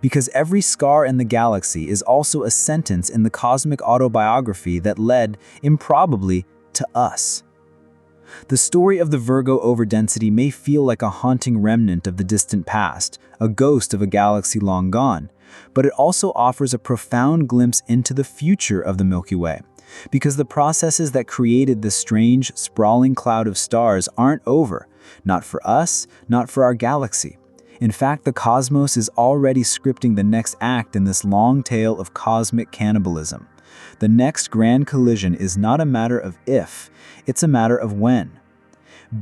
E: Because every scar in the galaxy is also a sentence in the cosmic autobiography that led, improbably, to us. The story of the Virgo overdensity may feel like a haunting remnant of the distant past, a ghost of a galaxy long gone, but it also offers a profound glimpse into the future of the Milky Way, because the processes that created this strange, sprawling cloud of stars aren't over, not for us, not for our galaxy. In fact, the cosmos is already scripting the next act in this long tale of cosmic cannibalism. The next grand collision is not a matter of if, it's a matter of when.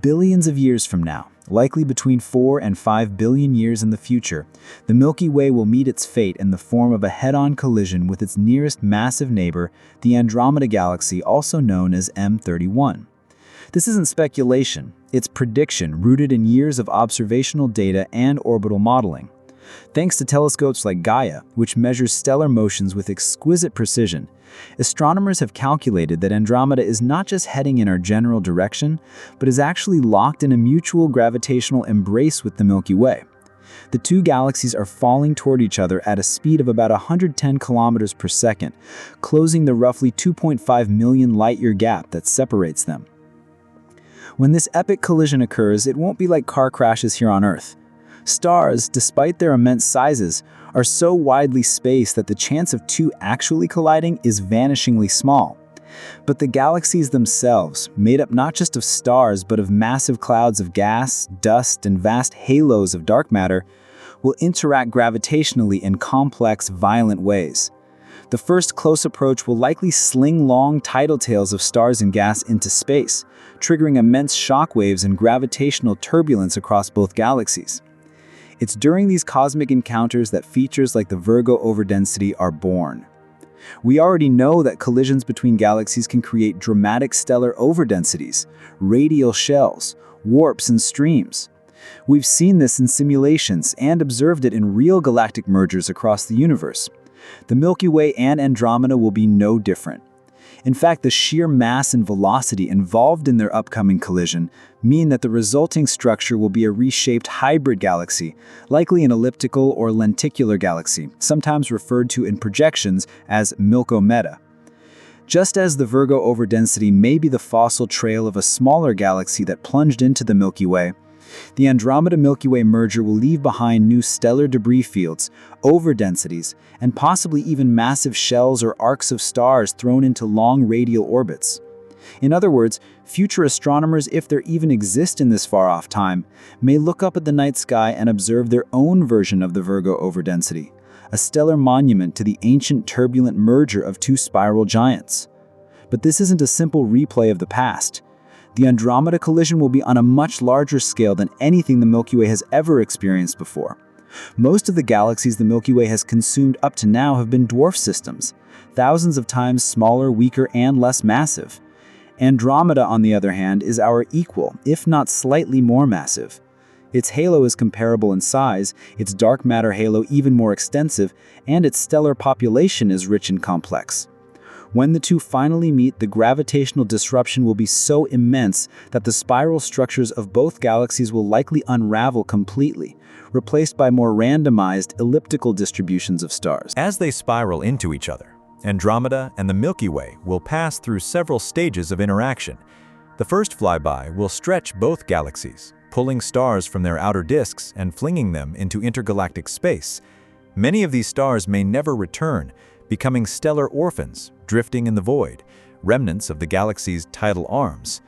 E: Billions of years from now, likely between 4 and 5 billion years in the future, the Milky Way will meet its fate in the form of a head-on collision with its nearest massive neighbor, the Andromeda Galaxy, also known as M31. This isn't speculation, it's prediction rooted in years of observational data and orbital modeling.
D: Thanks to telescopes like Gaia, which measures stellar motions with exquisite precision, astronomers have calculated that Andromeda is not just heading in our general direction, but is actually locked in a mutual gravitational embrace with the Milky Way. The two galaxies are falling toward each other at a speed of about 110 kilometers per second, closing the roughly 2.5 million light-year gap that separates them. When this epic collision occurs, it won't be like car crashes here on Earth. Stars, despite their immense sizes, are so widely spaced that the chance of two actually colliding is vanishingly small. But the galaxies themselves, made up not just of stars but of massive clouds of gas, dust, and vast halos of dark matter, will interact gravitationally in complex, violent ways. The first close approach will likely sling long tidal tails of stars and gas into space, triggering immense shock waves and gravitational turbulence across both galaxies. It's during these cosmic encounters that features like the Virgo Overdensity are born. We already know that collisions between galaxies can create dramatic stellar overdensities, radial shells, warps, and streams. We've seen this in simulations and observed it in real galactic mergers across the universe. The Milky Way and Andromeda will be no different. In fact, the sheer mass and velocity involved in their upcoming collision mean that the resulting structure will be a reshaped hybrid galaxy, likely an elliptical or lenticular galaxy, sometimes referred to in projections as Milkometa. Just as the Virgo Overdensity may be the fossil trail of a smaller galaxy that plunged into the Milky Way, the Andromeda-Milky Way merger will leave behind new stellar debris fields, overdensities, and possibly even massive shells or arcs of stars thrown into long radial orbits. In other words, future astronomers, if there even exist in this far-off time, may look up at the night sky and observe their own version of the Virgo Overdensity, a stellar monument to the ancient turbulent merger of two spiral giants. But this isn't a simple replay of the past. The Andromeda collision will be on a much larger scale than anything the Milky Way has ever experienced before. Most of the galaxies the Milky Way has consumed up to now have been dwarf systems, thousands of times smaller, weaker, and less massive. Andromeda, on the other hand, is our equal, if not slightly more massive. Its halo is comparable in size, its dark matter halo even more extensive, and its stellar population is rich and complex. When the two finally meet, the gravitational disruption will be so immense that the spiral structures of both galaxies will likely unravel completely, replaced by more randomized, elliptical distributions of stars.
B: As they spiral into each other, Andromeda and the Milky Way will pass through several stages of interaction. The first flyby will stretch both galaxies, pulling stars from their outer disks and flinging them into intergalactic space. Many of these stars may never return, becoming stellar orphans, drifting in the void, remnants of the galaxy's tidal arms.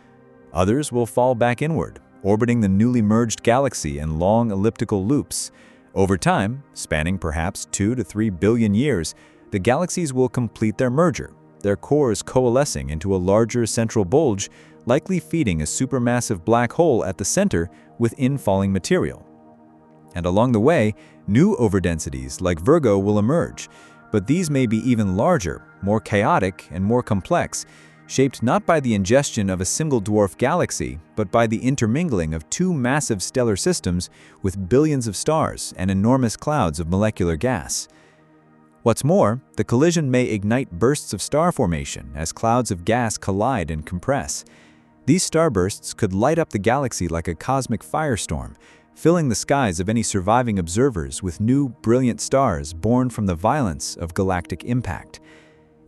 B: Others will fall back inward, orbiting the newly merged galaxy in long elliptical loops. Over time, spanning perhaps 2 to 3 billion years, the galaxies will complete their merger, their cores coalescing into a larger central bulge, likely feeding a supermassive black hole at the center with infalling material. And along the way, new overdensities like Virgo will emerge, but these may be even larger, more chaotic, and more complex, shaped not by the ingestion of a single dwarf galaxy, but by the intermingling of two massive stellar systems with billions of stars and enormous clouds of molecular gas. What's more, the collision may ignite bursts of star formation as clouds of gas collide and compress. These starbursts could light up the galaxy like a cosmic firestorm, filling the skies of any surviving observers with new, brilliant stars born from the violence of galactic impact.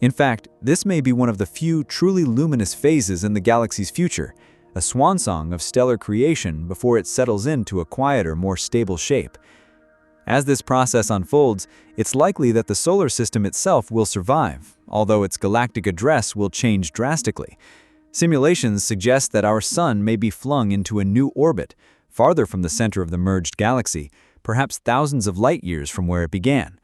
B: In fact, this may be one of the few truly luminous phases in the galaxy's future, a swan song of stellar creation before it settles into a quieter, more stable shape. As this process unfolds, it's likely that the solar system itself will survive, although its galactic address will change drastically. Simulations suggest that our sun may be flung into a new orbit, farther from the center of the merged galaxy, perhaps thousands of light years from where it began.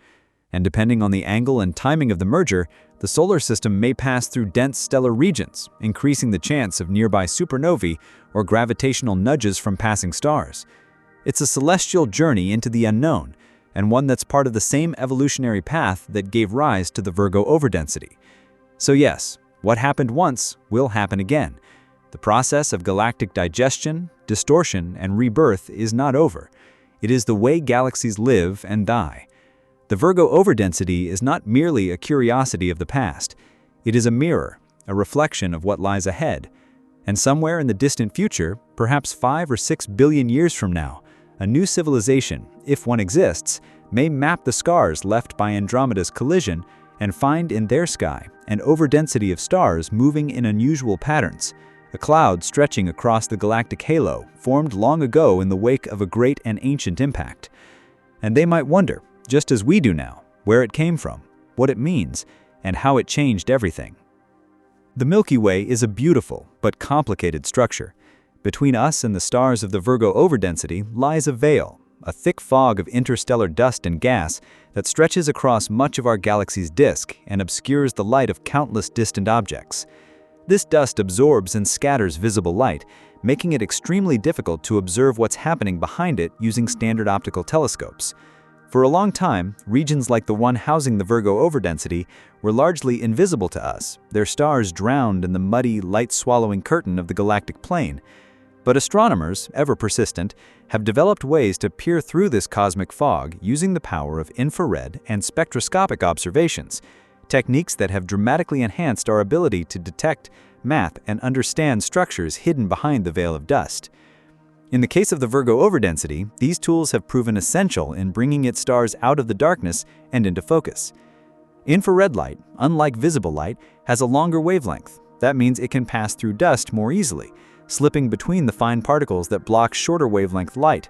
B: And depending on the angle and timing of the merger, the solar system may pass through dense stellar regions, increasing the chance of nearby supernovae or gravitational nudges from passing stars. It's a celestial journey into the unknown, and one that's part of the same evolutionary path that gave rise to the Virgo Overdensity. So yes, what happened once will happen again. The process of galactic digestion, distortion, and rebirth is not over. It is the way galaxies live and die. The Virgo overdensity is not merely a curiosity of the past. It is a mirror, a reflection of what lies ahead. And somewhere in the distant future, perhaps 5 or 6 billion years from now, a new civilization, if one exists, may map the scars left by Andromeda's collision and find in their sky an overdensity of stars moving in unusual patterns, a cloud stretching across the galactic halo formed long ago in the wake of a great and ancient impact. And they might wonder, just as we do now, where it came from, what it means, and how it changed everything. The Milky Way is a beautiful but complicated structure. Between us and the stars of the Virgo overdensity lies a veil, a thick fog of interstellar dust and gas that stretches across much of our galaxy's disk and obscures the light of countless distant objects. This dust absorbs and scatters visible light, making it extremely difficult to observe what's happening behind it using standard optical telescopes. For a long time, regions like the one housing the Virgo overdensity were largely invisible to us, their stars drowned in the muddy, light-swallowing curtain of the galactic plane. But astronomers, ever persistent, have developed ways to peer through this cosmic fog using the power of infrared and spectroscopic observations, techniques that have dramatically enhanced our ability to detect, map, and understand structures hidden behind the veil of dust. In the case of the Virgo overdensity, these tools have proven essential in bringing its stars out of the darkness and into focus. Infrared light, unlike visible light, has a longer wavelength. That means it can pass through dust more easily, slipping between the fine particles that block shorter wavelength light.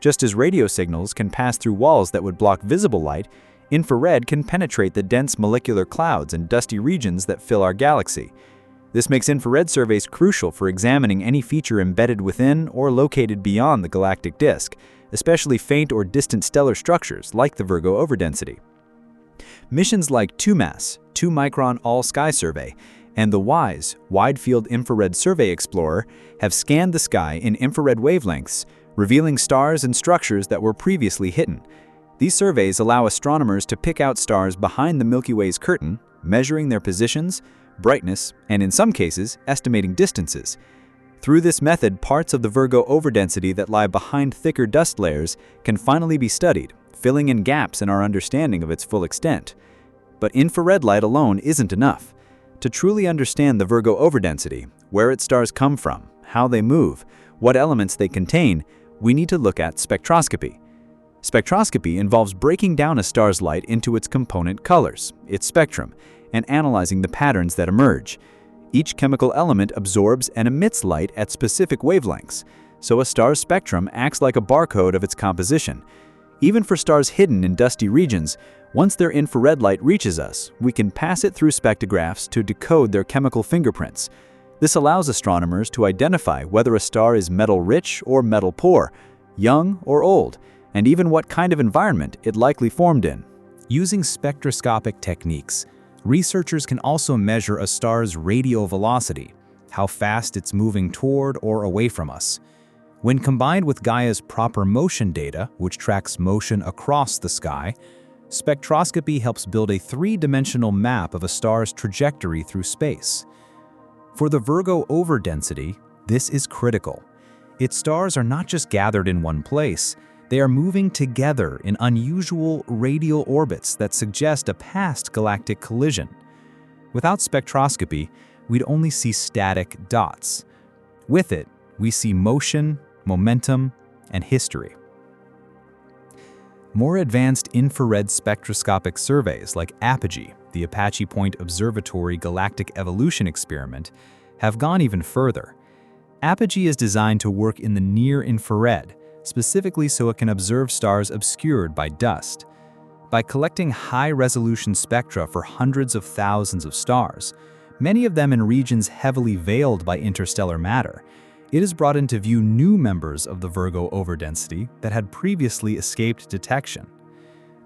B: Just as radio signals can pass through walls that would block visible light, infrared can penetrate the dense molecular clouds and dusty regions that fill our galaxy. This makes infrared surveys crucial for examining any feature embedded within or located beyond the galactic disk, especially faint or distant stellar structures like the Virgo overdensity. Missions like 2MASS, 2-micron all-sky survey, and the WISE, Wide Field Infrared Survey Explorer, have scanned the sky in infrared wavelengths, revealing stars and structures that were previously hidden. These surveys allow astronomers to pick out stars behind the Milky Way's curtain, measuring their positions, brightness, and in some cases, estimating distances. Through this method, parts of the Virgo overdensity that lie behind thicker dust layers can finally be studied, filling in gaps in our understanding of its full extent. But infrared light alone isn't enough. To truly understand the Virgo overdensity, where its stars come from, how they move, what elements they contain, we need to look at spectroscopy. Spectroscopy involves breaking down a star's light into its component colors, its spectrum, and analyzing the patterns that emerge. Each chemical element absorbs and emits light at specific wavelengths, so a star's spectrum acts like a barcode of its composition. Even for stars hidden in dusty regions, once their infrared light reaches us, we can pass it through spectrographs to decode their chemical fingerprints. This allows astronomers to identify whether a star is metal-rich or metal-poor, young or old, and even what kind of environment it likely formed in.
A: Using spectroscopic techniques, researchers can also measure a star's radial velocity, how fast it's moving toward or away from us. When combined with Gaia's proper motion data, which tracks motion across the sky, spectroscopy helps build a three-dimensional map of a star's trajectory through space. For the Virgo overdensity, this is critical. Its stars are not just gathered in one place, they are moving together in unusual radial orbits that suggest a past galactic collision. Without spectroscopy, we'd only see static dots. With it, we see motion, momentum, and history. More advanced infrared spectroscopic surveys like Apogee, the Apache Point Observatory Galactic Evolution Experiment, have gone even further. Apogee is designed to work in the near-infrared, specifically so it can observe stars obscured by dust. By collecting high-resolution spectra for hundreds of thousands of stars, many of them in regions heavily veiled by interstellar matter, it has brought into view new members of the Virgo overdensity that had previously escaped detection.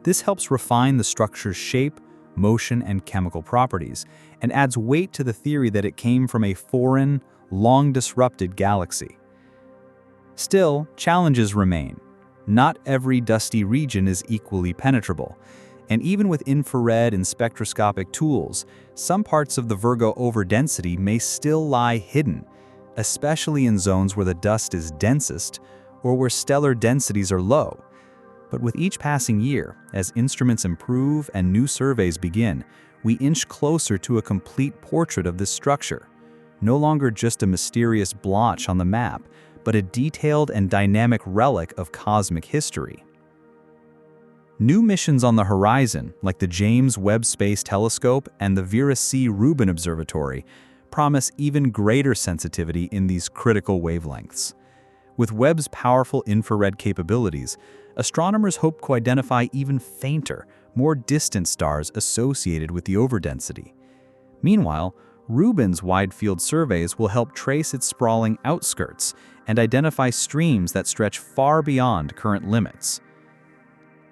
A: This helps refine the structure's shape, motion, and chemical properties, and adds weight to the theory that it came from a foreign, long-disrupted galaxy. Still, challenges remain. Not every dusty region is equally penetrable, and even with infrared and spectroscopic tools, some parts of the Virgo overdensity may still lie hidden, especially in zones where the dust is densest
D: or where stellar densities are low. But with each passing year, as instruments improve and new surveys begin, we inch closer to a complete portrait of this structure. No longer just a mysterious blotch on the map, but a detailed and dynamic relic of cosmic history. New missions on the horizon, like the James Webb Space Telescope and the Vera C. Rubin Observatory, promise even greater sensitivity in these critical wavelengths. With Webb's powerful infrared capabilities, astronomers hope to identify even fainter, more distant stars associated with the overdensity. Meanwhile, Rubin's wide-field surveys will help trace its sprawling outskirts and identify streams that stretch far beyond current limits.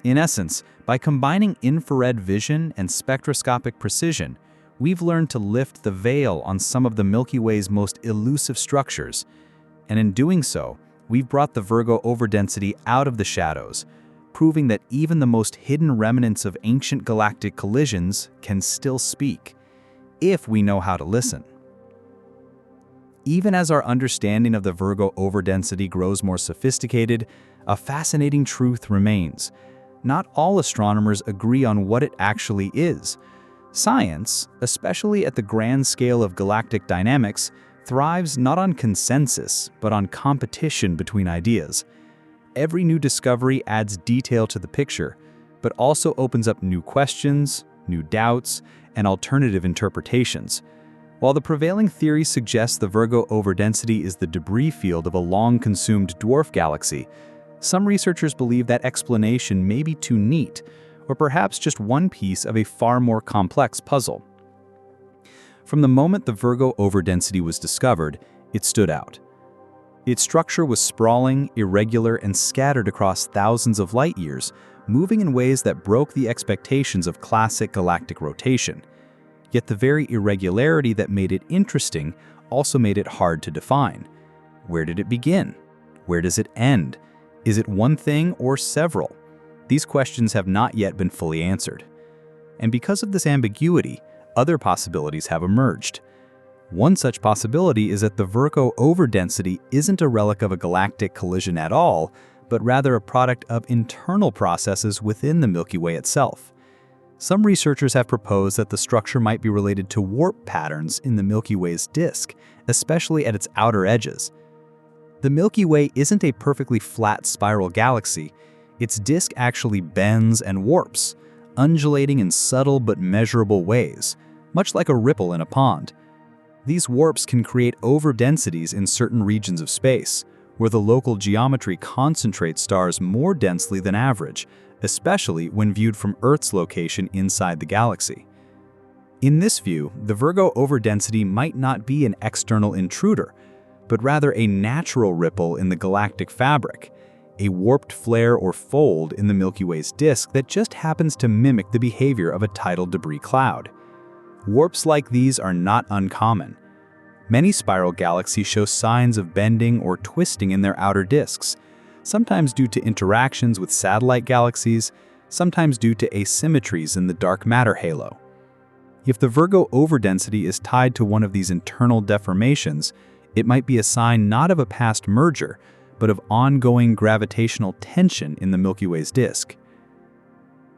D: In essence, by combining infrared vision and spectroscopic precision, we've learned to lift the veil on some of the Milky Way's most elusive structures, and in doing so, we've brought the Virgo overdensity out of the shadows, proving that even the most hidden remnants of ancient galactic collisions can still speak, if we know how to listen. Even as our understanding of the Virgo overdensity grows more sophisticated, a fascinating truth remains. Not all astronomers agree on what it actually is. Science, especially at the grand scale of galactic dynamics, thrives not on consensus, but on competition between ideas. Every new discovery adds detail to the picture, but also opens up new questions, new doubts, and alternative interpretations. While the prevailing theory suggests the Virgo overdensity is the debris field of a long-consumed dwarf galaxy, some researchers believe that explanation may be too neat, or perhaps just one piece of a far more complex puzzle. From the moment the Virgo overdensity was discovered, it stood out. Its structure was sprawling, irregular, and scattered across thousands of light years, moving in ways that broke the expectations of classic galactic rotation. Yet the very irregularity that made it interesting also made it hard to define. Where did it begin? Where does it end? Is it one thing or several? These questions have not yet been fully answered. And because of this ambiguity, other possibilities have emerged. One such possibility is that the Virgo overdensity isn't a relic of a galactic collision at all, but rather a product of internal processes within the Milky Way itself. Some researchers have proposed that the structure might be related to warp patterns in the Milky Way's disk, especially at its outer edges. The Milky Way isn't a perfectly flat spiral galaxy. Its disk actually bends and warps, undulating in subtle but measurable ways, much like a ripple in a pond. These warps can create overdensities in certain regions of space, where the local geometry concentrates stars more densely than average, especially when viewed from Earth's location inside the galaxy. In this view, the Virgo overdensity might not be an external intruder, but rather a natural ripple in the galactic fabric, a warped flare or fold in the Milky Way's disk that just happens to mimic the behavior of a tidal debris cloud. Warps like these are not uncommon. Many spiral galaxies show signs of bending or twisting in their outer disks, sometimes due to interactions with satellite galaxies, sometimes due to asymmetries in the dark matter halo. If the Virgo overdensity is tied to one of these internal deformations, it might be a sign not of a past merger, but of ongoing gravitational tension in the Milky Way's disk.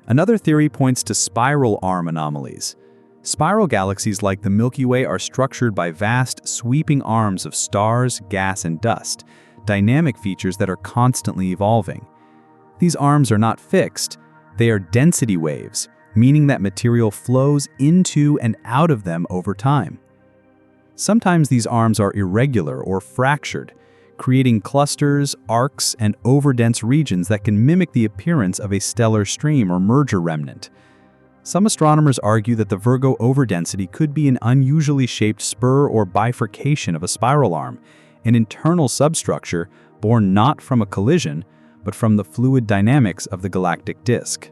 D: Another theory points to spiral arm anomalies. Spiral galaxies like the Milky Way are structured by vast, sweeping arms of stars, gas, and dust, dynamic features that are constantly evolving. These arms are not fixed, they are density waves, meaning that material flows into and out of them over time. Sometimes these arms are irregular or fractured, creating clusters, arcs, and overdense regions that can mimic the appearance of a stellar stream or merger remnant. Some astronomers argue that the Virgo overdensity could be an unusually shaped spur or bifurcation of a spiral arm, an internal substructure born not from a collision, but from the fluid dynamics of the galactic disk.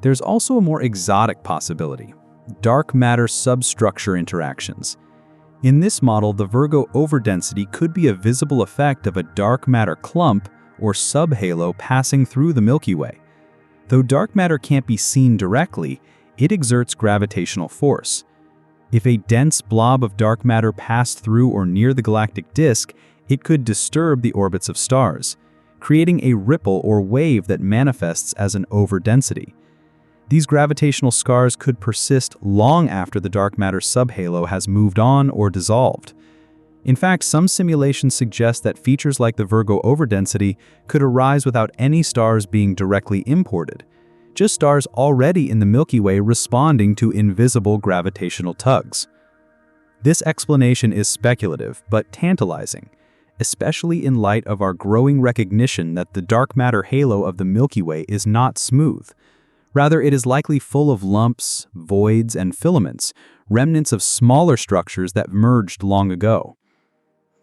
D: There's also a more exotic possibility: dark matter substructure interactions. In this model, the Virgo overdensity could be a visible effect of a dark matter clump or subhalo passing through the Milky Way. Though dark matter can't be seen directly, it exerts gravitational force. If a dense blob of dark matter passed through or near the galactic disk, It could disturb the orbits of stars, creating a ripple or wave that manifests as an overdensity. These gravitational scars could persist long after the dark matter subhalo has moved on or dissolved. In fact, some simulations suggest that features like the Virgo overdensity could arise without any stars being directly imported, just stars already in the Milky Way responding to invisible gravitational tugs. This explanation is speculative but tantalizing, especially in light of our growing recognition that the dark matter halo of the Milky Way is not smooth. Rather, it is likely full of lumps, voids, and filaments, remnants of smaller structures that merged long ago.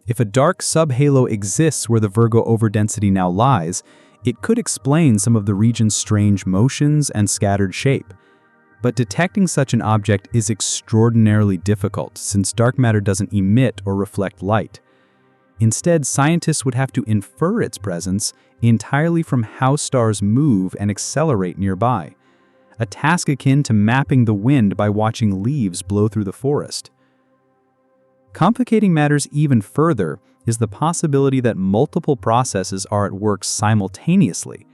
D: If a dark subhalo exists where the Virgo overdensity now lies, it could explain some of the region's strange motions and scattered shape. But detecting such an object is extraordinarily difficult since dark matter doesn't emit or reflect light. Instead, scientists would have to infer its presence entirely from how stars move and accelerate nearby, a task akin to mapping the wind by watching leaves blow through the forest. Complicating matters even further is the possibility that multiple processes are at work simultaneously.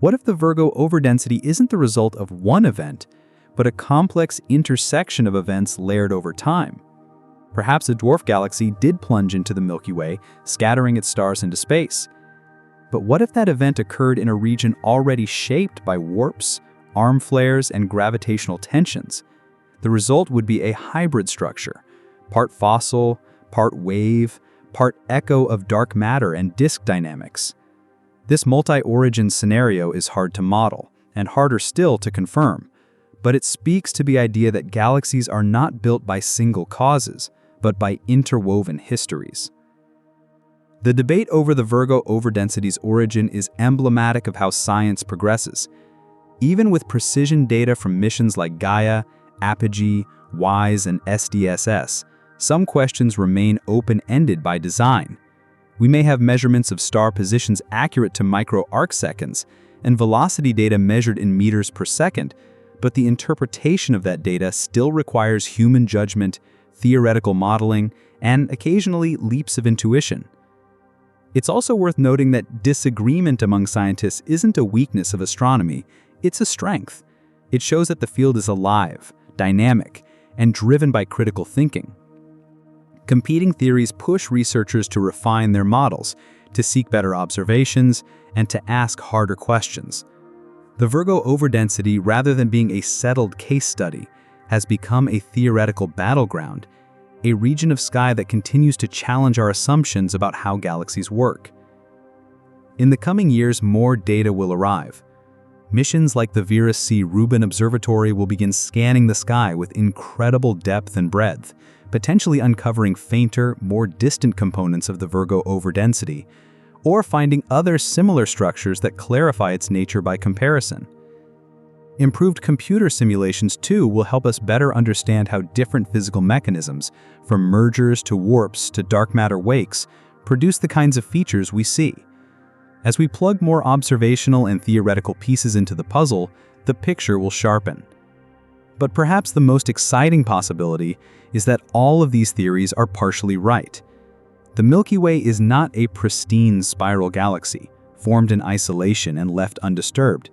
D: What if the Virgo overdensity isn't the result of one event, but a complex intersection of events layered over time? Perhaps a dwarf galaxy did plunge into the Milky Way, scattering its stars into space. But what if that event occurred in a region already shaped by warps, arm flares, and gravitational tensions? The result would be a hybrid structure, part fossil, part wave, part echo of dark matter and disk dynamics. This multi-origin scenario is hard to model, and harder still to confirm, but it speaks to the idea that galaxies are not built by single causes, but by interwoven histories. The debate over the Virgo overdensity's origin is emblematic of how science progresses. Even with precision data from missions like Gaia, Apogee, WISE, and SDSS, some questions remain open-ended by design. We may have measurements of star positions accurate to micro-arcseconds and velocity data measured in meters per second, but the interpretation of that data still requires human judgment, theoretical modeling, and occasionally leaps of intuition. It's also worth noting that disagreement among scientists isn't a weakness of astronomy, it's a strength. It shows that the field is alive, dynamic, and driven by critical thinking. Competing theories push researchers to refine their models, to seek better observations, and to ask harder questions. The Virgo overdensity, rather than being a settled case study, has become a theoretical battleground, a region of sky that continues to challenge our assumptions about how galaxies work. In the coming years, more data will arrive. Missions like the Vera C. Rubin Observatory will begin scanning the sky with incredible depth and breadth, potentially uncovering fainter, more distant components of the Virgo overdensity, or finding other similar structures that clarify its nature by comparison. Improved computer simulations, too, will help us better understand how different physical mechanisms, from mergers to warps to dark matter wakes, produce the kinds of features we see. As we plug more observational and theoretical pieces into the puzzle, the picture will sharpen. But perhaps the most exciting possibility is that all of these theories are partially right. The Milky Way is not a pristine spiral galaxy, formed in isolation and left undisturbed.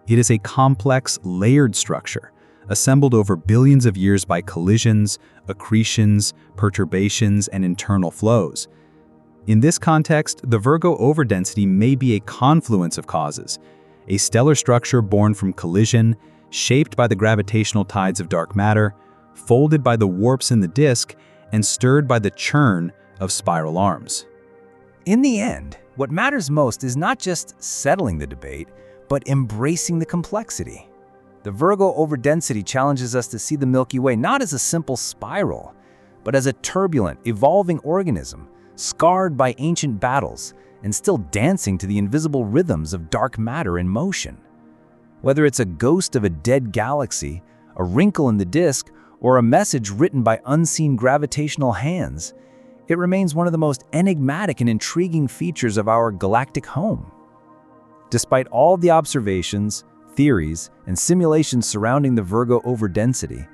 D: It is a complex, layered structure, assembled over billions of years by collisions, accretions, perturbations, and internal flows. In this context, the Virgo overdensity may be a confluence of causes, a stellar structure born from collision, shaped by the gravitational tides of dark matter, folded by the warps in the disk, and stirred by the churn of spiral arms.
E: In the end, what matters most is not just settling the debate, but embracing the complexity. The Virgo overdensity challenges us to see the Milky Way not as a simple spiral, but as a turbulent, evolving organism, scarred by ancient battles and still dancing to the invisible rhythms of dark matter in motion. Whether it's a ghost of a dead galaxy, a wrinkle in the disk, or a message written by unseen gravitational hands, it remains one of the most enigmatic and intriguing features of our galactic home. Despite all the observations, theories, and simulations surrounding the Virgo overdensity,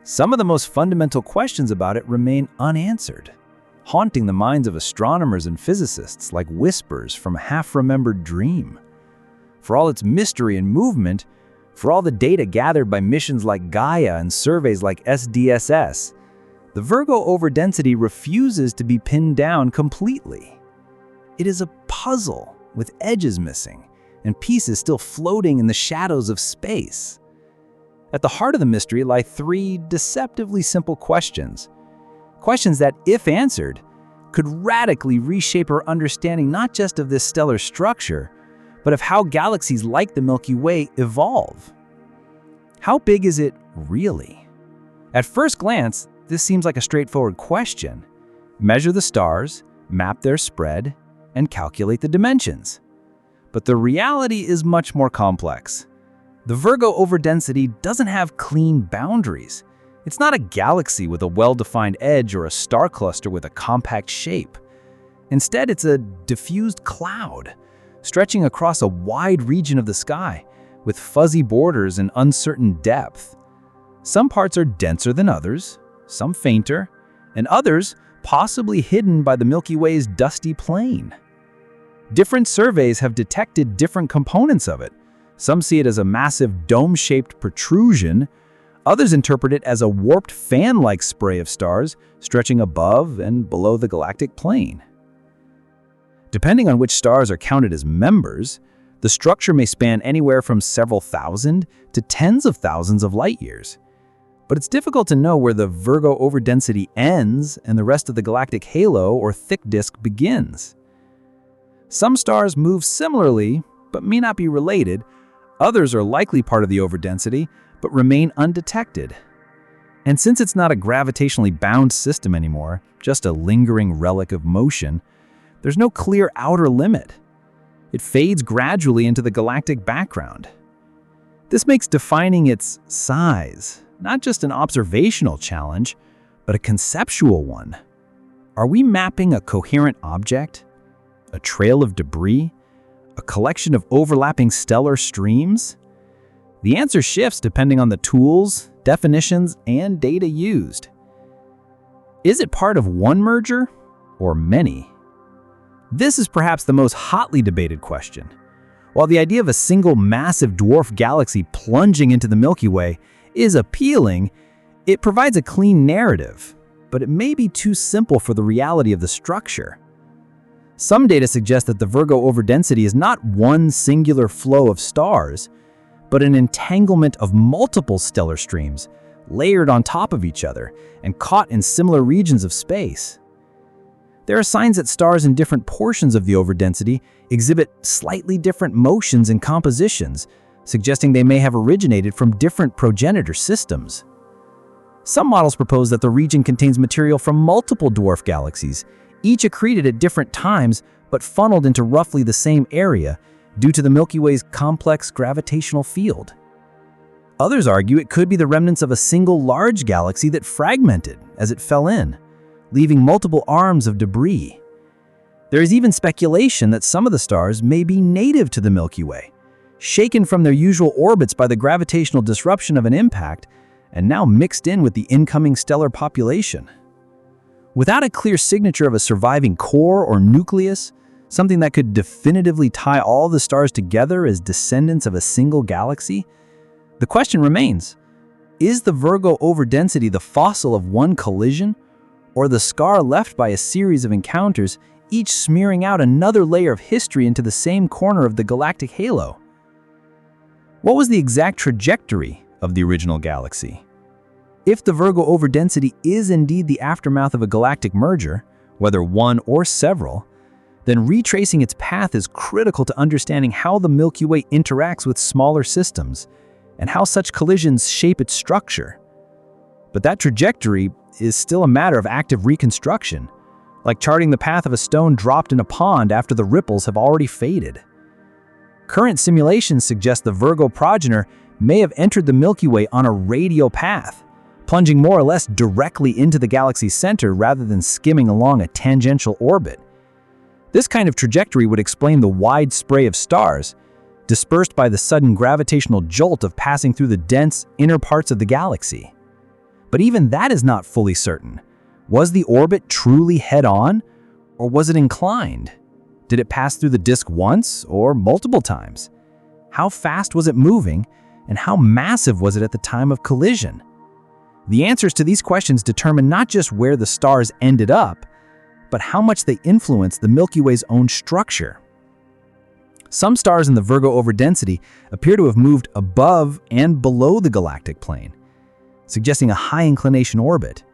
E: some of the most fundamental questions about it remain unanswered.
B: haunting the minds of astronomers and physicists like whispers from a half-remembered dream. For all its mystery and movement, for all the data gathered by missions like Gaia and surveys like SDSS, the Virgo overdensity refuses to be pinned down completely. It is a puzzle with edges missing and pieces still floating in the shadows of space. At the heart of the mystery lie three deceptively simple questions. Questions that, if answered, could radically reshape our understanding not just of this stellar structure, but of how galaxies like the Milky Way evolve. How big is it really? At first glance, this seems like a straightforward question. Measure the stars, map their spread, and calculate the dimensions. But the reality is much more complex. The Virgo overdensity doesn't have clean boundaries. It's not a galaxy with a well-defined edge or a star cluster with a compact shape. Instead, it's a diffused cloud, stretching across a wide region of the sky, with fuzzy borders and uncertain depth. Some parts are denser than others, some fainter, and others possibly hidden by the Milky Way's dusty plain. Different surveys have detected different components of it. Some see it as a massive dome-shaped protrusion. Others interpret it as a warped fan-like spray of stars stretching above and below the galactic plane. Depending on which stars are counted as members, the structure may span anywhere from several thousand to tens of thousands of light years. But it's difficult to know where the Virgo overdensity ends and the rest of the galactic halo or thick disk begins. Some stars move similarly, but may not be related. Others are likely part of the overdensity, but remain undetected. And since it's not a gravitationally bound system anymore, just a lingering relic of motion, there's no clear outer limit. It fades gradually into the galactic background. This makes defining its size not just an observational challenge, but a conceptual one. Are we mapping a coherent object? A trail of debris? A collection of overlapping stellar streams? The answer shifts depending on the tools, definitions, and data used. Is it part of one merger or many? This is perhaps the most hotly debated question. While the idea of a single massive dwarf galaxy plunging into the Milky Way is appealing, it provides a clean narrative, but it may be too simple for the reality of the structure. Some data suggest that the Virgo overdensity is not one singular flow of stars, but an entanglement of multiple stellar streams, layered on top of each other and caught in similar regions of space. There are signs that stars in different portions of the overdensity exhibit slightly different motions and compositions, suggesting they may have originated from different progenitor systems. Some models propose that the region contains material from multiple dwarf galaxies, each accreted at different times but funneled into roughly the same area due to the Milky Way's complex gravitational field. Others argue it could be the remnants of a single large galaxy that fragmented as it fell in, leaving multiple arms of debris. There is even speculation that some of the stars may be native to the Milky Way, shaken from their usual orbits by the gravitational disruption of an impact, and now mixed in with the incoming stellar population. Without a clear signature of a surviving core or nucleus, something that could definitively tie all the stars together as descendants of a single galaxy, the question remains, is the Virgo overdensity the fossil of one collision, or the scar left by a series of encounters, each smearing out another layer of history into the same corner of the galactic halo? What was the exact trajectory of the original galaxy? If the Virgo overdensity is indeed the aftermath of a galactic merger, whether one or several, then retracing its path is critical to understanding how the Milky Way interacts with smaller systems and how such collisions shape its structure. But that trajectory is still a matter of active reconstruction, like charting the path of a stone dropped in a pond after the ripples have already faded. Current simulations suggest the Virgo progenitor may have entered the Milky Way on a radial path, plunging more or less directly into the galaxy's center rather than skimming along a tangential orbit. This kind of trajectory would explain the wide spray of stars, dispersed by the sudden gravitational jolt of passing through the dense inner parts of the galaxy. But even that is not fully certain.
D: Was the orbit truly head-on, or was it inclined? Did it pass through the disk once or multiple times? How fast was it moving, and how massive was it at the time of collision? The answers to these questions determine not just where the stars ended up, but how much they influence the Milky Way's own structure. Some stars in the Virgo Overdensity appear to have moved above and below the galactic plane, suggesting a high-inclination orbit.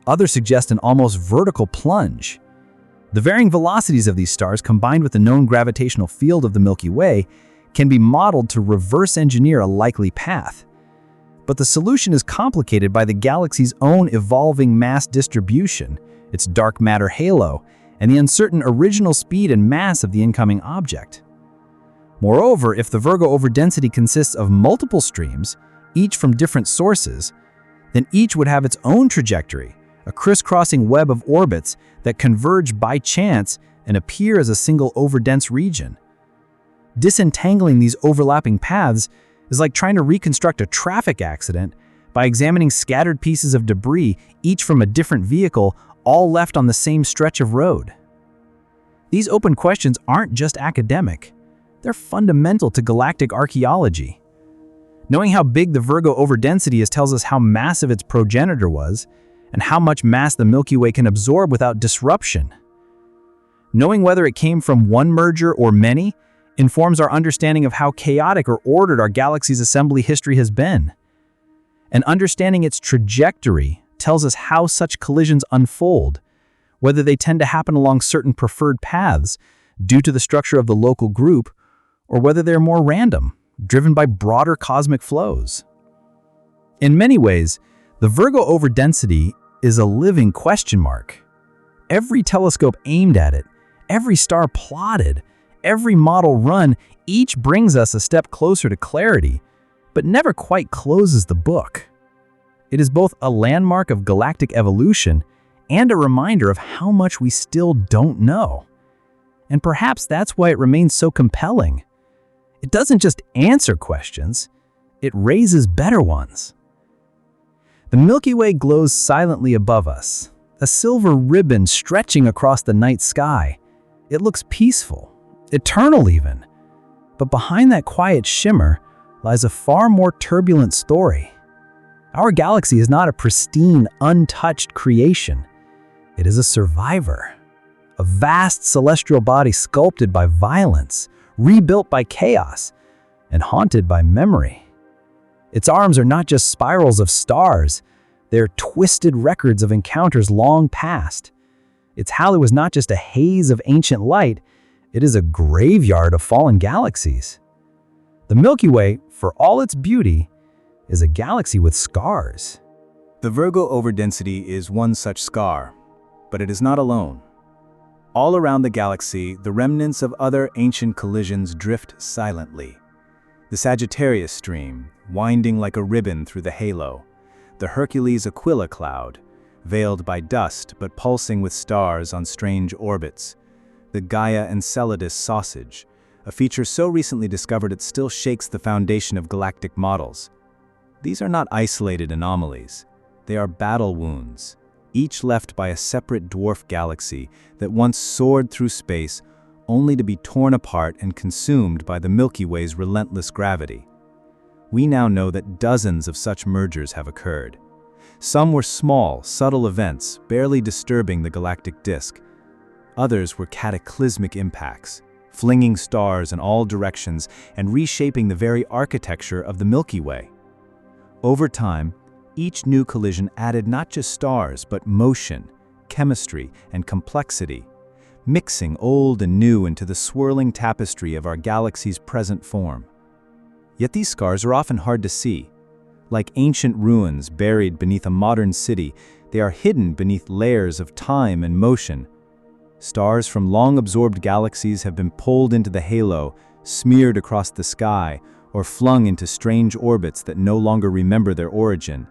D: Others suggest an almost vertical plunge. The varying velocities of these stars, combined with the known gravitational field of the Milky Way, can be modeled to reverse engineer a likely path. But the solution is complicated by the galaxy's own evolving mass distribution, its dark matter halo, and the uncertain original speed and mass of the incoming object. Moreover, if the Virgo Overdensity consists of multiple streams, each from different sources, then each would have its own trajectory, a crisscrossing web of orbits that converge by chance and appear as a single overdense region. Disentangling these overlapping paths is like trying to reconstruct a traffic accident by examining scattered pieces of debris, each from a different vehicle, all left on the same stretch of road. These open questions aren't just academic. They're fundamental to galactic archaeology. Knowing how big the Virgo Overdensity is tells us how massive its progenitor was and how much mass the Milky Way can absorb without disruption. Knowing whether it came from one merger or many informs our understanding of how chaotic or ordered our galaxy's assembly history has been. And understanding its trajectory tells us how such collisions unfold, whether they tend to happen along certain preferred paths due to the structure of the local group, or whether they're more random, driven by broader cosmic flows. In many ways, the Virgo Overdensity is a living question mark. Every telescope aimed at it, every star plotted, every model run, each brings us a step closer to clarity, but never quite closes the book. It is both a landmark of galactic evolution and a reminder of how much we still don't know. And perhaps that's why it remains so compelling. It doesn't just answer questions, it raises better ones. The Milky Way glows silently above us, a silver ribbon stretching across the night sky. It looks peaceful, eternal even. But behind that quiet shimmer lies a far more turbulent story. Our galaxy is not a pristine, untouched creation. It is a survivor, a vast celestial body sculpted by violence, rebuilt by chaos, and haunted by memory. Its arms are not just spirals of stars, they're twisted records of encounters long past. Its halo is not just a haze of ancient light, it is a graveyard of fallen galaxies. The Milky Way, for all its beauty, is a galaxy with scars.
A: The Virgo Overdensity is one such scar, but it is not alone. All around the galaxy, the remnants of other ancient collisions drift silently. The Sagittarius stream, winding like a ribbon through the halo. The Hercules Aquila cloud, veiled by dust but pulsing with stars on strange orbits. The Gaia Enceladus sausage, a feature so recently discovered it still shakes the foundation of galactic models. These are not isolated anomalies. They are battle wounds, each left by a separate dwarf galaxy that once soared through space only to be torn apart and consumed by the Milky Way's relentless gravity. We now know that dozens of such mergers have occurred. Some were small, subtle events, barely disturbing the galactic disk. Others were cataclysmic impacts, flinging stars in all directions and reshaping the very architecture of the Milky Way. Over time, each new collision added not just stars, but motion, chemistry, and complexity, mixing old and new into the swirling tapestry of our galaxy's present form. Yet these scars are often hard to see. Like ancient ruins buried beneath a modern city, they are hidden beneath layers of time and motion. Stars from long-absorbed galaxies have been pulled into the halo, smeared across the sky, or flung into strange orbits that no longer remember their origin.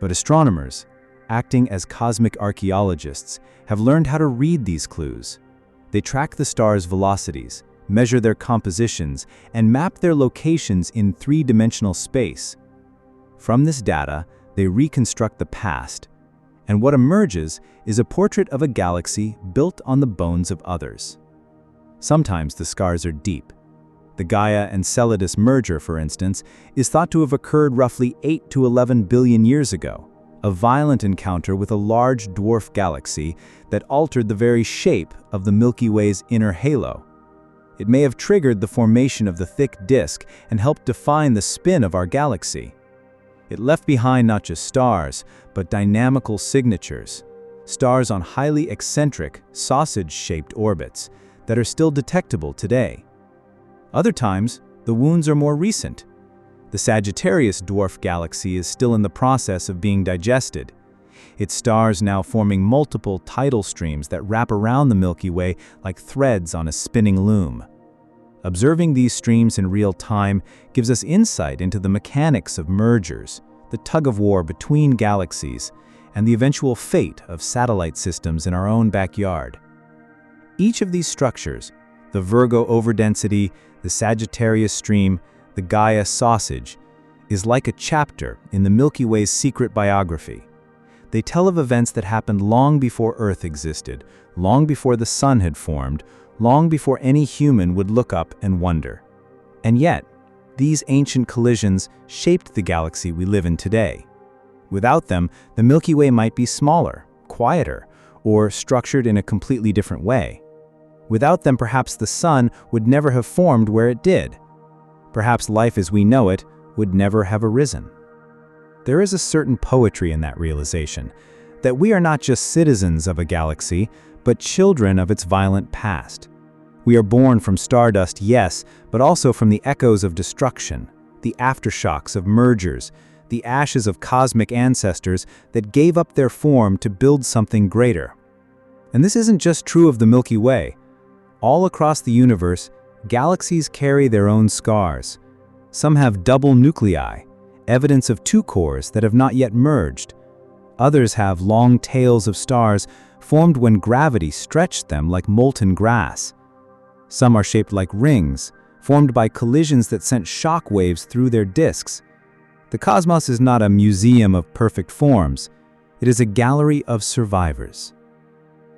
A: But astronomers, acting as cosmic archaeologists, have learned how to read these clues. They track the stars' velocities, measure their compositions, and map their locations in three-dimensional space. From this data, they reconstruct the past,
B: And what emerges is a portrait of a galaxy built on the bones of others. Sometimes the scars are deep. The Gaia and Enceladus merger, for instance, is thought to have occurred roughly 8 to 11 billion years ago, a violent encounter with a large dwarf galaxy that altered the very shape of the Milky Way's inner halo. It may have triggered the formation of the thick disk and helped define the spin of our galaxy. It left behind not just stars, but dynamical signatures, stars on highly eccentric, sausage-shaped orbits that are still detectable today. Other times, the wounds are more recent. The Sagittarius dwarf galaxy is still in the process of being digested, its stars now forming multiple tidal streams that wrap around the Milky Way like threads on a spinning loom. Observing these streams in real time gives us insight into the mechanics of mergers, the tug-of-war between galaxies, and the eventual fate of satellite systems in our own backyard. Each of these structures, the Virgo Overdensity, the Sagittarius stream, the Gaia sausage, is like a chapter in the Milky Way's secret biography. They tell of events that happened long before Earth existed, long before the sun had formed, long before any human would look up and wonder. And yet, these ancient collisions shaped the galaxy we live in today. Without them, the Milky Way might be smaller, quieter, or structured in a completely different way. Without them, perhaps the sun would never have formed where it did. Perhaps life as we know it would never have arisen. There is a certain poetry in that realization, that we are not just citizens of a galaxy, but children of its violent past. We are born from stardust, yes, but also from the echoes of destruction, the aftershocks of mergers, the ashes of cosmic ancestors that gave up their form to build something greater. And this isn't just true of the Milky Way. All across the universe, galaxies carry their own scars. Some have double nuclei, evidence of two cores that have not yet merged. Others have long tails of stars formed when gravity stretched them like molten grass. Some are shaped like rings, formed by collisions that sent shock waves through their disks. The cosmos is not a museum of perfect forms. It is a gallery of survivors.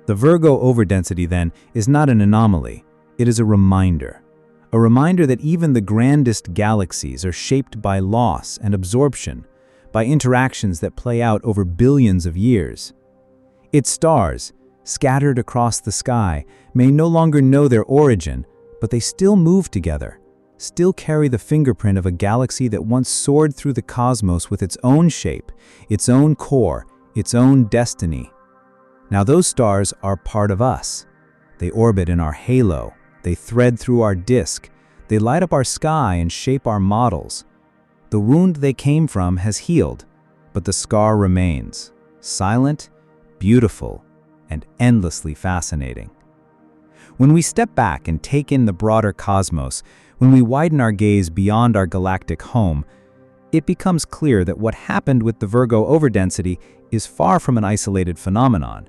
B: The Virgo overdensity, then, is not an anomaly. It is a reminder that even the grandest galaxies are shaped by loss and absorption, by interactions that play out over billions of years. Its stars, scattered across the sky, may no longer know their origin, but they still move together, still carry the fingerprint of a galaxy that once soared through the cosmos with its own shape, its own core, its own destiny. Now those stars are part of us. They orbit in our halo, they thread through our disk, they light up our sky and shape our models. The wound they came from has healed, but the scar remains, silent, beautiful, and endlessly fascinating. When we step back and take in the broader cosmos, when we widen our gaze beyond our galactic home, it becomes clear that what happened with the Virgo overdensity is far from an isolated phenomenon.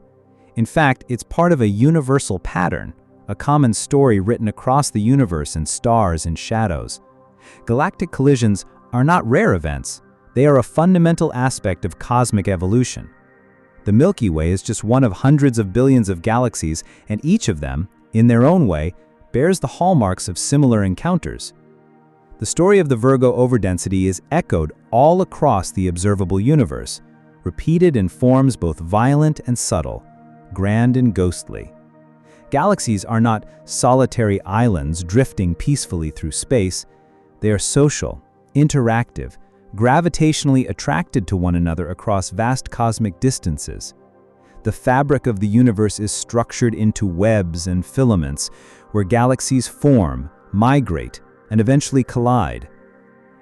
B: In fact, it's part of a universal pattern, a common story written across the universe in stars and shadows. Galactic collisions are not rare events. They are a fundamental aspect of cosmic evolution. The Milky Way is just one of hundreds of billions of galaxies, and each of them, in their own way, bears the hallmarks of similar encounters. The story of the Virgo overdensity is echoed all across the observable universe, repeated in forms both violent and subtle, grand and ghostly. Galaxies are not solitary islands drifting peacefully through space. They are social, interactive, gravitationally attracted to one another across vast cosmic distances. The fabric of the universe is structured into webs and filaments where galaxies form, migrate, and eventually collide.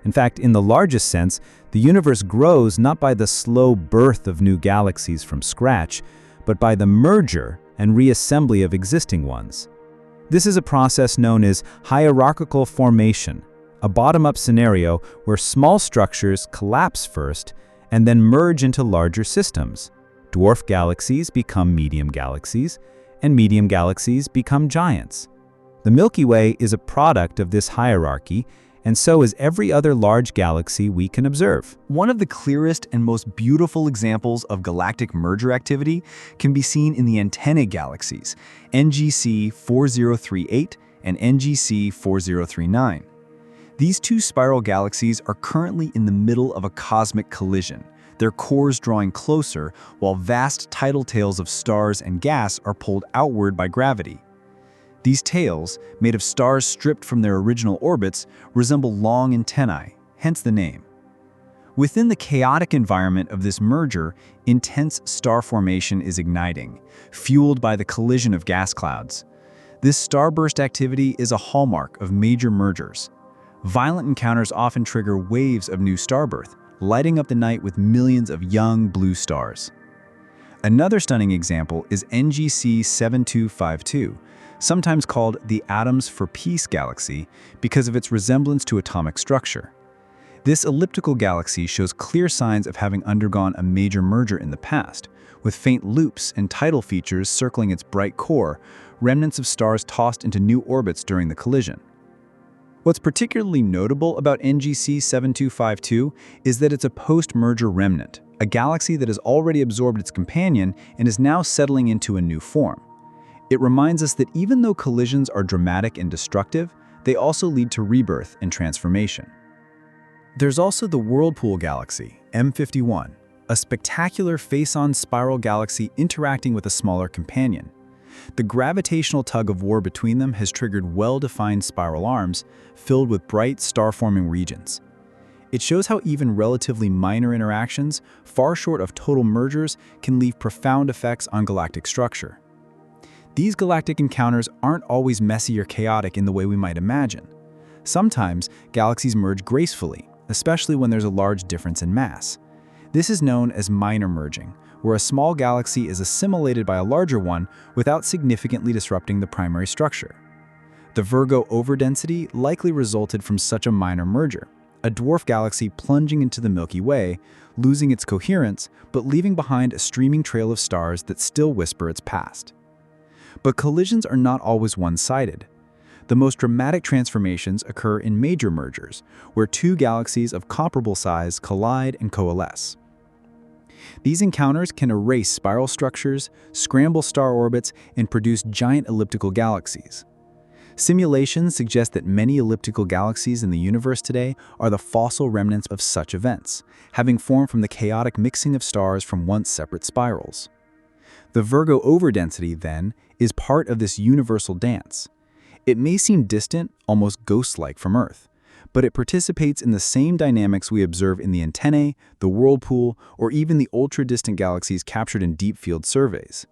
B: In fact, in the largest sense, the universe grows not by the slow birth of new galaxies from scratch, but by the merger and reassembly of existing ones. This is a process known as hierarchical formation, a bottom-up scenario where small structures collapse first and then merge into larger systems. Dwarf galaxies become medium galaxies, and medium galaxies become giants. The Milky Way is a product of this hierarchy,
D: and so is every other large galaxy we can observe.
B: One of the clearest and most beautiful examples of galactic merger activity can be seen in the antennae galaxies, NGC 4038 and NGC 4039. These two spiral galaxies are currently in the middle of a cosmic collision, their cores drawing closer while vast tidal tails of stars and gas are pulled outward by gravity. These tails, made of stars stripped from their original orbits, resemble long antennae, hence the name. Within the chaotic environment of this merger, intense star formation is igniting, fueled by the collision of gas clouds. This starburst activity is a hallmark of major mergers. Violent encounters often trigger waves of new starbirth, lighting up the night with millions of young blue stars. Another stunning example is NGC 7252, sometimes called the Atoms for Peace galaxy because of its resemblance to atomic structure. This elliptical galaxy shows clear signs of having undergone a major merger in the past, with faint loops and tidal features circling its bright core, remnants of stars tossed into new orbits during the collision. What's particularly notable about NGC 7252 is that it's a post-merger remnant, a galaxy that has already absorbed its companion and is now settling into a new form. It reminds us that even though collisions are dramatic and destructive, they also lead to rebirth and transformation. There's also the Whirlpool Galaxy, M51, a spectacular face-on spiral galaxy interacting with a smaller companion. The gravitational tug-of-war between them has triggered well-defined spiral arms filled with bright star-forming regions. It shows how even relatively minor interactions, far short of total mergers, can leave profound effects on galactic structure. These galactic encounters aren't always messy or chaotic in the way we might imagine. Sometimes, galaxies merge gracefully, especially when there's a large difference in mass. This is known as minor merging, where a small galaxy is assimilated by a larger one without significantly disrupting the primary structure. The Virgo Overdensity likely resulted from such a minor merger, a dwarf galaxy plunging into the Milky Way, losing its coherence, but leaving behind a streaming trail of stars that still whisper its past. But collisions are not always one-sided. The most dramatic transformations occur in major mergers, where two galaxies of comparable size collide and coalesce. These encounters can erase spiral structures, scramble star orbits, and produce giant elliptical galaxies. Simulations suggest that many elliptical galaxies in the universe today are the fossil remnants of such events, having formed from the chaotic mixing of stars from once separate spirals. The Virgo Overdensity, then, is part of this universal dance. It may seem distant, almost ghost-like from Earth, but it participates in the same dynamics we observe in the antennae, the whirlpool, or even the ultra-distant galaxies captured in deep field surveys.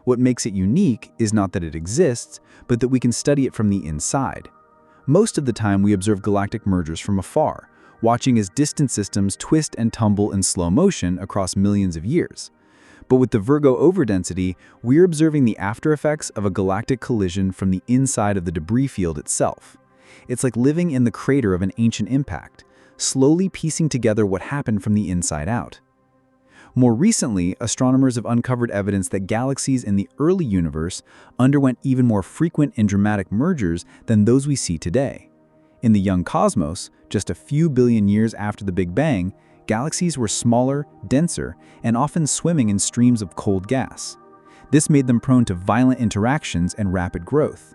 B: What makes it unique is not that it exists, but that we can study it from the inside. Most of the time we observe galactic mergers from afar, watching as distant systems twist and tumble in slow motion across millions of years. But with the Virgo Overdensity, we're observing the after effects of a galactic collision from the inside of the debris field itself. It's like living in the crater of an ancient impact, slowly piecing together what happened from the inside out. More recently, astronomers have uncovered evidence that galaxies in the early universe underwent even more frequent and dramatic mergers than those we see today. In the young cosmos, just a few billion years after the Big Bang, galaxies were smaller, denser, and often swimming in streams of cold gas. This made them prone to violent interactions and rapid growth.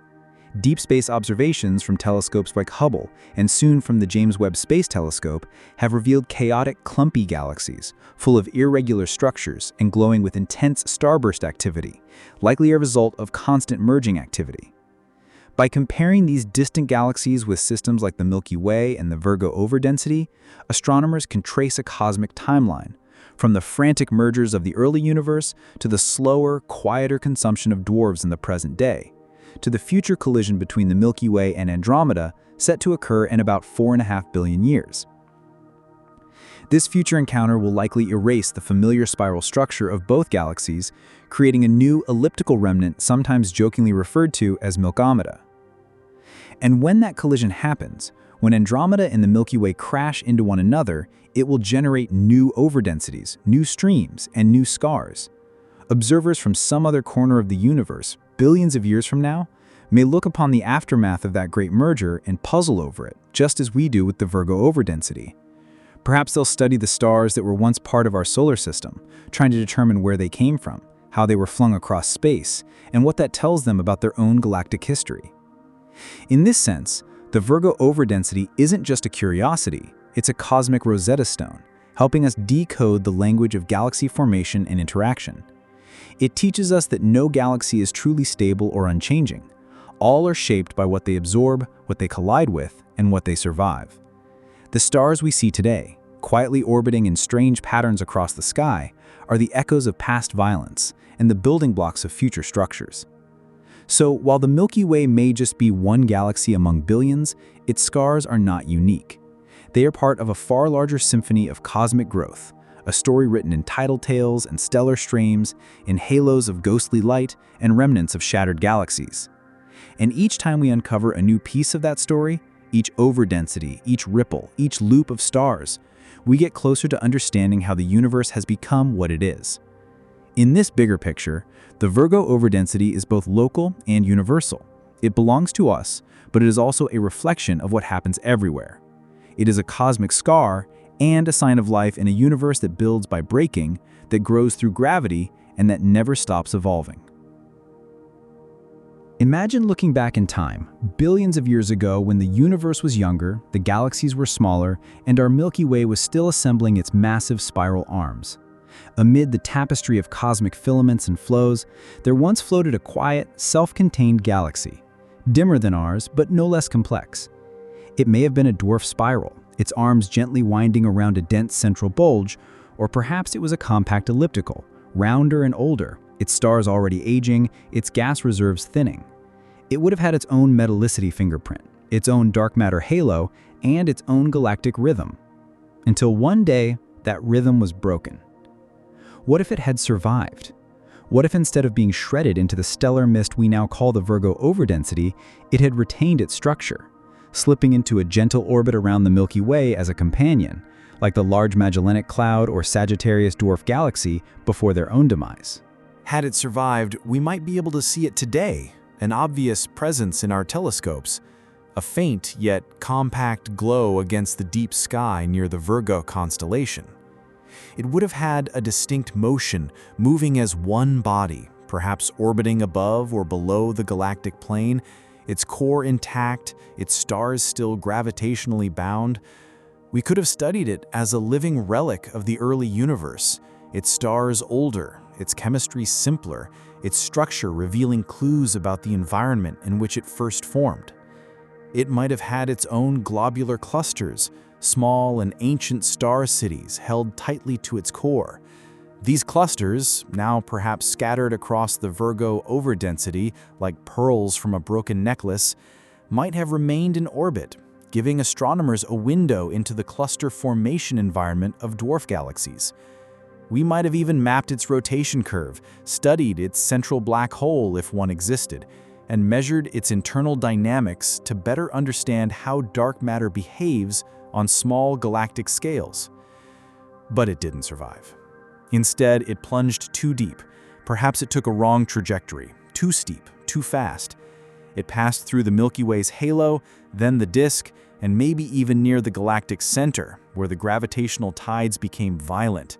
B: Deep space observations from telescopes like Hubble and soon from the James Webb Space Telescope have revealed chaotic, clumpy galaxies, full of irregular structures and glowing with intense starburst activity, likely a result of constant merging activity. By comparing these distant galaxies with systems like the Milky Way and the Virgo Overdensity, astronomers can trace a cosmic timeline, from the frantic mergers of the early universe to the slower, quieter consumption of dwarves in the present day, to the future collision between the Milky Way and Andromeda set to occur in about 4.5 billion years. This future encounter will likely erase the familiar spiral structure of both galaxies, creating a new elliptical remnant sometimes jokingly referred to as Milkomeda. And when that collision happens, when Andromeda and the Milky Way crash into one another, it will generate new overdensities, new streams, and new scars. Observers from some other corner of the universe, billions of years from now,
D: may look upon the aftermath of that great merger and puzzle over it, just as we do with the Virgo overdensity. Perhaps they'll study the stars that were once part of our solar system, trying to determine where they came from, how they were flung across space, and what that tells them about their own galactic history. In this sense, the Virgo overdensity isn't just a curiosity, it's a cosmic Rosetta Stone, helping us decode the language of galaxy formation and interaction. It teaches us that no galaxy is truly stable or unchanging. All are shaped by what they absorb, what they collide with, and what they survive. The stars we see today, quietly orbiting in strange patterns across the sky, are the echoes of past violence and the building blocks of future structures. So, while the Milky Way may just be one galaxy among billions, its scars are not unique. They are part of a far larger symphony of cosmic growth, a story written in tidal tales and stellar streams, in halos of ghostly light and remnants of shattered galaxies. And each time we uncover a new piece of that story, each overdensity, each ripple, each loop of stars, we get closer to understanding how the universe has become what it is. In this bigger picture, the Virgo overdensity is both local and universal. It belongs to us, but it is also a reflection of what happens everywhere. It is a cosmic scar and a sign of life in a universe that builds by breaking, that grows through gravity, and that never stops evolving. Imagine looking back in time, billions of years ago when the universe was younger, the galaxies were smaller, and our Milky Way was still assembling its massive spiral arms. Amid the tapestry of cosmic filaments and flows, there once floated a quiet, self-contained galaxy, dimmer than ours, but no less complex. It may have been a dwarf spiral, its arms gently winding around a dense central bulge, or perhaps it was a compact elliptical, rounder and older, its stars already aging, its gas reserves thinning. It would have had its own metallicity fingerprint, its own dark matter halo, and its own galactic rhythm. Until one day, that rhythm was broken. What if it had survived? What if instead of being shredded into the stellar mist we now call the Virgo overdensity, it had retained its structure, slipping into a gentle orbit around the Milky Way as a companion, like the Large Magellanic Cloud or Sagittarius dwarf galaxy before their own demise?
A: Had it survived, we might be able to see it today, an obvious presence in our telescopes, a faint yet compact glow against the deep sky near the Virgo constellation. It would have had a distinct motion, moving as one body, perhaps orbiting above or below the galactic plane, its core intact, its stars still gravitationally bound. We could have studied it as a living relic of the early universe, its stars older, its chemistry simpler, its structure revealing clues about the environment in which it first formed. It might have had its own globular clusters, small and ancient star cities held tightly to its core. These clusters, now perhaps scattered across the Virgo overdensity like pearls from a broken necklace, might have remained in orbit, giving astronomers a window into the cluster formation environment of dwarf galaxies. We might have even mapped its rotation curve, studied its central black hole if one existed, and measured its internal dynamics to better understand how dark matter behaves on small galactic scales. But it didn't survive. Instead, it plunged too deep. Perhaps it took a wrong trajectory, too steep, too fast. It passed through the Milky Way's halo, then the disk, and maybe even near the galactic center, where the gravitational tides became violent.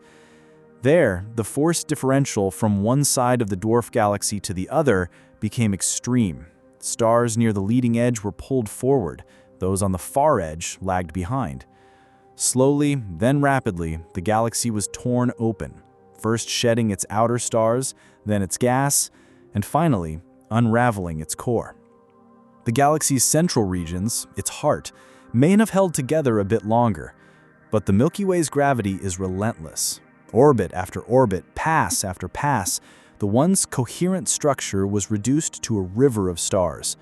A: There, the force differential from one side of the dwarf galaxy to the other became extreme. Stars near the leading edge were pulled forward, those on the far edge lagged behind. Slowly, then rapidly, the galaxy was torn open, first shedding its outer stars, then its gas, and finally, unraveling its core. The galaxy's central regions, its heart, may have held together a bit longer, but the Milky Way's gravity is relentless. Orbit after orbit, pass after pass, the once coherent structure was reduced to a river of stars.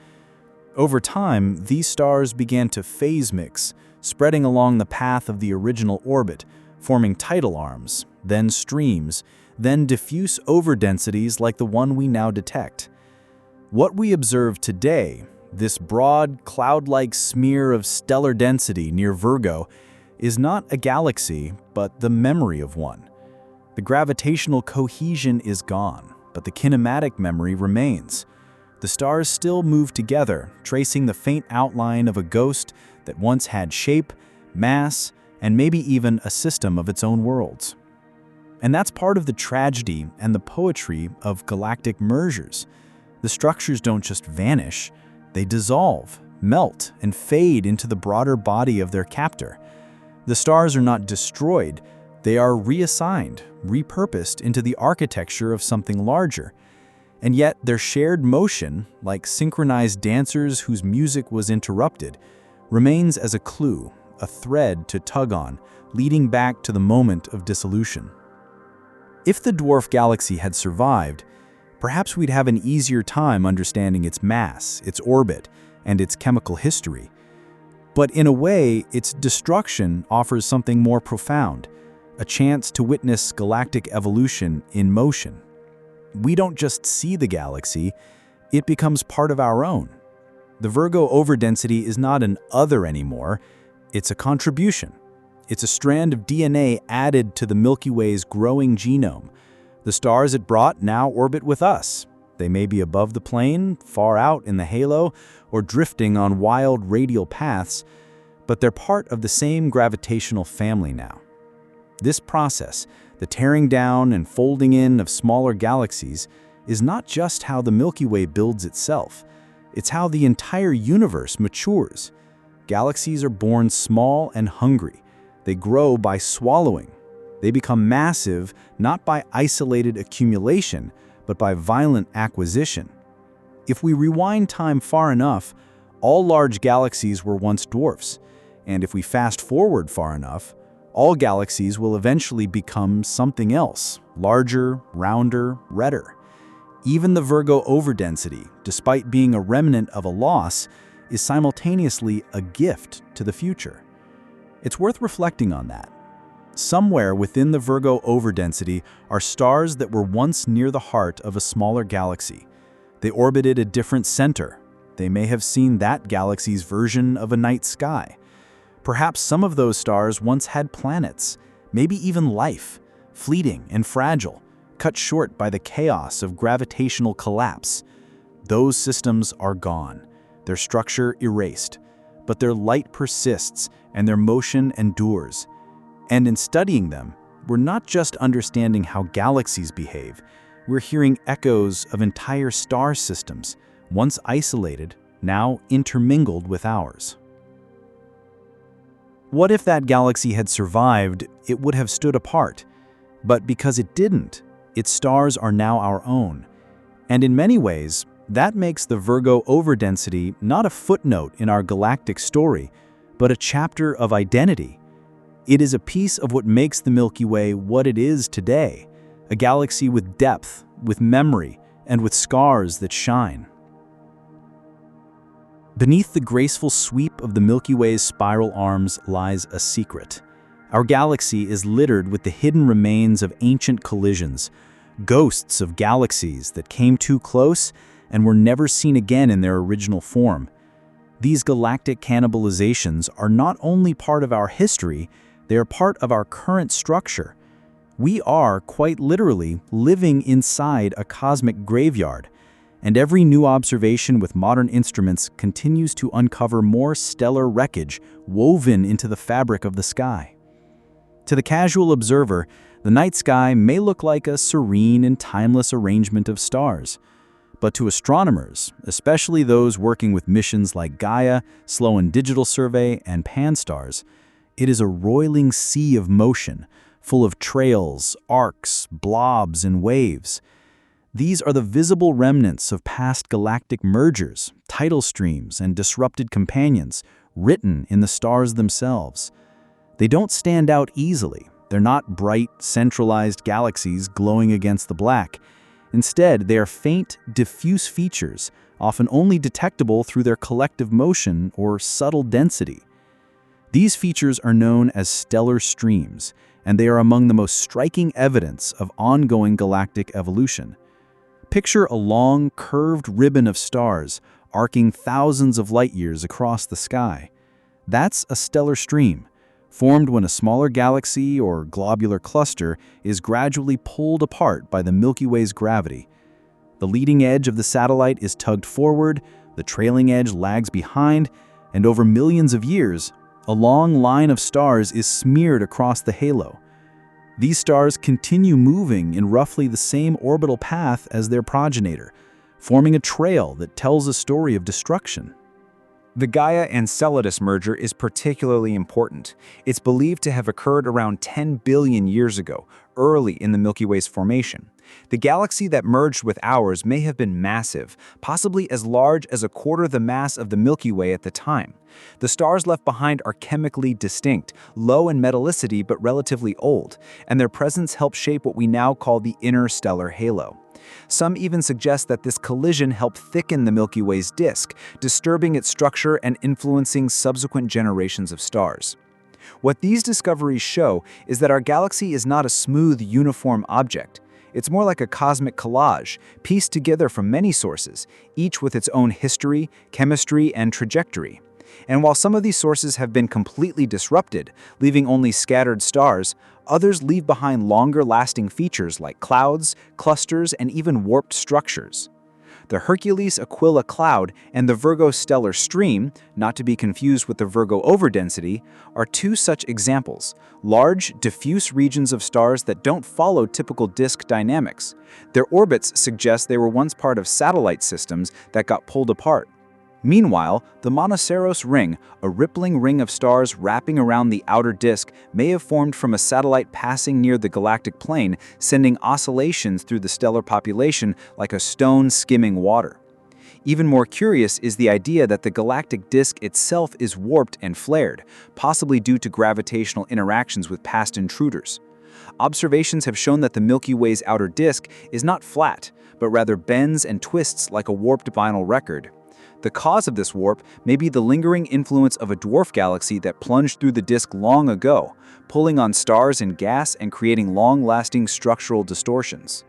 A: Over time, these stars began to phase mix, spreading along the path of the original orbit, forming tidal arms, then streams, then diffuse overdensities like the one we now detect. What we observe today, this broad, cloud-like smear of stellar density near Virgo, is not a galaxy, but the memory of one. The gravitational cohesion is gone, but the kinematic memory remains. The
D: The stars still move together, tracing the faint outline of a ghost that once had shape, mass, and maybe even a system of its own worlds. And that's part of the tragedy and the poetry of galactic mergers. The structures don't just vanish, they dissolve, melt, and fade into the broader body of their captor. The stars are not destroyed, they are reassigned, repurposed into the architecture of something larger. And yet their shared motion, like synchronized dancers whose music was interrupted, remains as a clue, a thread to tug on, leading back to the moment of dissolution. If the dwarf galaxy had survived, perhaps we'd have an easier time understanding its mass, its orbit, and its chemical history. But in a way, its destruction offers something more profound, a chance to witness galactic evolution in motion. We don't just see the galaxy, it becomes part of our own. The Virgo overdensity is not an other anymore, it's a contribution. It's a strand of DNA added to the Milky Way's growing genome. The stars it brought now orbit with us. They may be above the plane, far out in the halo, or drifting on wild radial paths, but they're part of the same gravitational family now. This process, the tearing down and folding in of smaller galaxies, is not just how the Milky Way builds itself. It's how the entire universe matures. Galaxies are born small and hungry. They grow by swallowing. They become massive not by isolated accumulation, but by violent acquisition. If we rewind time far enough, all large galaxies were once dwarfs. And if we fast forward far enough, all galaxies will eventually become something else, larger, rounder, redder. Even the Virgo overdensity, despite being a remnant of a loss, is simultaneously a gift to the future. It's worth reflecting on that. Somewhere within the Virgo overdensity are stars that were once near the heart of a smaller galaxy. They orbited a different center. They may have seen that galaxy's version of a night sky. Perhaps some of those stars once had planets, maybe even life, fleeting and fragile, cut short by the chaos of gravitational collapse. Those systems are gone, their structure erased, but their light persists and their motion endures. And in studying them, we're not just understanding how galaxies behave, we're hearing echoes of entire star systems, once isolated, now intermingled with ours. What if that galaxy had survived, it would have stood apart. But because it didn't, its stars are now our own. And in many ways, that makes the Virgo overdensity not a footnote in our galactic story, but a chapter of identity. It is a piece of what makes the Milky Way what it is today, a galaxy with depth, with memory, and with scars that shine. Beneath the graceful sweep of the Milky Way's spiral arms lies a secret. Our galaxy is littered with the hidden remains of ancient collisions, ghosts of galaxies that came too close and were never seen again in their original form. These galactic cannibalizations are not only part of our history, they are part of our current structure. We are, quite literally, living inside a cosmic graveyard, and every new observation with modern instruments continues to uncover more stellar wreckage woven into the fabric of the sky. To the casual observer, the night sky may look like a serene and timeless arrangement of stars. But to astronomers, especially those working with missions like Gaia, Sloan Digital Survey, and Pan-STARRS, it is a roiling sea of motion, full of trails, arcs, blobs, and waves. These are the visible remnants of past galactic mergers, tidal streams, and disrupted companions, written in the stars themselves. They don't stand out easily. They're not bright, centralized galaxies glowing against the black. Instead, they are faint, diffuse features, often only detectable through their collective motion or subtle density. These features are known as stellar streams, and they are among the most striking evidence of ongoing galactic evolution. Picture a long, curved ribbon of stars arcing thousands of light-years across the sky. That's a stellar stream, formed when a smaller galaxy or globular cluster is gradually pulled apart by the Milky Way's gravity. The leading edge of the satellite is tugged forward, the trailing edge lags behind, and over millions of years, a long line of stars is smeared across the halo. These stars continue moving in roughly the same orbital path as their progenitor, forming a trail that tells a story of destruction.
E: The Gaia-Enceladus merger is particularly important. It's believed to have occurred around 10 billion years ago, early in the Milky Way's formation. The galaxy that merged with ours may have been massive, possibly as large as a quarter the mass of the Milky Way at the time. The stars left behind are chemically distinct, low in metallicity but relatively old, and their presence helped shape what we now call the interstellar halo. Some even suggest that this collision helped thicken the Milky Way's disk, disturbing its structure and influencing subsequent generations of stars. What these discoveries show is that our galaxy is not a smooth, uniform object. It's more like a cosmic collage, pieced together from many sources, each with its own history, chemistry, and trajectory. And while some of these sources have been completely disrupted, leaving only scattered stars, others leave behind longer-lasting features like clouds, clusters, and even warped structures. The Hercules-Aquila cloud and the Virgo stellar stream, not to be confused with the Virgo overdensity, are two such examples, large, diffuse regions of stars that don't follow typical disk dynamics. Their orbits suggest they were once part of satellite systems that got pulled apart. Meanwhile, the Monoceros ring, a rippling ring of stars wrapping around the outer disk, may have formed from a satellite passing near the galactic plane, sending oscillations through the stellar population like a stone skimming water. Even more curious is the idea that the galactic disk itself is warped and flared, possibly due to gravitational interactions with past intruders. Observations have shown that the Milky Way's outer disk is not flat, but rather bends and twists like a warped vinyl record. The cause of this warp may be the lingering influence of a dwarf galaxy that plunged through the disk long ago, pulling on stars and gas and creating long-lasting structural distortions.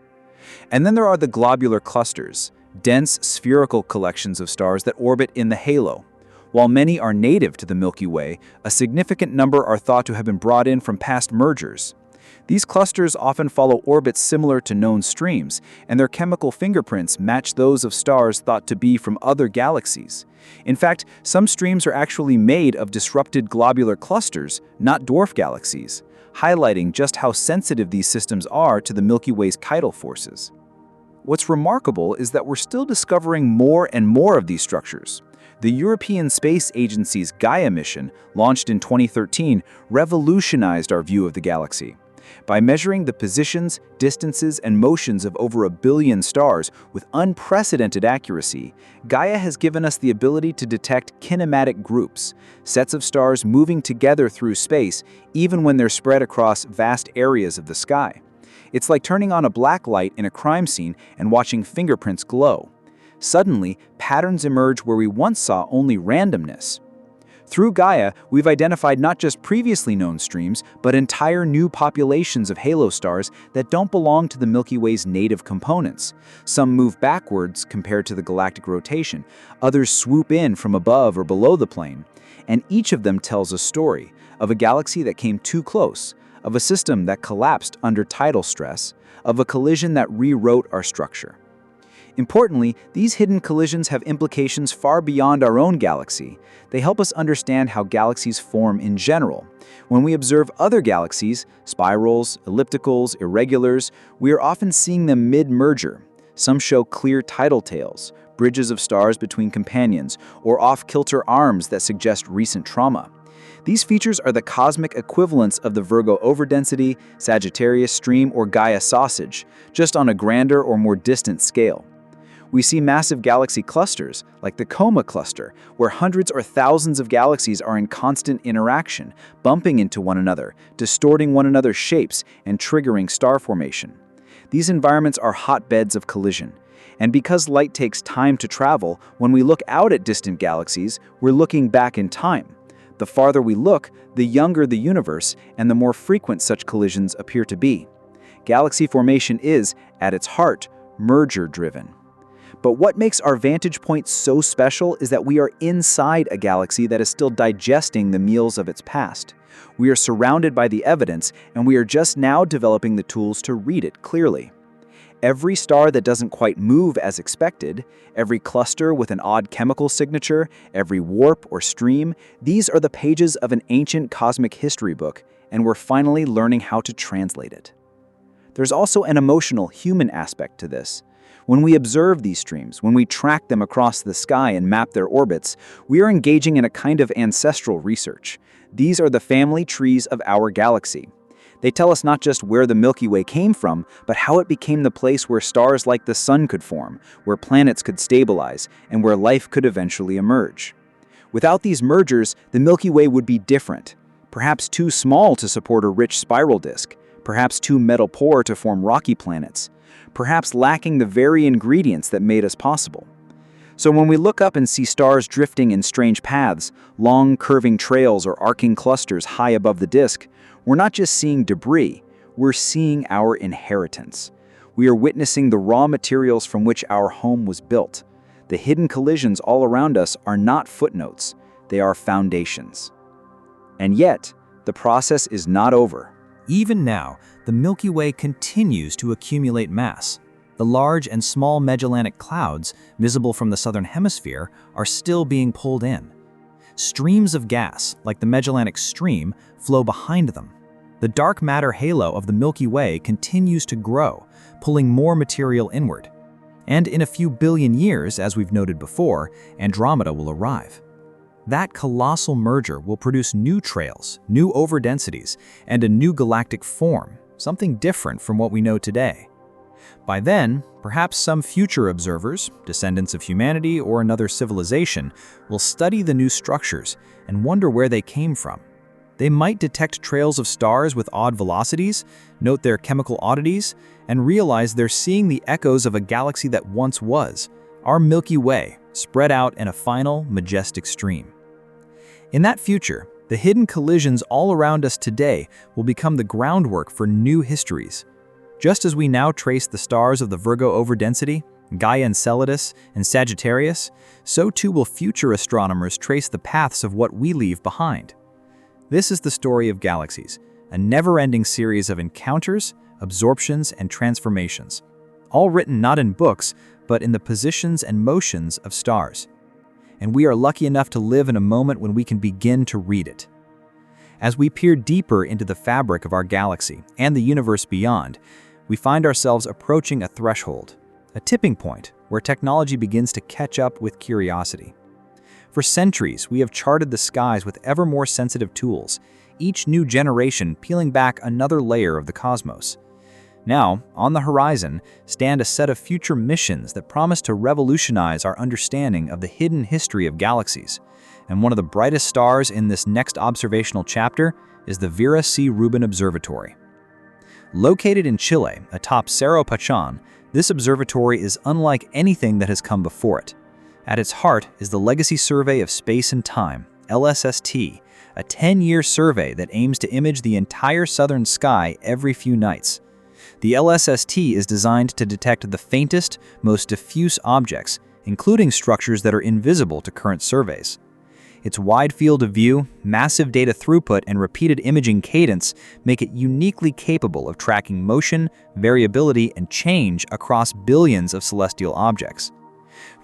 E: And then there are the globular clusters, dense spherical collections of stars that orbit in the halo. While many are native to the Milky Way, a significant number are thought to have been brought in from past mergers. These clusters often follow orbits similar to known streams, and their chemical fingerprints match those of stars thought to be from other galaxies. In fact, some streams are actually made of disrupted globular clusters, not dwarf galaxies, highlighting just how sensitive these systems are to the Milky Way's tidal forces. What's remarkable is that we're still discovering more and more of these structures. The European Space Agency's Gaia mission, launched in 2013, revolutionized our view of the galaxy. By measuring the positions, distances, and motions of over 1 billion stars with unprecedented accuracy, Gaia has given us the ability to detect kinematic groups, sets of stars moving together through space, even when they're spread across vast areas of the sky. It's like turning on a black light in a crime scene and watching fingerprints glow. Suddenly, patterns emerge where we once saw only randomness. Through Gaia, we've identified not just previously known streams, but entire new populations of halo stars that don't belong to the Milky Way's native components. Some move backwards compared to the galactic rotation, others swoop in from above or below the plane. And each of them tells a story of a galaxy that came too close, of a system that collapsed under tidal stress, of a collision that rewrote our structure. Importantly, these hidden collisions have implications far beyond our own galaxy. They help us understand how galaxies form in general. When we observe other galaxies, spirals, ellipticals, irregulars, we are often seeing them mid-merger. Some show clear tidal tails, bridges of stars between companions, or off-kilter arms that suggest recent trauma. These features are the cosmic equivalents of the Virgo overdensity, Sagittarius stream, or Gaia sausage, just on a grander or more distant scale. We see massive galaxy clusters, like the Coma cluster, where hundreds or thousands of galaxies are in constant interaction, bumping into one another, distorting one another's shapes, and triggering star formation. These environments are hotbeds of collision. And because light takes time to travel, when we look out at distant galaxies, we're looking back in time. The farther we look, the younger the universe, and the more frequent such collisions appear to be. Galaxy formation is, at its heart, merger-driven. But what makes our vantage point so special is that we are inside a galaxy that is still digesting the meals of its past. We are surrounded by the evidence, and we are just now developing the tools to read it clearly.
D: Every star that doesn't quite move as expected, every cluster with an odd chemical signature, every warp or stream, these are the pages of an ancient cosmic history book, and we're finally learning how to translate it. There's also an emotional, human aspect to this. When we observe these streams, when we track them across the sky and map their orbits, we are engaging in a kind of ancestral research. These are the family trees of our galaxy. They tell us not just where the Milky Way came from, but how it became the place where stars like the Sun could form, where planets could stabilize, and where life could eventually emerge. Without these mergers, the Milky Way would be different. Perhaps too small to support a rich spiral disk, perhaps too metal-poor to form rocky planets, perhaps lacking the very ingredients that made us possible. So when we look up and see stars drifting in strange paths, long curving trails or arcing clusters high above the disk, we're not just seeing debris, we're seeing our inheritance. We are witnessing the raw materials from which our home was built. The hidden collisions all around us are not footnotes, they are foundations. And yet, the process is not over.
B: Even now, the Milky Way continues to accumulate mass. The large and small Magellanic Clouds, visible from the southern hemisphere, are still being pulled in. Streams of gas, like the Magellanic Stream, flow behind them. The dark matter halo of the Milky Way continues to grow, pulling more material inward. And in a few billion years, as we've noted before, Andromeda will arrive. That colossal merger will produce new trails, new overdensities, and a new galactic form, something different from what we know today. By then, perhaps some future observers, descendants of humanity or another civilization, will study the new structures and wonder where they came from. They might detect trails of stars with odd velocities, note their chemical oddities, and realize they're seeing the echoes of a galaxy that once was, our Milky Way, spread out in a final, majestic stream. In that future, the hidden collisions all around us today will become the groundwork for new histories. Just as we now trace the stars of the Virgo Overdensity, Gaia Enceladus, and Sagittarius, so too will future astronomers trace the paths of what we leave behind. This is the story of galaxies, a never-ending series of encounters, absorptions, and transformations, all written not in books, but in the positions and motions of stars. And we are lucky enough to live in a moment when we can begin to read it. As we peer deeper into the fabric of our galaxy and the universe beyond, we find ourselves approaching a threshold, a tipping point where technology begins to catch up with curiosity. For centuries, we have charted the skies with ever more sensitive tools, each new generation peeling back another layer of the cosmos. Now, on the horizon, stand a set of future missions that promise to revolutionize our understanding of the hidden history of galaxies. And one of the brightest stars in this next observational chapter is the Vera C. Rubin Observatory. Located in Chile, atop Cerro Pachón, this observatory is unlike anything that has come before it. At its heart is the Legacy Survey of Space and Time, LSST, a 10-year survey that aims to image the entire southern sky every few nights. The LSST is designed to detect the faintest, most diffuse objects, including structures that are invisible to current surveys. Its wide field of view, massive data throughput, and repeated imaging cadence make it uniquely capable of tracking motion, variability, and change across billions of celestial objects.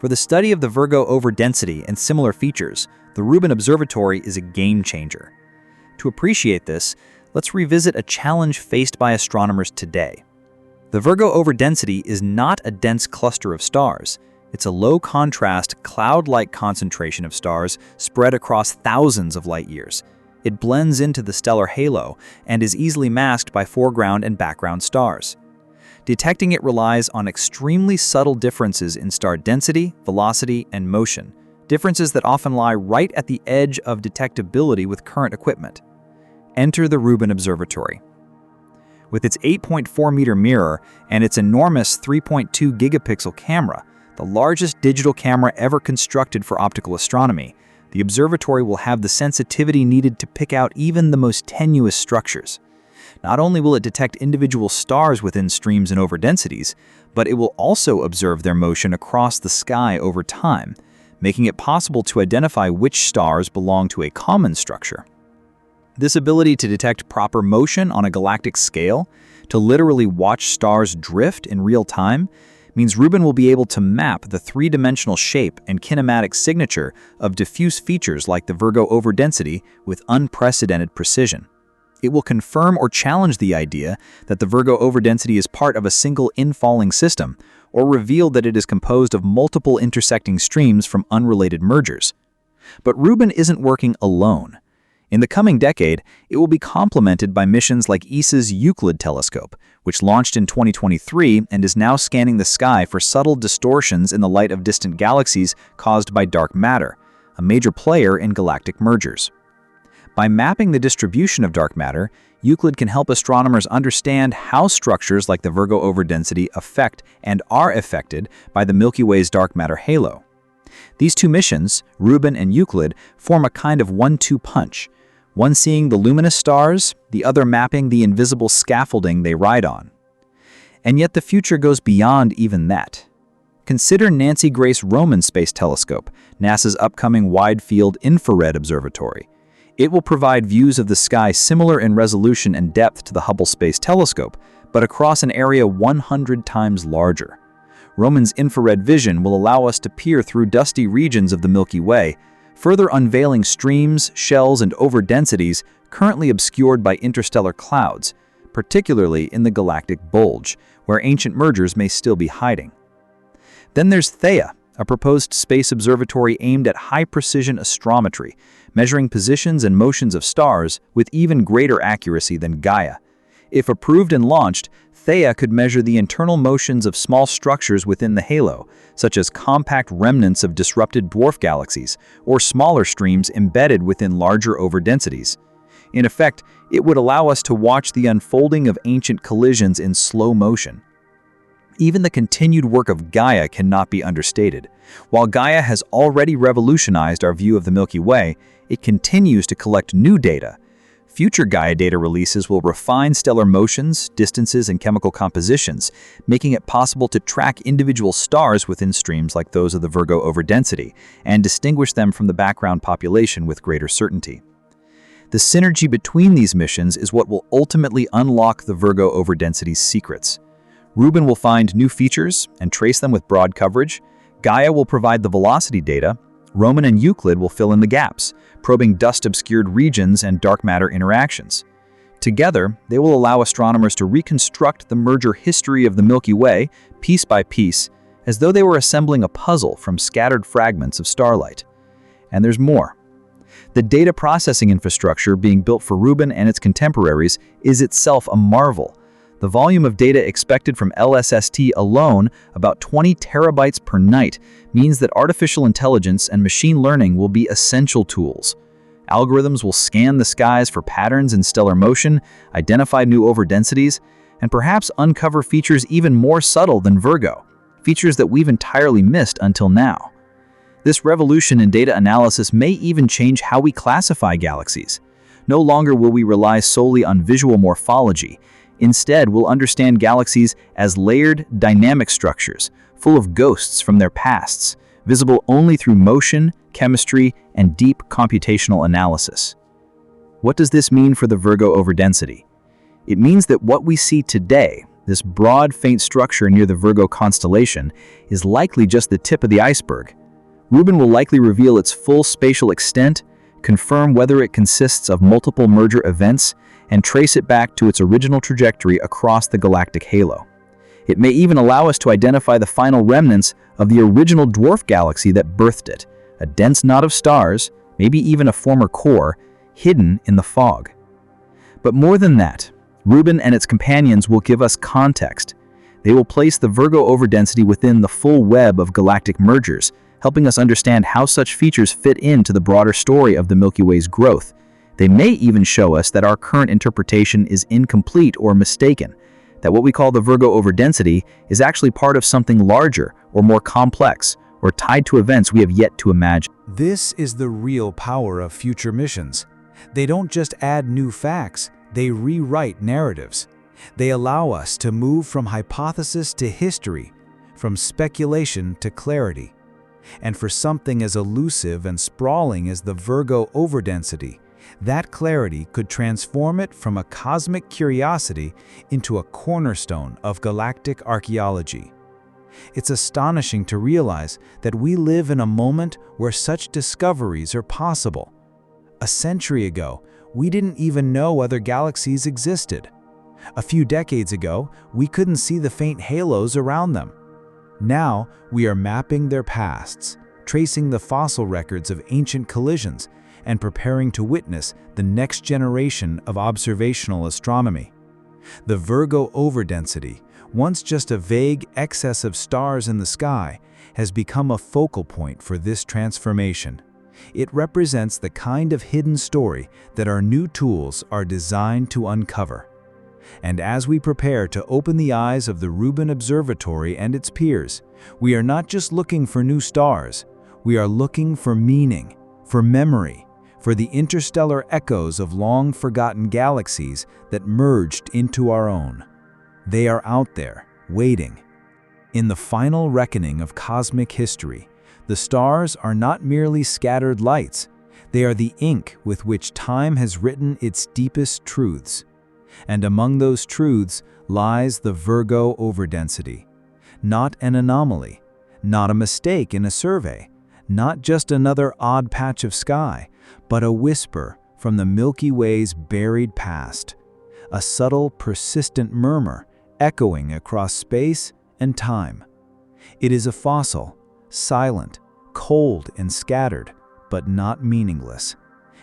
B: For the study of the Virgo Overdensity and similar features, the Rubin Observatory is a game changer. To appreciate this, let's revisit a challenge faced by astronomers today. The Virgo Overdensity is not a dense cluster of stars. It's a low-contrast, cloud-like concentration of stars spread across thousands of light years. It blends into the stellar halo and is easily masked by foreground and background stars. Detecting it relies on extremely subtle differences in star density, velocity, and motion, differences that often lie right at the edge of detectability with current equipment. Enter the Rubin Observatory. With its 8.4-meter mirror and its enormous 3.2 gigapixel camera, the largest digital camera ever constructed for optical astronomy, the observatory will have the sensitivity needed to pick out even the most tenuous structures. Not only will it detect individual stars within streams and overdensities, but it will also observe their motion across the sky over time, making it possible to identify which stars belong to a common structure. This ability to detect proper motion on a galactic scale,
D: to literally watch stars drift in real time means Rubin will be able to map the three-dimensional shape and kinematic signature of diffuse features like the Virgo overdensity with unprecedented precision. It will confirm or challenge the idea that the Virgo overdensity is part of a single infalling system, or reveal that it is composed of multiple intersecting streams from unrelated mergers. But Rubin isn't working alone. In the coming decade, it will be complemented by missions like ESA's Euclid telescope, which launched in 2023 and is now scanning the sky for subtle distortions in the light of distant galaxies caused by dark matter, a major player in galactic mergers. By mapping the distribution of dark matter, Euclid can help astronomers understand how structures like the Virgo overdensity affect and are affected by the Milky Way's dark matter halo. These two missions, Rubin and Euclid, form a kind of 1-2 punch, one seeing the luminous stars, the other mapping the invisible scaffolding they ride on. And yet the future goes beyond even that. Consider Nancy Grace Roman Space Telescope, NASA's upcoming wide-field infrared observatory. It will provide views of the sky similar in resolution and depth to the Hubble Space Telescope, but across an area 100 times larger. Roman's infrared vision will allow us to peer through dusty regions of the Milky Way, further unveiling streams, shells, and overdensities currently obscured by interstellar clouds, particularly in the galactic bulge, where ancient mergers may still be hiding. Then there's Theia, a proposed space observatory aimed at high-precision astrometry, measuring positions and motions of stars with even greater accuracy than Gaia. If approved and launched, Theia could measure the internal motions of small structures within the halo, such as compact remnants of disrupted dwarf galaxies, or smaller streams embedded within larger overdensities. In effect, it would allow us to watch the unfolding of ancient collisions in slow motion. Even the continued work of Gaia cannot be understated. While Gaia has already revolutionized our view of the Milky Way, it continues to collect new data. Future Gaia data releases will refine stellar motions, distances, and chemical compositions, making it possible to track individual stars within streams like those of the Virgo overdensity and distinguish them from the background population with greater certainty. The synergy between these missions is what will ultimately unlock the Virgo overdensity's secrets. Rubin will find new features and trace them with broad coverage. Gaia will provide the velocity data. Roman and Euclid will fill in the gaps, probing dust-obscured regions and dark matter interactions. Together, they will allow astronomers to reconstruct the merger history of the Milky Way, piece by piece, as though they were assembling a puzzle from scattered fragments of starlight. And there's more. The data processing infrastructure being built for Rubin and its contemporaries is itself a marvel. The volume of data expected from LSST alone, about 20 terabytes per night, means that artificial intelligence and machine learning will be essential tools. Algorithms will scan the skies for patterns in stellar motion, identify new overdensities, and perhaps uncover features even more subtle than Virgo, features that we've entirely missed until now. This revolution in data analysis may even change how we classify galaxies. No longer will we rely solely on visual morphology. Instead, we'll understand galaxies as layered, dynamic structures, full of ghosts from their pasts, visible only through motion, chemistry, and deep computational analysis. What does this mean for the Virgo overdensity? It means that what we see today, this broad, faint structure near the Virgo constellation, is likely just the tip of the iceberg. Rubin will likely reveal its full spatial extent, confirm whether it consists of multiple merger events, and trace it back to its original trajectory across the galactic halo. It may even allow us to identify the final remnants of the original dwarf galaxy that birthed it, a dense knot of stars, maybe even a former core, hidden in the fog. But more than that, Rubin and its companions will give us context. They will place the Virgo overdensity within the full web of galactic mergers, helping us understand how such features fit into the broader story of the Milky Way's growth. They may even show us that our current interpretation is incomplete or mistaken, that what we call the Virgo overdensity is actually part of something larger or more complex, or tied to events we have yet to imagine.
A: This is the real power of future missions. They don't just add new facts, they rewrite narratives. They allow us to move from hypothesis to history, from speculation to clarity. And for something as elusive and sprawling as the Virgo overdensity,
E: That clarity could transform it from a cosmic curiosity into a cornerstone of galactic archaeology. It's astonishing to realize that we live in a moment where such discoveries are possible. A century ago, we didn't even know other galaxies existed. A few decades ago, we couldn't see the faint halos around them. Now, we are mapping their pasts, tracing the fossil records of ancient collisions, and preparing to witness the next generation of observational astronomy. The Virgo Overdensity, once just a vague excess of stars in the sky, has become a focal point for this transformation. It represents the kind of hidden story that our new tools are designed to uncover. And as we prepare to open the eyes of the Rubin Observatory and its peers, we are not just looking for new stars, we are looking for meaning, for memory, for the interstellar echoes of long-forgotten galaxies that merged into our own. They are out there, waiting. In the final reckoning of cosmic history, the stars are not merely scattered lights, they are the ink with which time has written its deepest truths. And among those truths lies the Virgo Overdensity. Not an anomaly, not a mistake in a survey, not just another odd patch of sky, but a whisper from the Milky Way's buried past. A subtle, persistent murmur echoing across space and time. It is a fossil, silent, cold and scattered, but not meaningless.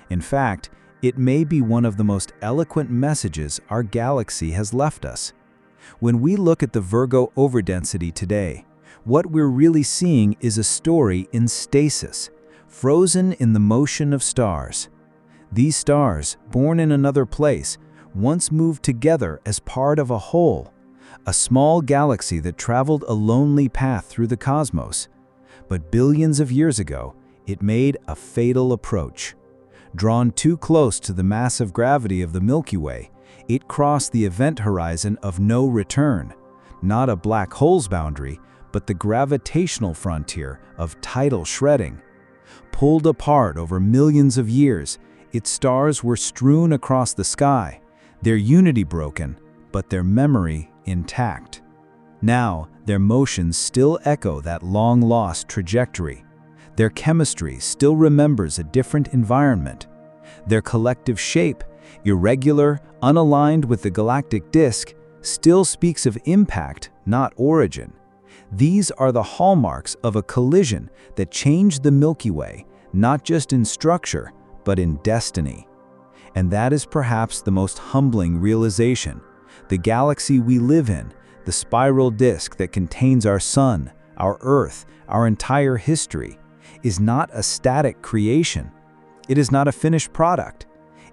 E: In fact, it may be one of the most eloquent messages our galaxy has left us. When we look at the Virgo Overdensity today, what we're really seeing is a story in stasis, frozen in the motion of stars. These stars, born in another place, once moved together as part of a whole, a small galaxy that traveled a lonely path through the cosmos. But billions of years ago, it made a fatal approach. Drawn too close to the massive gravity of the Milky Way, it crossed the event horizon of no return, not a black hole's boundary, but the gravitational frontier of tidal shredding. Pulled apart over millions of years, its stars were strewn across the sky, their unity broken, but their memory intact. Now, their motions still echo that long-lost trajectory. Their chemistry still remembers a different environment. Their collective shape, irregular, unaligned with the galactic disk, still speaks of impact, not origin. These are the hallmarks of a collision that changed the Milky Way, not just in structure, but in destiny. And that is perhaps the most humbling realization. The galaxy we live in, the spiral disk that contains our sun, our Earth, our entire history, is not a static creation. It is not a finished product.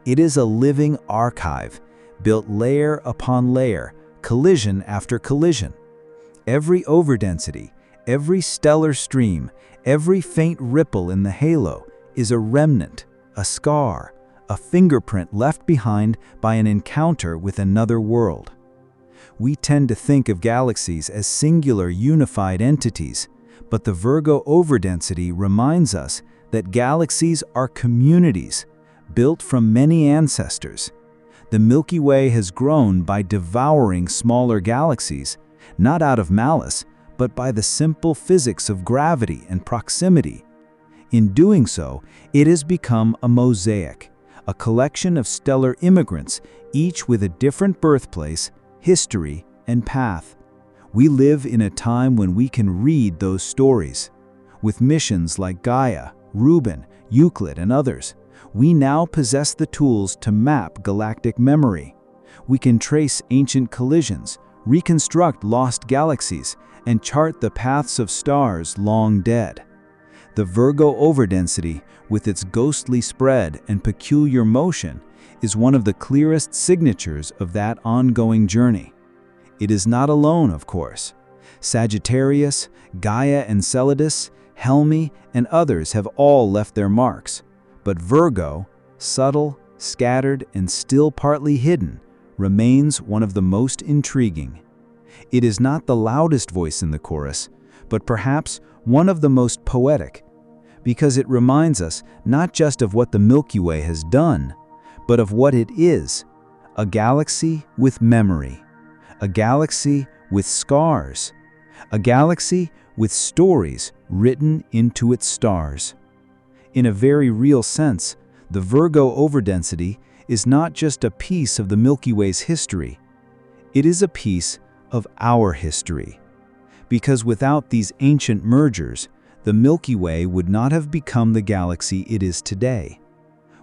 E: It is a living archive, built layer upon layer, collision after collision. Every overdensity, every stellar stream, every faint ripple in the halo is a remnant, a scar, a fingerprint left behind by an encounter with another world. We tend to think of galaxies as singular, unified entities, but the Virgo Overdensity reminds us that galaxies are communities, built from many ancestors. The Milky Way has grown by devouring smaller galaxies, not out of malice, but by the simple physics of gravity and proximity. In doing so, it has become a mosaic, a collection of stellar immigrants, each with a different birthplace, history, and path. We live in a time when we can read those stories. With missions like Gaia, Rubin, Euclid, and others, we now possess the tools to map galactic memory. We can trace ancient collisions, reconstruct lost galaxies, and chart the paths of stars long dead. The Virgo Overdensity, with its ghostly spread and peculiar motion, is one of the clearest signatures of that ongoing journey. It is not alone, of course. Sagittarius, Gaia Enceladus, Helmi, and others have all left their marks. But Virgo, subtle, scattered, and still partly hidden, remains one of the most intriguing. It is not the loudest voice in the chorus, but perhaps one of the most poetic,
D: because it reminds us not just of what the Milky Way has done, but of what it is: a galaxy with memory, a galaxy with scars, a galaxy with stories written into its stars. In a very real sense, the Virgo overdensity is not just a piece of the Milky Way's history. It is a piece of our history. Because without these ancient mergers, the Milky Way would not have become the galaxy it is today.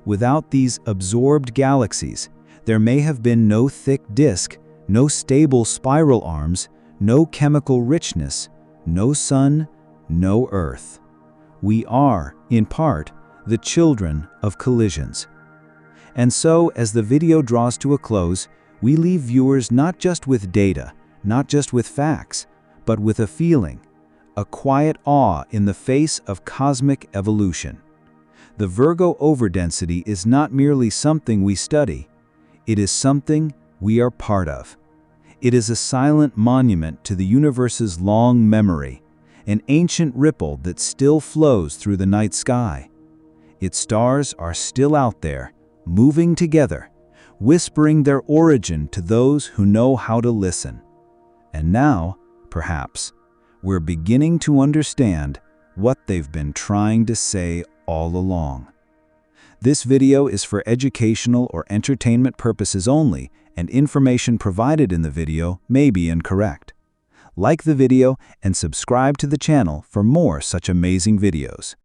D: Without these absorbed galaxies, there may have been no thick disk, no stable spiral arms, no chemical richness, no sun, no Earth. We are, in part, the children of collisions. And so, as the video draws to a close, we leave viewers not just with data, not just with facts, but with a feeling, a quiet awe in the face of cosmic evolution. The Virgo overdensity is not merely something we study, it is something we are part of. It is a silent monument to the universe's long memory, an ancient ripple that still flows through the night sky. Its stars are still out there, moving together, whispering their origin to those who know how to listen. And now, perhaps, we're beginning to understand what they've been trying to say all along. This video is for educational or entertainment purposes only, and information provided in the video may be incorrect. Like the video and subscribe to the channel for more such amazing videos.